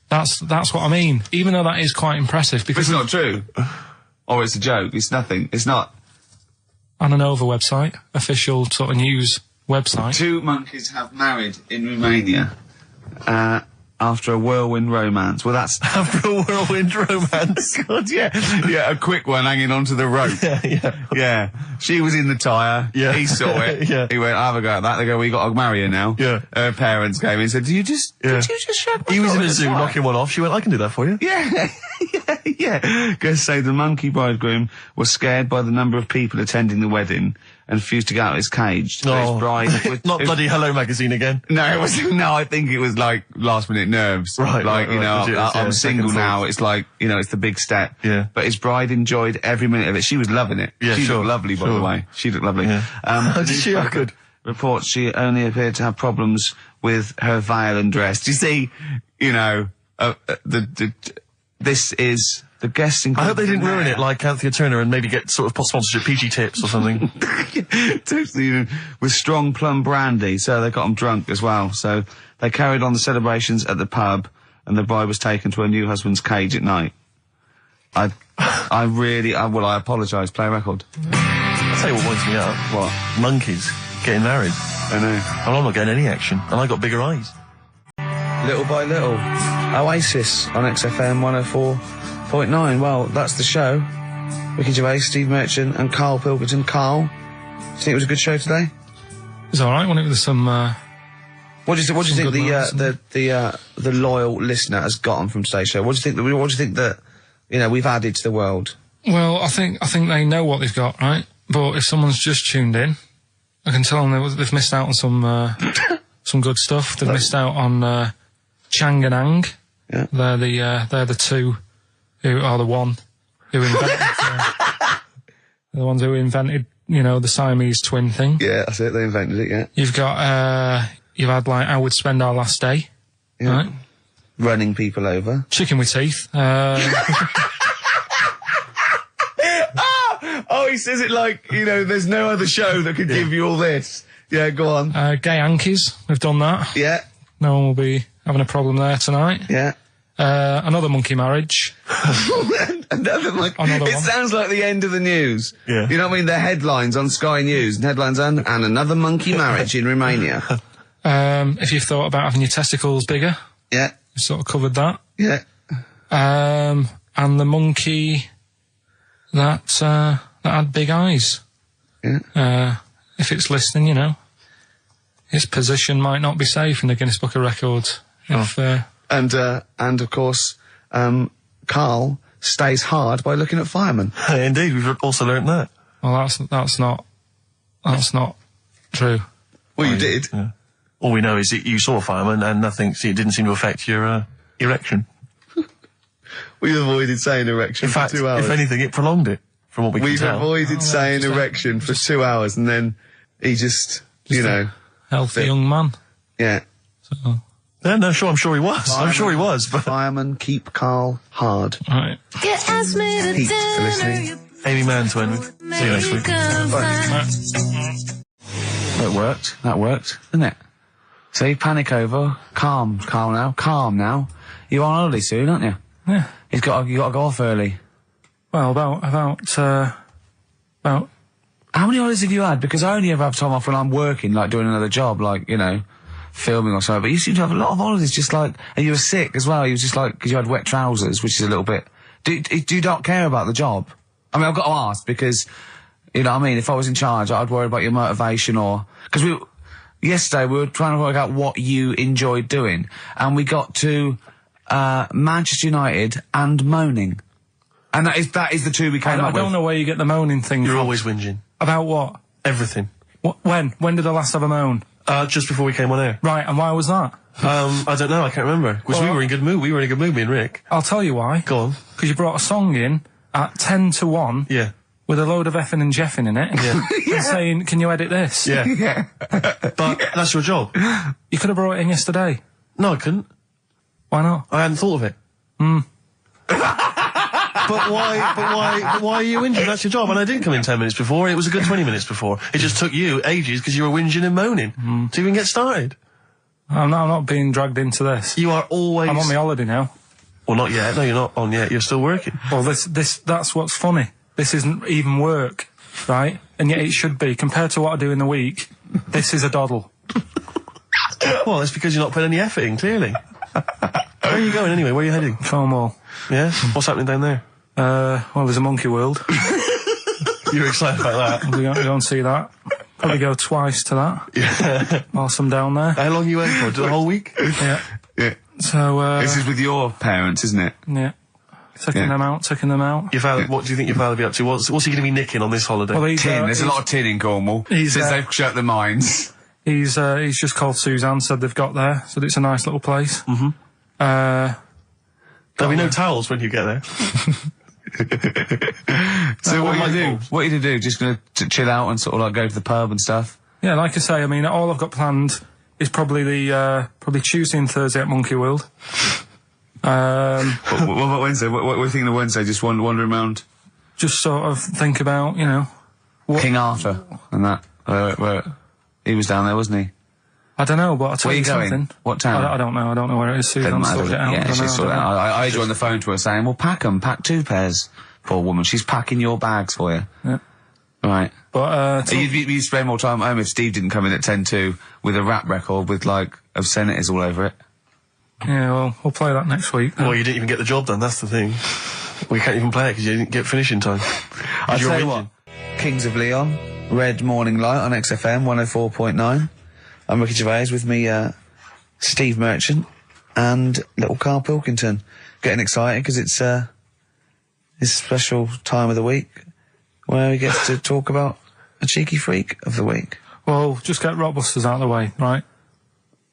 S1: That's what I mean. Even though that is quite impressive, because
S5: it's not true. Or it's a joke. It's nothing. It's not.
S1: On an Over website, official sort of news website.
S5: 2 monkeys have married in Romania after a whirlwind romance. Well, that's
S4: After a whirlwind romance.
S5: God, yeah, a quick one hanging onto the rope. Yeah. She was in the tyre.
S4: Yeah.
S5: He saw it.
S4: Yeah.
S5: He went, "Have a go at that." They go, "We got to marry her now."
S4: Yeah.
S5: Her parents came in and said, Did you just shag my
S4: He was in
S5: daughter
S4: a zoo
S5: twice?"
S4: knocking one off. She went, "I can do that for you."
S5: Yeah. Guests say the monkey bridegroom was scared by the number of people attending the wedding and refused to get out of his cage. So his bride
S4: Not bloody Hello Magazine again.
S5: No, it wasn't. No, I think it was like last minute nerves.
S4: Right,
S5: Like,
S4: right,
S5: you know,
S4: right.
S5: I'm
S4: Yeah,
S5: single
S4: second
S5: now.
S4: thoughts.
S5: It's like, you know, it's the big step.
S4: Yeah.
S5: But his bride enjoyed every minute of it. She was loving it.
S4: Yeah,
S5: she
S4: sure,
S5: looked lovely, by
S4: sure.
S5: the way. She looked lovely.
S4: Yeah. Did she? Oh, good.
S5: Reports she only appeared to have problems with her veil and dress. Do you see, you know, this is... The guests
S4: I hope they didn't ruin
S5: there.
S4: it like Anthea Turner and maybe get sort of sponsorship PG tips or something.
S5: Totally, with strong plum brandy, so they got them drunk as well. So they carried on the celebrations at the pub, and the bride was taken to her new husband's cage at night. I apologise. Play a record.
S4: I'll tell you what winds me up.
S5: What?
S4: Monkeys getting married.
S5: I know.
S4: And I'm not getting any action. And I got bigger eyes.
S5: Little by little, Oasis on XFM 104.9. Well, that's the show. Ricky Gervais, Steve Merchant, and Karl Pilkington. Karl, do you think it was a good show today?
S1: It was alright, wasn't it, with some...
S5: What do you think
S1: good moments,
S5: the loyal listener has gotten from today's show? What do you think that we've added to the world?
S1: Well, I think they know what they've got, right? But if someone's just tuned in, I can tell them they've missed out on some good stuff. They've missed out on Chang and Ang.
S5: Yeah.
S1: They're the two who are the one who invented the ones who invented, the Siamese twin thing.
S5: Yeah, that's it. They invented it. Yeah.
S1: You've got you've had like How We'd Spend Our Last Day.
S5: Yeah.
S1: Right?
S5: Running people over.
S1: Chicken with Teeth.
S5: Oh, he says it like, there's no other show that could give you all this. Yeah, go on.
S1: Gay Yankees. We've done that.
S5: Yeah.
S1: No one will be having a problem there tonight.
S5: Yeah.
S1: Another monkey marriage.
S5: Another monkey.
S1: Another
S5: It
S1: one.
S5: sounds like the end of the news.
S4: Yeah.
S5: You know what I mean? The headlines on Sky News and headlines and another monkey marriage in Romania.
S1: If you've thought about having your testicles bigger,
S5: Yeah.
S1: we've sort of covered that.
S5: Yeah.
S1: And the monkey that had big eyes.
S5: Yeah.
S1: If it's listening, its position might not be safe in the Guinness Book of Records.
S5: And of course, Karl stays hard by looking at firemen.
S4: Indeed, we've also learnt that.
S1: Well, that's not true.
S5: Well, you did.
S4: Yeah. All we know is that you saw a fireman and it didn't seem to affect your erection.
S5: We avoided saying erection
S4: In fact,
S5: for 2 hours.
S4: if anything, it prolonged it, from what we can
S5: We've
S4: tell.
S5: avoided saying
S1: just
S5: erection for 2 hours, and then he just
S1: Healthy young man.
S5: yeah.
S1: So,
S4: Yeah, no, sure, I'm sure he was. I'm sure he was, but...
S5: Firemen keep Karl hard.
S1: right.
S10: You asked me to
S5: Pete for
S10: dinner,
S5: listening.
S10: you
S4: Amy Mann to end with. See you next week.
S5: That worked, didn't it? See, panic over, calm now. You're on holiday soon, aren't you?
S1: Yeah.
S5: You got to go off early.
S1: Well, about
S5: How many holidays have you had? Because I only ever have time off when I'm working, like doing another job, like, filming or something. But you seem to have a lot of holidays, just like, and you were sick as well. You was just like, because you had wet trousers, which is a little bit... Do you not care about the job? I mean, I've got to ask because, you know what I mean? If I was in charge, I'd worry about your motivation or... Because yesterday we were trying to work out what you enjoyed doing, and we got to Manchester United and moaning. And that is the two we came up with.
S1: I don't know where you get the moaning thing
S4: You're
S1: from.
S4: always whinging.
S1: About what?
S4: Everything.
S1: When did I last have a moan?
S4: Just before we came on air.
S1: Right, and why was that?
S4: I don't know, I can't remember. Because we were in good mood. We were in a good mood, me and Rick.
S1: I'll tell you why.
S4: Go on.
S1: Because you brought a song in at 10 to 1
S4: Yeah.
S1: with a load of effing and jeffing in it.
S4: Yeah.
S1: And saying, can you edit this?
S4: Yeah. But that's your job.
S1: You could have brought it in yesterday.
S4: No, I couldn't.
S1: Why not?
S4: I hadn't thought of it. But why are you whinging? That's your job. And I didn't come in 10 minutes before. It was a good 20 minutes before. It just took you ages because you were whinging and moaning to even get started.
S1: I'm not being dragged into this.
S4: You are always...
S1: I'm on my holiday now.
S4: Well, not yet. No, you're not on yet. You're still working.
S1: Well, that's what's funny. This isn't even work, right? And yet it should be. Compared to what I do in the week, This is a doddle.
S4: Well, it's because you're not putting any effort in, clearly. Where are you going anyway? Where are you heading?
S1: Farmwall.
S4: Yeah? What's happening down there?
S1: Well, there's a monkey world.
S4: You're excited about that?
S1: We're going to see that. Probably go twice to that.
S4: Yeah.
S1: Whilst I'm down there.
S4: How long are you in for? The whole week?
S1: Yeah.
S5: Yeah.
S1: So,
S5: this is with your parents, isn't it?
S1: Yeah. Taking them out.
S4: Your father, what do you think your father will be up to? What's he going to be nicking on this holiday?
S1: Well,
S5: Tin. There's a lot of tin in Cornwall. Since they've shut the mines.
S1: He's just called Suzanne, said they've got there, said it's a nice little place.
S4: Mm-hmm. There'll be no towels when you get there.
S5: So what are you do? What are you to do? Just going to chill out and sort of like go to the pub and stuff?
S1: Yeah, like I say, I mean, all I've got planned is probably probably Tuesday and Thursday at Monkey World.
S5: What about Wednesday? What are you thinking of Wednesday? Just wandering around?
S1: Just sort of think about, you know...
S5: King Arthur and that. Where he was down there, wasn't he?
S1: I don't know, but I'll tell you
S5: Where are you
S1: something.
S5: going? What town?
S1: I don't know. I don't know where it is. Suzanne sorted it out.
S5: Yeah, she sorted it out. I heard you on the phone to her saying, well, pack 2 pairs. Poor woman. She's packing your bags for you.
S1: Yeah.
S5: Right.
S1: But,
S5: you'd spend more time at home if Steve didn't come in at 10-2 with a rap record with, like, obscenities all over it.
S1: Yeah, well, we'll play that next week.
S4: Well, you didn't even get the job done, that's the thing. We can't even play it because you didn't get finishing time.
S3: I'll tell you what. Kings of Leon, Red Morning Light on XFM 104.9. I'm Ricky Gervais, with me, Steve Merchant and little Karl Pilkington. Getting excited because it's his special time of the week where he gets to talk about a cheeky freak of the week.
S1: Well, just get Rockbusters out of the way, right?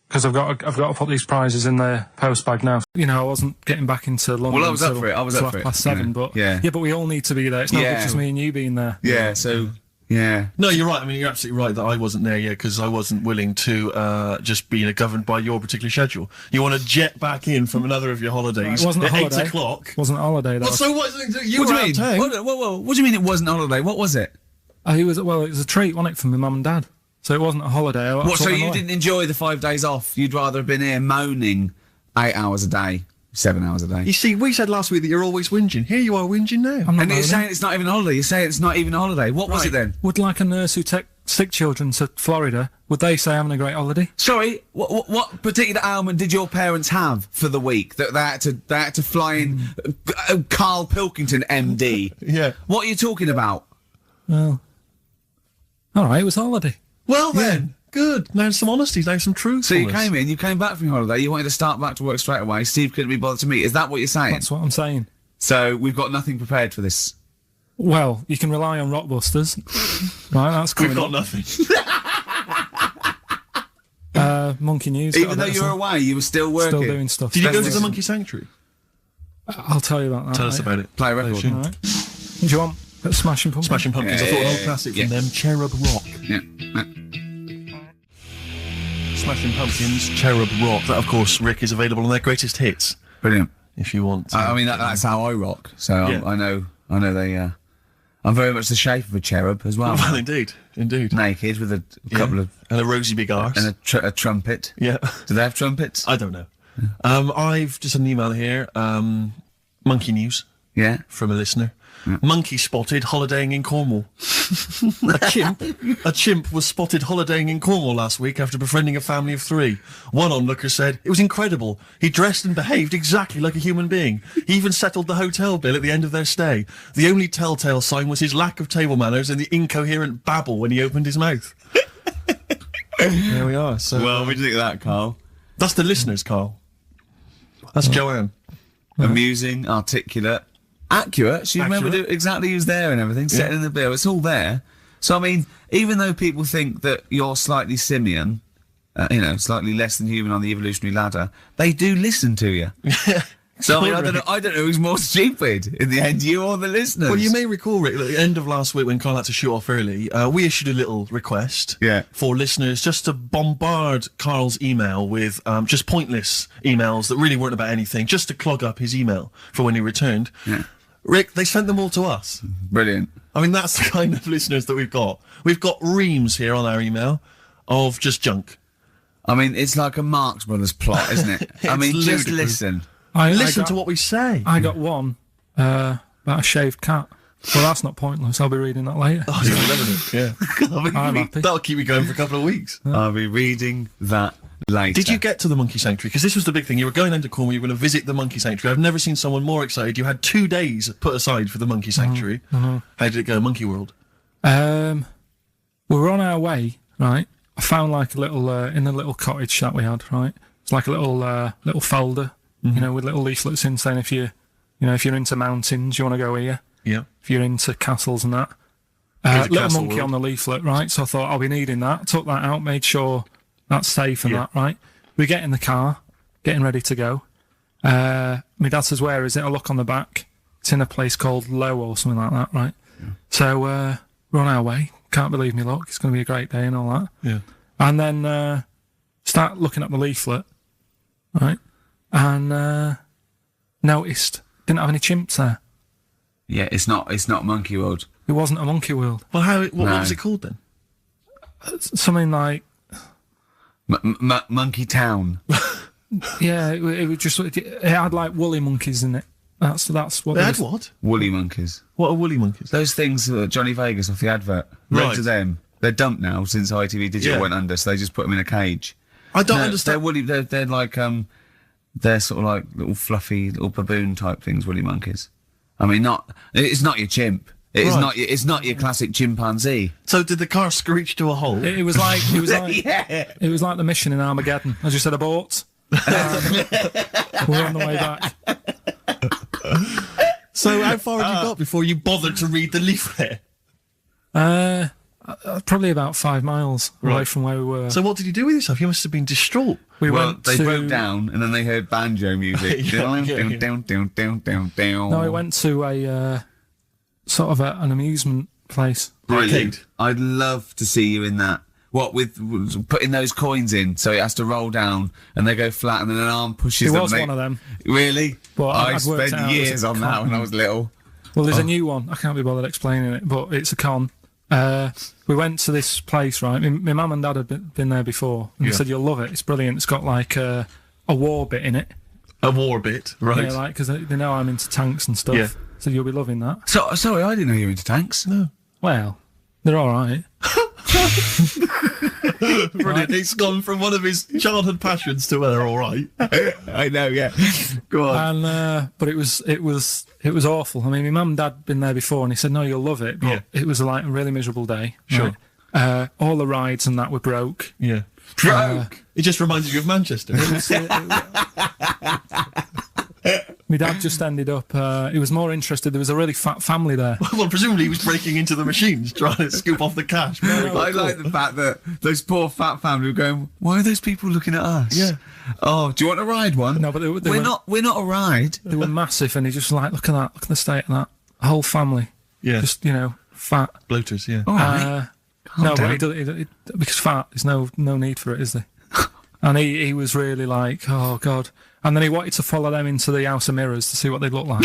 S1: Because I've got to put these prizes in the post bag now. You know, I wasn't getting back into London.
S5: Well, I was up for it. I was up for it.
S1: Past 7, but
S5: yeah,
S1: but we all need to be there. It's not just me and you being there.
S5: Yeah. So. Yeah.
S4: No, you're right. I mean, you're absolutely right that I wasn't there yet because I wasn't willing to just be governed by your particular schedule. You want to jet back in from another of your holidays
S1: it wasn't
S4: at
S1: a holiday.
S4: 8 o'clock.
S1: Wasn't a holiday, though.
S4: Well, so what? You
S5: what
S4: were
S5: do you
S4: out
S5: mean?
S4: of town.
S5: What do you mean it wasn't a holiday? What was it?
S1: It was a treat, wasn't it, for my mum and dad? So it wasn't a holiday.
S5: What? So you didn't enjoy the 5 days off? You'd rather have been here moaning 8 hours a day, 7 hours a day.
S4: You see, we said last week that you're always whinging. Here you are whinging now.
S1: I'm not
S5: and you're
S1: moaning.
S5: saying it's not even a holiday. You're saying it's not even a holiday. What was it then?
S1: Would like a nurse who take sick children to Florida, would they say having a great holiday?
S5: Sorry, what particular ailment did your parents have for the week that they had to fly in Karl Pilkington, MD?
S4: Yeah.
S5: What are you talking about?
S1: Well, all right, it was a holiday.
S4: Well then, good. Now some honesty, now some truth.
S5: So you came back from your holiday, you wanted to start back to work straight away, Steve couldn't be bothered to meet. Is that what you're saying?
S1: That's what I'm saying.
S5: So we've got nothing prepared for this.
S1: Well, you can rely on Rockbusters. Right, that's coming
S4: We've got
S1: up.
S4: nothing.
S1: Monkey News.
S5: Even though you were away, you were still working.
S1: Still doing stuff.
S4: Did you go to the Monkey Sanctuary?
S1: I'll tell you about that.
S4: Tell us about it.
S5: Play a record.
S1: All right. Do you want Smashing Pumpkins?
S4: Smashing Pumpkins. I thought an old classic from them, Cherub Rock.
S5: Yeah.
S4: Smashing Pumpkins, Cherub Rock. That, of course, Rick, is available on their greatest hits.
S5: Brilliant.
S4: If you want.
S5: I mean, that's how I rock. So
S4: Yeah.
S5: I know they. I'm very much the shape of a cherub as well.
S4: Well, indeed.
S5: Naked with a couple of
S4: and a rosy big arse
S5: and a trumpet.
S4: Yeah.
S5: Do they have trumpets?
S4: I don't know. I've just had an email here. Monkey News.
S5: Yeah.
S4: From a listener. Monkey spotted holidaying in Cornwall. A chimp was spotted holidaying in Cornwall last week after befriending a family of 3. One onlooker said, "It was incredible. He dressed and behaved exactly like a human being. He even settled the hotel bill at the end of their stay. The only telltale sign was his lack of table manners and the incoherent babble when he opened his mouth." There we are. So,
S5: Well, what do you think of that, Carl?
S4: that's the listeners, Carl. That's Joanne.
S5: Amusing, articulate, accurate. She remembered
S4: Accurate.
S5: exactly who's there and everything. Setting the bill. It's all there. So I mean, even though people think that you're slightly simian, slightly less than human on the evolutionary ladder, they do listen to you. So I mean, I don't know who's more stupid in the end, you or the listeners.
S4: Well, you may recall, Rick, at the end of last week when Carl had to shoot off early, we issued a little request for listeners just to bombard Carl's email with just pointless emails that really weren't about anything, just to clog up his email for when he returned.
S5: Yeah.
S4: Rick, they sent them all to us.
S5: Brilliant.
S4: I mean, that's the kind of listeners that we've got. We've got reams here on our email of just junk.
S5: I mean, it's like a Marx Brothers plot, isn't it? I mean, just
S4: ludicrous.
S5: listen.
S4: Listen to what we say.
S1: I got one about a shaved cat. Well, that's not pointless. I'll be reading that later.
S4: Oh, you're loving it. Yeah.
S1: I'm happy.
S4: That'll keep me going for a couple of weeks.
S5: I'll be reading that later.
S4: Did you get to the monkey sanctuary? Because this was the big thing. You were going down to Cornwall, you were going to visit the monkey sanctuary. I've never seen someone more excited. You had 2 days put aside for the monkey sanctuary. How did it go, Monkey World?
S1: We were on our way, right? I found like a little, in a little cottage that we had, right? It's like a little folder, you know, with little leaflets in saying if you're into mountains, you want to go here.
S4: Yeah.
S1: If you're into castles and that. Little monkey on the leaflet, right? So I thought I'll be needing that. Took that out, made sure that's safe and that, right? We get in the car, getting ready to go. My dad says, "Where is it?" I look on the back. It's in a place called Low or something like that, right? Yeah. So we're on our way. Can't believe me luck. It's going to be a great day and all that.
S4: Yeah.
S1: And then start looking at the leaflet, right? And noticed didn't have any chimps there.
S5: Yeah, it's not Monkey World.
S1: It wasn't a monkey world.
S4: Well, what was it called then?
S1: Something like
S5: Monkey Town.
S1: Yeah, it was just it had like woolly monkeys in it. That's what
S4: they had. What?
S5: Woolly monkeys.
S4: What are woolly monkeys?
S5: Those things Johnny Vegas off the advert.
S4: Right.
S5: Loads of them. They're dumped now since ITV Digital went under, so they just put them in a cage.
S4: I don't understand.
S5: They're woolly. They're like they're sort of like little fluffy little baboon type things. Woolly monkeys. I mean, it's not your chimp. It's not your classic chimpanzee.
S4: So did the car screech to a halt?
S1: It was like
S5: Yeah.
S1: It was like the mission in Armageddon. I just said abort. We're on the way back.
S4: So how far had you got before you bothered to read the leaflet?
S1: Probably about 5 miles away from where we were.
S4: So what did you do with yourself? You must have been distraught.
S5: They broke down and then they heard banjo music.
S1: No, we went to a sort of an amusement place.
S5: Brilliant. I'd love to see you in that. What, with putting those coins in so it has to roll down and they go flat and then an arm pushes them.
S1: It was one of them.
S5: Really?
S1: Well,
S5: I spent years on that when I was little.
S1: Well, there's a new one. I can't be bothered explaining it, but it's a con. We went to this place, right? My mum and dad had been there before, and they said, "You'll love it. It's brilliant. It's got like a war bit in it."
S4: A war bit, right?
S1: Yeah, like because they know I'm into tanks and stuff.
S4: Yeah.
S1: So you'll be loving that.
S5: So sorry, I didn't know you were into tanks.
S4: No.
S1: Well, they're all right.
S4: Brilliant. It's gone from one of his childhood passions to they're all right.
S5: I know, yeah. Go on.
S1: And but it was awful. I mean, my mum and dad had been there before, and he said, "No, you'll love it." But it was like a really miserable day.
S4: Sure.
S1: Right? All the rides and that were broke.
S4: Yeah. Broke. It just reminds you of Manchester.
S1: My dad just ended up, he was more interested, there was a really fat family there.
S4: Well, presumably he was breaking into the machines, trying to scoop off the cash.
S5: I like the fact that those poor fat family were going, why are those people looking at us?
S4: Yeah.
S5: Oh, do you want to ride one?
S1: No, but
S5: we're not a ride.
S1: They were massive, and he just like, look at the state of that. A whole family.
S4: Yeah.
S1: Just, fat.
S4: Bloaters, yeah.
S5: All right.
S1: No, but because fat, there's no need for it, is there? And he was really like, oh, God. And then he wanted to follow them into the House of Mirrors to see what they'd look like.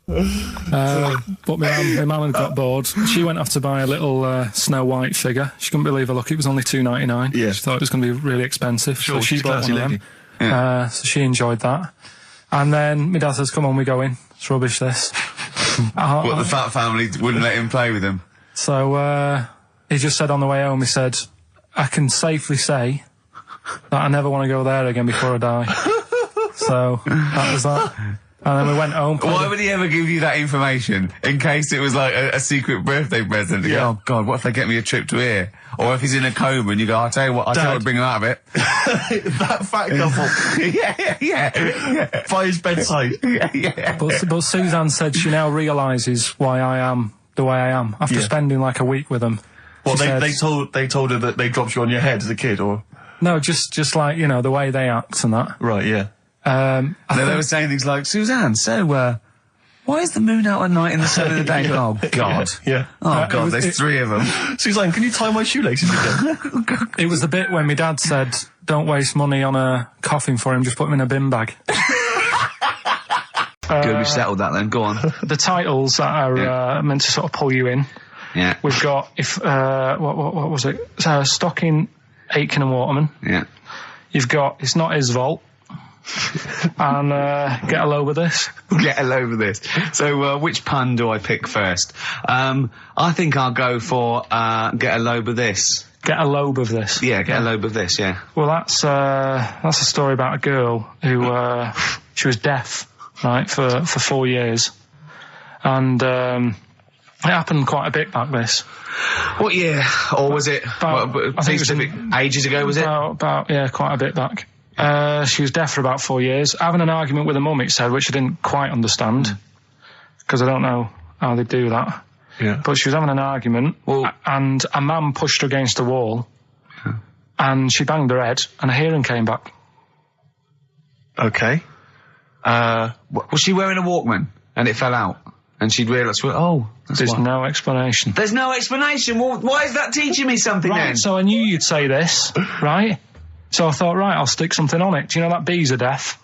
S1: But my mum had got bored. She went off to buy a little Snow White figure. She couldn't believe her luck. It was only $2.99.
S4: Yeah.
S1: She thought it was going to be really expensive.
S4: Sure,
S1: so she bought one of them.
S5: Yeah.
S1: So she enjoyed that. And then my dad says, come on, we go in. It's rubbish, this.
S5: What, the fat family wouldn't let him play with them?
S1: So he just said on the way home, he said, I can safely say that I never want to go there again before I die. So that was that. And then we went home.
S5: Why would he ever give you that information? In case it was like a secret birthday present.
S4: Yeah.
S5: Oh, God, what if they get me a trip to here? Or if he's in a coma and you go, I'll tell you what bring him out of it.
S4: That fat couple.
S5: yeah.
S4: By his bedside.
S5: Yeah.
S1: But Suzanne said she now realises why I am the way I am after spending like a week with them.
S4: Well, they told her that they dropped you on your head as a kid, or?
S1: No, just like, the way they act and that.
S4: Right, yeah.
S5: They were saying things like, Suzanne, so, why is the moon out at night in the sun of the day? Oh, God.
S4: Yeah.
S5: Oh, God, there's 3 of them.
S4: Suzanne, can you tie my shoelaces again?
S1: It was the bit when my dad said, don't waste money on a coffin for him, just put him in a bin bag.
S5: Good, we've settled that then, go on.
S1: The titles that are meant to sort of pull you in.
S5: Yeah.
S1: We've got, what was it? Stocking, Aitken and Waterman.
S5: Yeah.
S1: You've got It's Not His Vault. and get a load of this.
S5: Get a load of this. So, which pun do I pick first? I think I'll go for get a load of this.
S1: Get a lobe of this.
S5: Yeah, get a lobe of this, yeah.
S1: Well, that's a story about a girl who, she was deaf, right, for 4 years. And, it happened quite a bit back this.
S5: What year? Or was it,
S1: I think it was
S5: ages ago, was it?
S1: About, yeah, quite a bit back. She was deaf for about 4 years. Having an argument with her mum, it said, which I didn't quite understand. Because I don't know how they do that.
S6: Yeah.
S1: But she was having an argument, and a man pushed her against the wall, and she banged her head, and her hearing came back.
S6: Okay.
S5: Was she wearing a Walkman, and it fell out? And she'd realised,
S1: There's no explanation.
S5: There's no explanation? Well, why is that teaching me something then?
S1: So I knew you'd say this, right? So I thought, right, I'll stick something on it. Do you know that bees are deaf?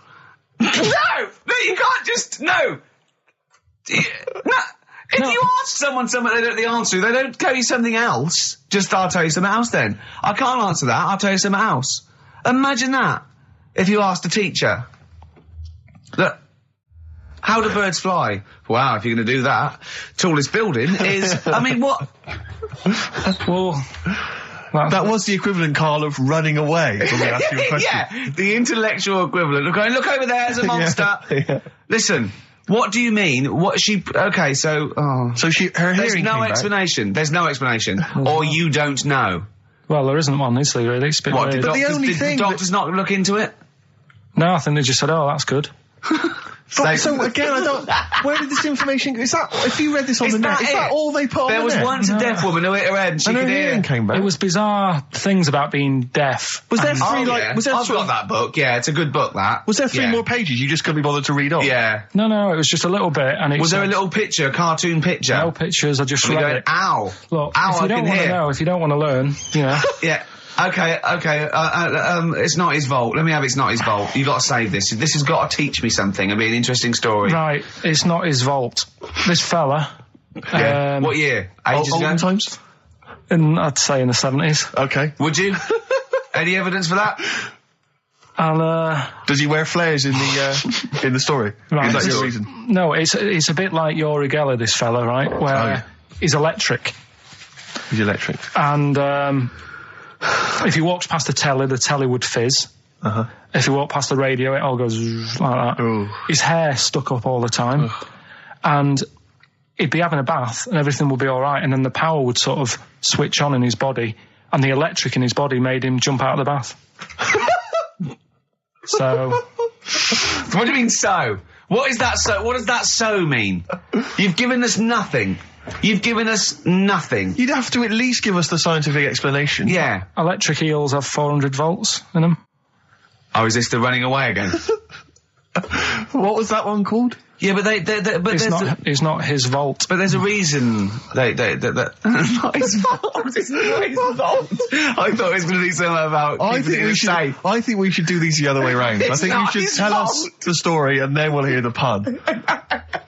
S5: No, you can't just, no. If you ask someone something they don't know the answer to, they don't tell you something else. Just, I'll tell you something else then. I can't answer that, I'll tell you something else. Imagine that. If you asked a teacher. Look, how do birds fly? Wow, if you're going to do that. Tallest building is, I mean, what?
S1: Well,
S6: that was the equivalent, Carl, of running away when we asked you a question.
S5: Yeah, the intellectual equivalent of going, look over there, there's a monster.
S6: Yeah.
S5: Listen. What do you mean? What she? Okay, so
S6: her hearing.
S5: There's no
S6: came
S5: explanation.
S6: Back.
S5: There's no explanation, or you don't know.
S1: Well, there isn't one, is there? Really? It's a bit weird.
S5: Did the doctors not look into it?
S1: No, I think they just said, "Oh, that's good."
S6: So again, I don't. Where did this information? Is that if you read this on the net? Is that all they put on the net?
S5: There was once a deaf woman who hit her head and she could hear.
S6: Came back.
S1: It was bizarre things about being deaf.
S6: Was there three Was there
S5: I've got that book. Yeah, it's a good book. That
S6: was there 3 more pages. You just couldn't be bothered to read on.
S5: Yeah.
S1: No, it was just a little bit. And
S5: was there a little picture, a cartoon picture?
S1: No pictures. I just read it.
S5: Ow!
S1: Look,
S5: ow!
S1: If you don't want to know, if you don't want to learn, you know.
S5: Yeah. Okay. It's not his fault. Let me have it's not his fault. You got to save this. This has got to teach me something. It'll be an interesting story.
S1: Right. It's not his fault. This fella.
S5: Yeah. What year? Ages ago?
S6: Olden times?
S1: I'd say in the 70s.
S6: Okay.
S5: Would you? Any evidence for that?
S1: And
S6: does he wear flares in the story?
S1: Right.
S6: Is that your reason?
S1: No, it's a bit like Yuri Geller, this fella, right? Where he's electric.
S6: He's electric.
S1: And if he walks past the telly would fizz. If he walked past the radio, it all goes like that.
S6: Ooh.
S1: His hair stuck up all the time. And he'd be having a bath and everything would be all right, and then the power would sort of switch on in his body, and the electric in his body made him jump out of the bath. So...
S5: What do you mean, so? What is that so? What does that so mean? You've given us nothing. You've given us nothing.
S6: You'd have to at least give us the scientific explanation.
S5: Yeah.
S1: Electric eels have 400 volts in them.
S5: Oh, is this the running away again?
S6: What was that one called?
S5: Yeah, but
S1: it's not his vault.
S5: But there's a reason not his fault. It's not his fault. I thought it was going to be something about. I
S6: think we should do these the other way round. I think you should tell us the story and then we'll hear the pun.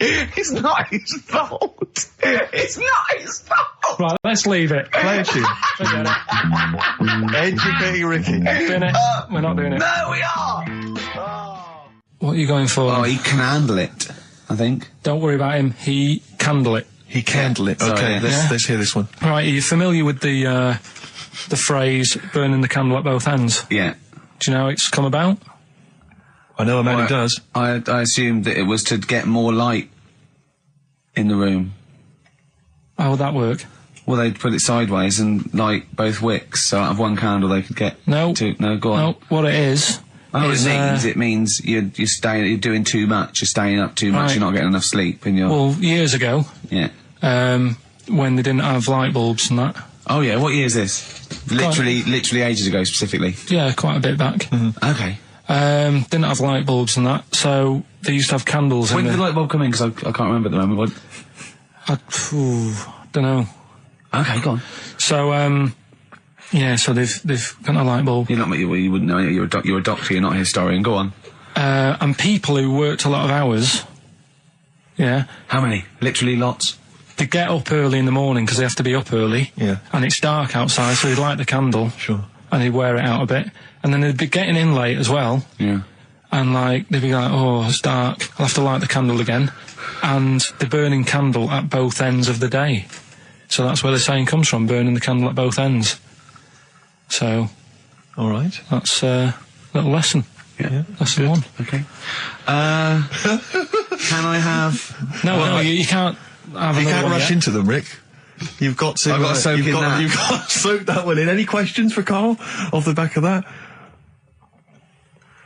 S5: It's not his fault. It's not his fault.
S1: Right, let's leave it.
S6: Play a tune.
S1: Forget it.
S6: Educating Ricky.
S1: Finish. We're not doing it.
S5: No, we are.
S1: What are you going for?
S5: Oh, he can handle it, I think.
S1: Don't worry about him. He candle it.
S6: He candle it. Okay, let's hear this one.
S1: Right, are you familiar with the phrase burning the candle at both ends?
S5: Yeah.
S1: Do you know how it's come about?
S6: I know a man who does.
S5: I assumed that it was to get more light in the room.
S1: How would that work?
S5: Well, they'd put it sideways and light both wicks, so out of one candle they could get two. No, go on.
S1: No, what it is...
S5: It means you're doing too much, you're staying up too much, You're not getting enough sleep, and
S1: Well, years ago.
S5: Yeah.
S1: When they didn't have light bulbs and that.
S5: Oh yeah, what year is this? Literally ages ago, specifically.
S1: Yeah, quite a bit back.
S5: Mm-hmm. Okay.
S1: Didn't have light bulbs and that, so they used to have candles.
S5: When did the light bulb come in? Because I can't remember at the moment.
S1: Don't know.
S5: Okay, go on.
S1: So, yeah, so they've got a light bulb.
S5: You wouldn't know. You're a doctor. You're not a historian. Go on.
S1: And people who worked a lot of hours. Yeah.
S5: How many? Literally lots.
S1: They get up early in the morning because they have to be up early.
S6: Yeah.
S1: And it's dark outside, so they'd light the candle.
S6: Sure.
S1: And they'd wear it out a bit, and then they'd be getting in late as well.
S5: Yeah.
S1: and like they'd be like, oh, it's dark, I'll have to light the candle again, and they're burning candle at both ends of the day. So that's where the saying comes from, burning the candle at both ends. So,
S4: all right,
S1: that's a little lesson.
S5: Yeah,
S1: that's the one.
S5: Okay. Can I have?
S1: No, you can't.
S4: You can't rush into them, Rick. You've got to.
S5: I've got to soak in that.
S4: You've got to soak that one in. Any questions for Karl off the back of that?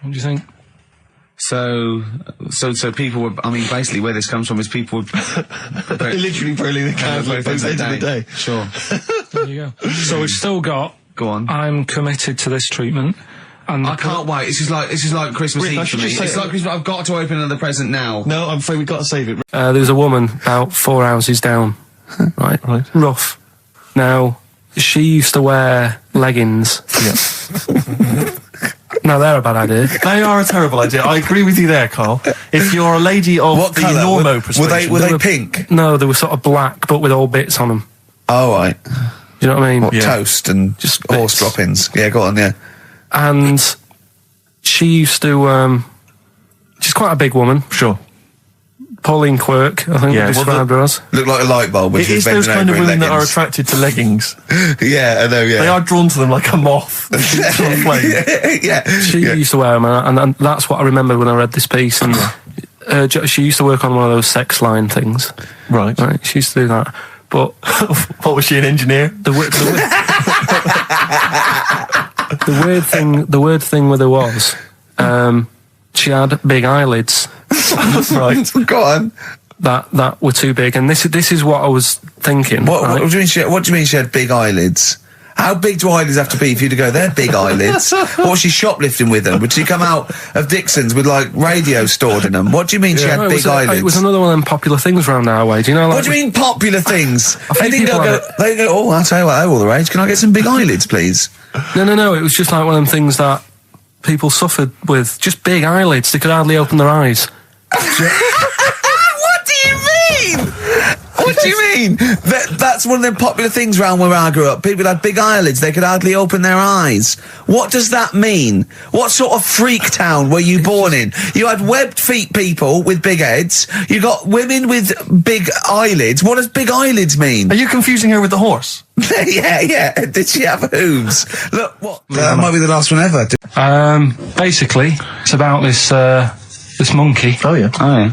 S1: What do you think?
S5: So people were. I mean, basically, where this comes from is people were
S4: literally burning the candle at both ends of the day.
S5: Sure.
S1: There you go. So we've still got.
S5: Go on.
S1: I'm committed to this treatment. And
S5: I can't wait. This is like Christmas
S4: Rick,
S5: Eve for me. It's like Christmas. I've got to open another present now.
S4: No, I'm afraid we've got to save it.
S1: There was a woman about 4 houses down. Right. Rough. Now, she used to wear leggings.
S4: Yeah.
S1: No, they're a bad idea.
S4: They are a terrible idea. I agree with you there, Karl. If you're a lady of
S3: What
S4: the
S3: colour?
S4: normo persuasion...
S3: Were they pink?
S1: No, they were sort of black, but with all bits on them.
S3: Oh, right.
S1: Do you know what I mean?
S3: What, toast and
S1: Just
S3: horse
S1: bits.
S3: droppings? Yeah, go on, yeah.
S1: And she used to, she's quite a big woman.
S4: Sure.
S1: Pauline Quirk, I think
S4: Yeah,
S1: we described her as.
S3: Look like a light bulb.
S4: It is those kind of women that are attracted to leggings.
S3: Yeah, I know, yeah.
S4: They are drawn to them like a moth. Sort of flame.
S3: Yeah.
S1: She used to wear them, and that's what I remember when I read this piece. And she used to work on one of those sex line things.
S4: Right.
S1: She used to do that. But
S4: what was she, an engineer?
S1: the weird thing with her was, she had big eyelids.
S4: Right.
S3: Go on.
S1: That were too big, and this is what I was thinking.
S3: What
S1: right?
S3: do you mean she had big eyelids? How big do eyelids have to be for you to go, they're big eyelids? What was she shoplifting with them? Would she come out of Dixon's with, like, radio stored in them? What do you mean she had big eyelids?
S1: It was another one of them popular things around our way. Do you know? Like,
S3: what do you mean popular things?
S1: They
S3: They go, oh, I'll tell you what, they're all the rage. Can I get some big eyelids, please?
S1: No. It was just like one of them things that people suffered with. Just big eyelids. They could hardly open their eyes.
S3: What do you mean? What do you mean? That's one of them popular things around where I grew up. People had big eyelids, they could hardly open their eyes. What does that mean? What sort of freak town were you born in? You had webbed feet people with big heads. You got women with big eyelids. What does big eyelids mean?
S4: Are you confusing her with the horse?
S3: Yeah. Did she have hooves? Look, what? That might be the last one ever.
S1: Basically, it's about this this monkey.
S4: Oh, yeah.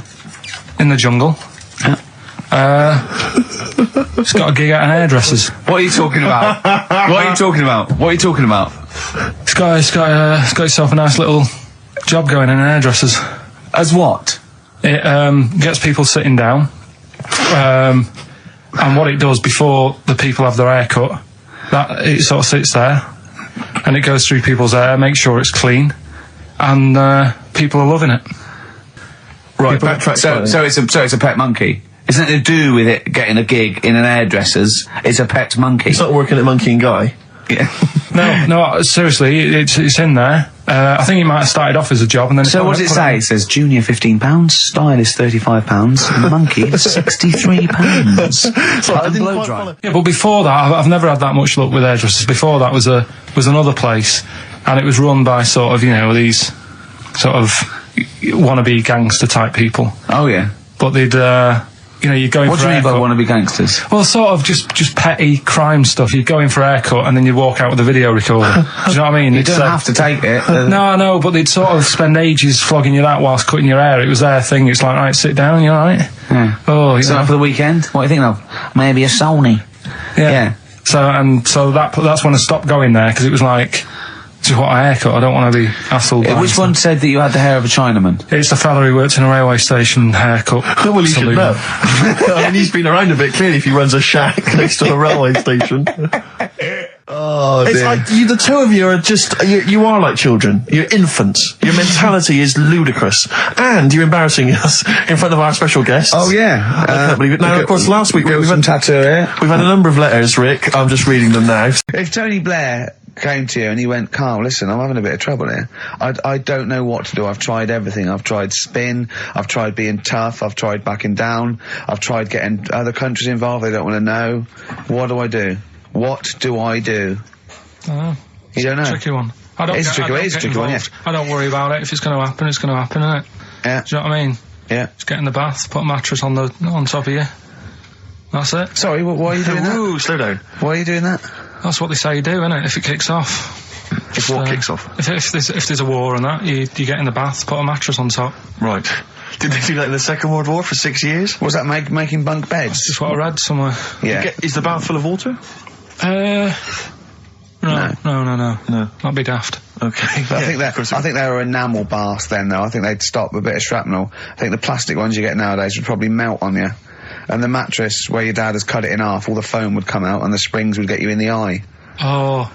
S1: In the jungle. It's got a gig at an hairdresser's.
S5: What are you talking about? What are you talking about?
S1: It's got itself a nice little job going in an hairdresser's.
S5: As what?
S1: It gets people sitting down, and what it does before the people have their hair cut, that it sort of sits there, and it goes through people's hair, makes sure it's clean, and people are loving it.
S4: Right.
S5: So it's a pet monkey. It's nothing to do with it getting a gig in an hairdresser's. It's a pet monkey.
S4: It's not working at Monkey and Guy.
S5: Yeah.
S1: No, seriously, it's in there. I think it might have started off as a job, and then.
S5: So what does it say? It says junior £15, stylist £35, and monkey £63.
S4: So I didn't quite follow.
S1: Yeah, but before that, I've never had that much luck with hairdressers. Before that was another place, and it was run by sort of these sort of wannabe gangster type people.
S5: Oh yeah.
S1: But they'd you're going
S5: what
S1: for
S5: do you mean by
S1: haircut.
S5: wannabe gangsters?
S1: Well, sort of just petty crime stuff. You'd go in for a haircut and then you'd walk out with a video recorder. Do you know what I mean?
S5: You don't have to take it.
S1: No, but they'd sort of spend ages flogging you that whilst cutting your hair. It was their thing. It's like, right, sit down, you're right.
S5: Yeah.
S1: Oh,
S5: So for the weekend, what do you think of? Maybe a Sony.
S1: Yeah. So that's when I stopped going there, because it was like, just what a haircut. I don't want to be hassled.
S5: Which one said that you had the hair of a Chinaman?
S1: It's the fella who works in a railway station haircut.
S4: Well, he should
S1: Absolutely.
S4: know. I mean, he's been around a bit, clearly, if he runs a shack next to a railway station.
S3: Oh,
S4: It's
S3: dear.
S4: like, the two of you are just, you are like children. You're infants. Your mentality is ludicrous. And you're embarrassing us in front of our special guests.
S3: Oh, yeah.
S4: I can't believe it. Now, of course, last week we've
S3: some
S4: had
S3: tattoo here.
S4: a number of letters, Rick. I'm just reading them now.
S3: If Tony Blair came to you and he went, Karl, listen, I'm having a bit of trouble here. I don't know what to do. I've tried everything. I've tried spin. I've tried being tough. I've tried backing down. I've tried getting other countries involved. They don't want to know. What do I do? What do I do?
S1: Oh,
S3: You don't know?
S1: tricky one.
S3: It's a tricky one, yeah.
S1: I don't worry about it. If it's going to happen, it's going to happen, isn't it?
S3: Yeah.
S1: Do you know what I mean?
S3: Yeah.
S1: Just get in the bath, put a mattress on top of you. That's it.
S3: Sorry, why are you doing that?
S6: Ooh, slow down.
S3: Why are you doing that?
S1: That's what they say you do, isn't it? If it kicks off.
S6: If what kicks off?
S1: If there's a war and that, you get in the bath, put a mattress on top.
S6: Right. Did they do that in the Second World War for 6 years?
S3: Was that making bunk beds?
S1: That's what I read somewhere.
S3: Yeah.
S6: Is the bath full of water?
S1: No. That'd be daft.
S6: Okay.
S3: But I think they were enamel baths then, though. I think they'd stop a bit of shrapnel. I think the plastic ones you get nowadays would probably melt on you. And the mattress, where your dad has cut it in half, all the foam would come out and the springs would get you in the eye.
S1: Oh.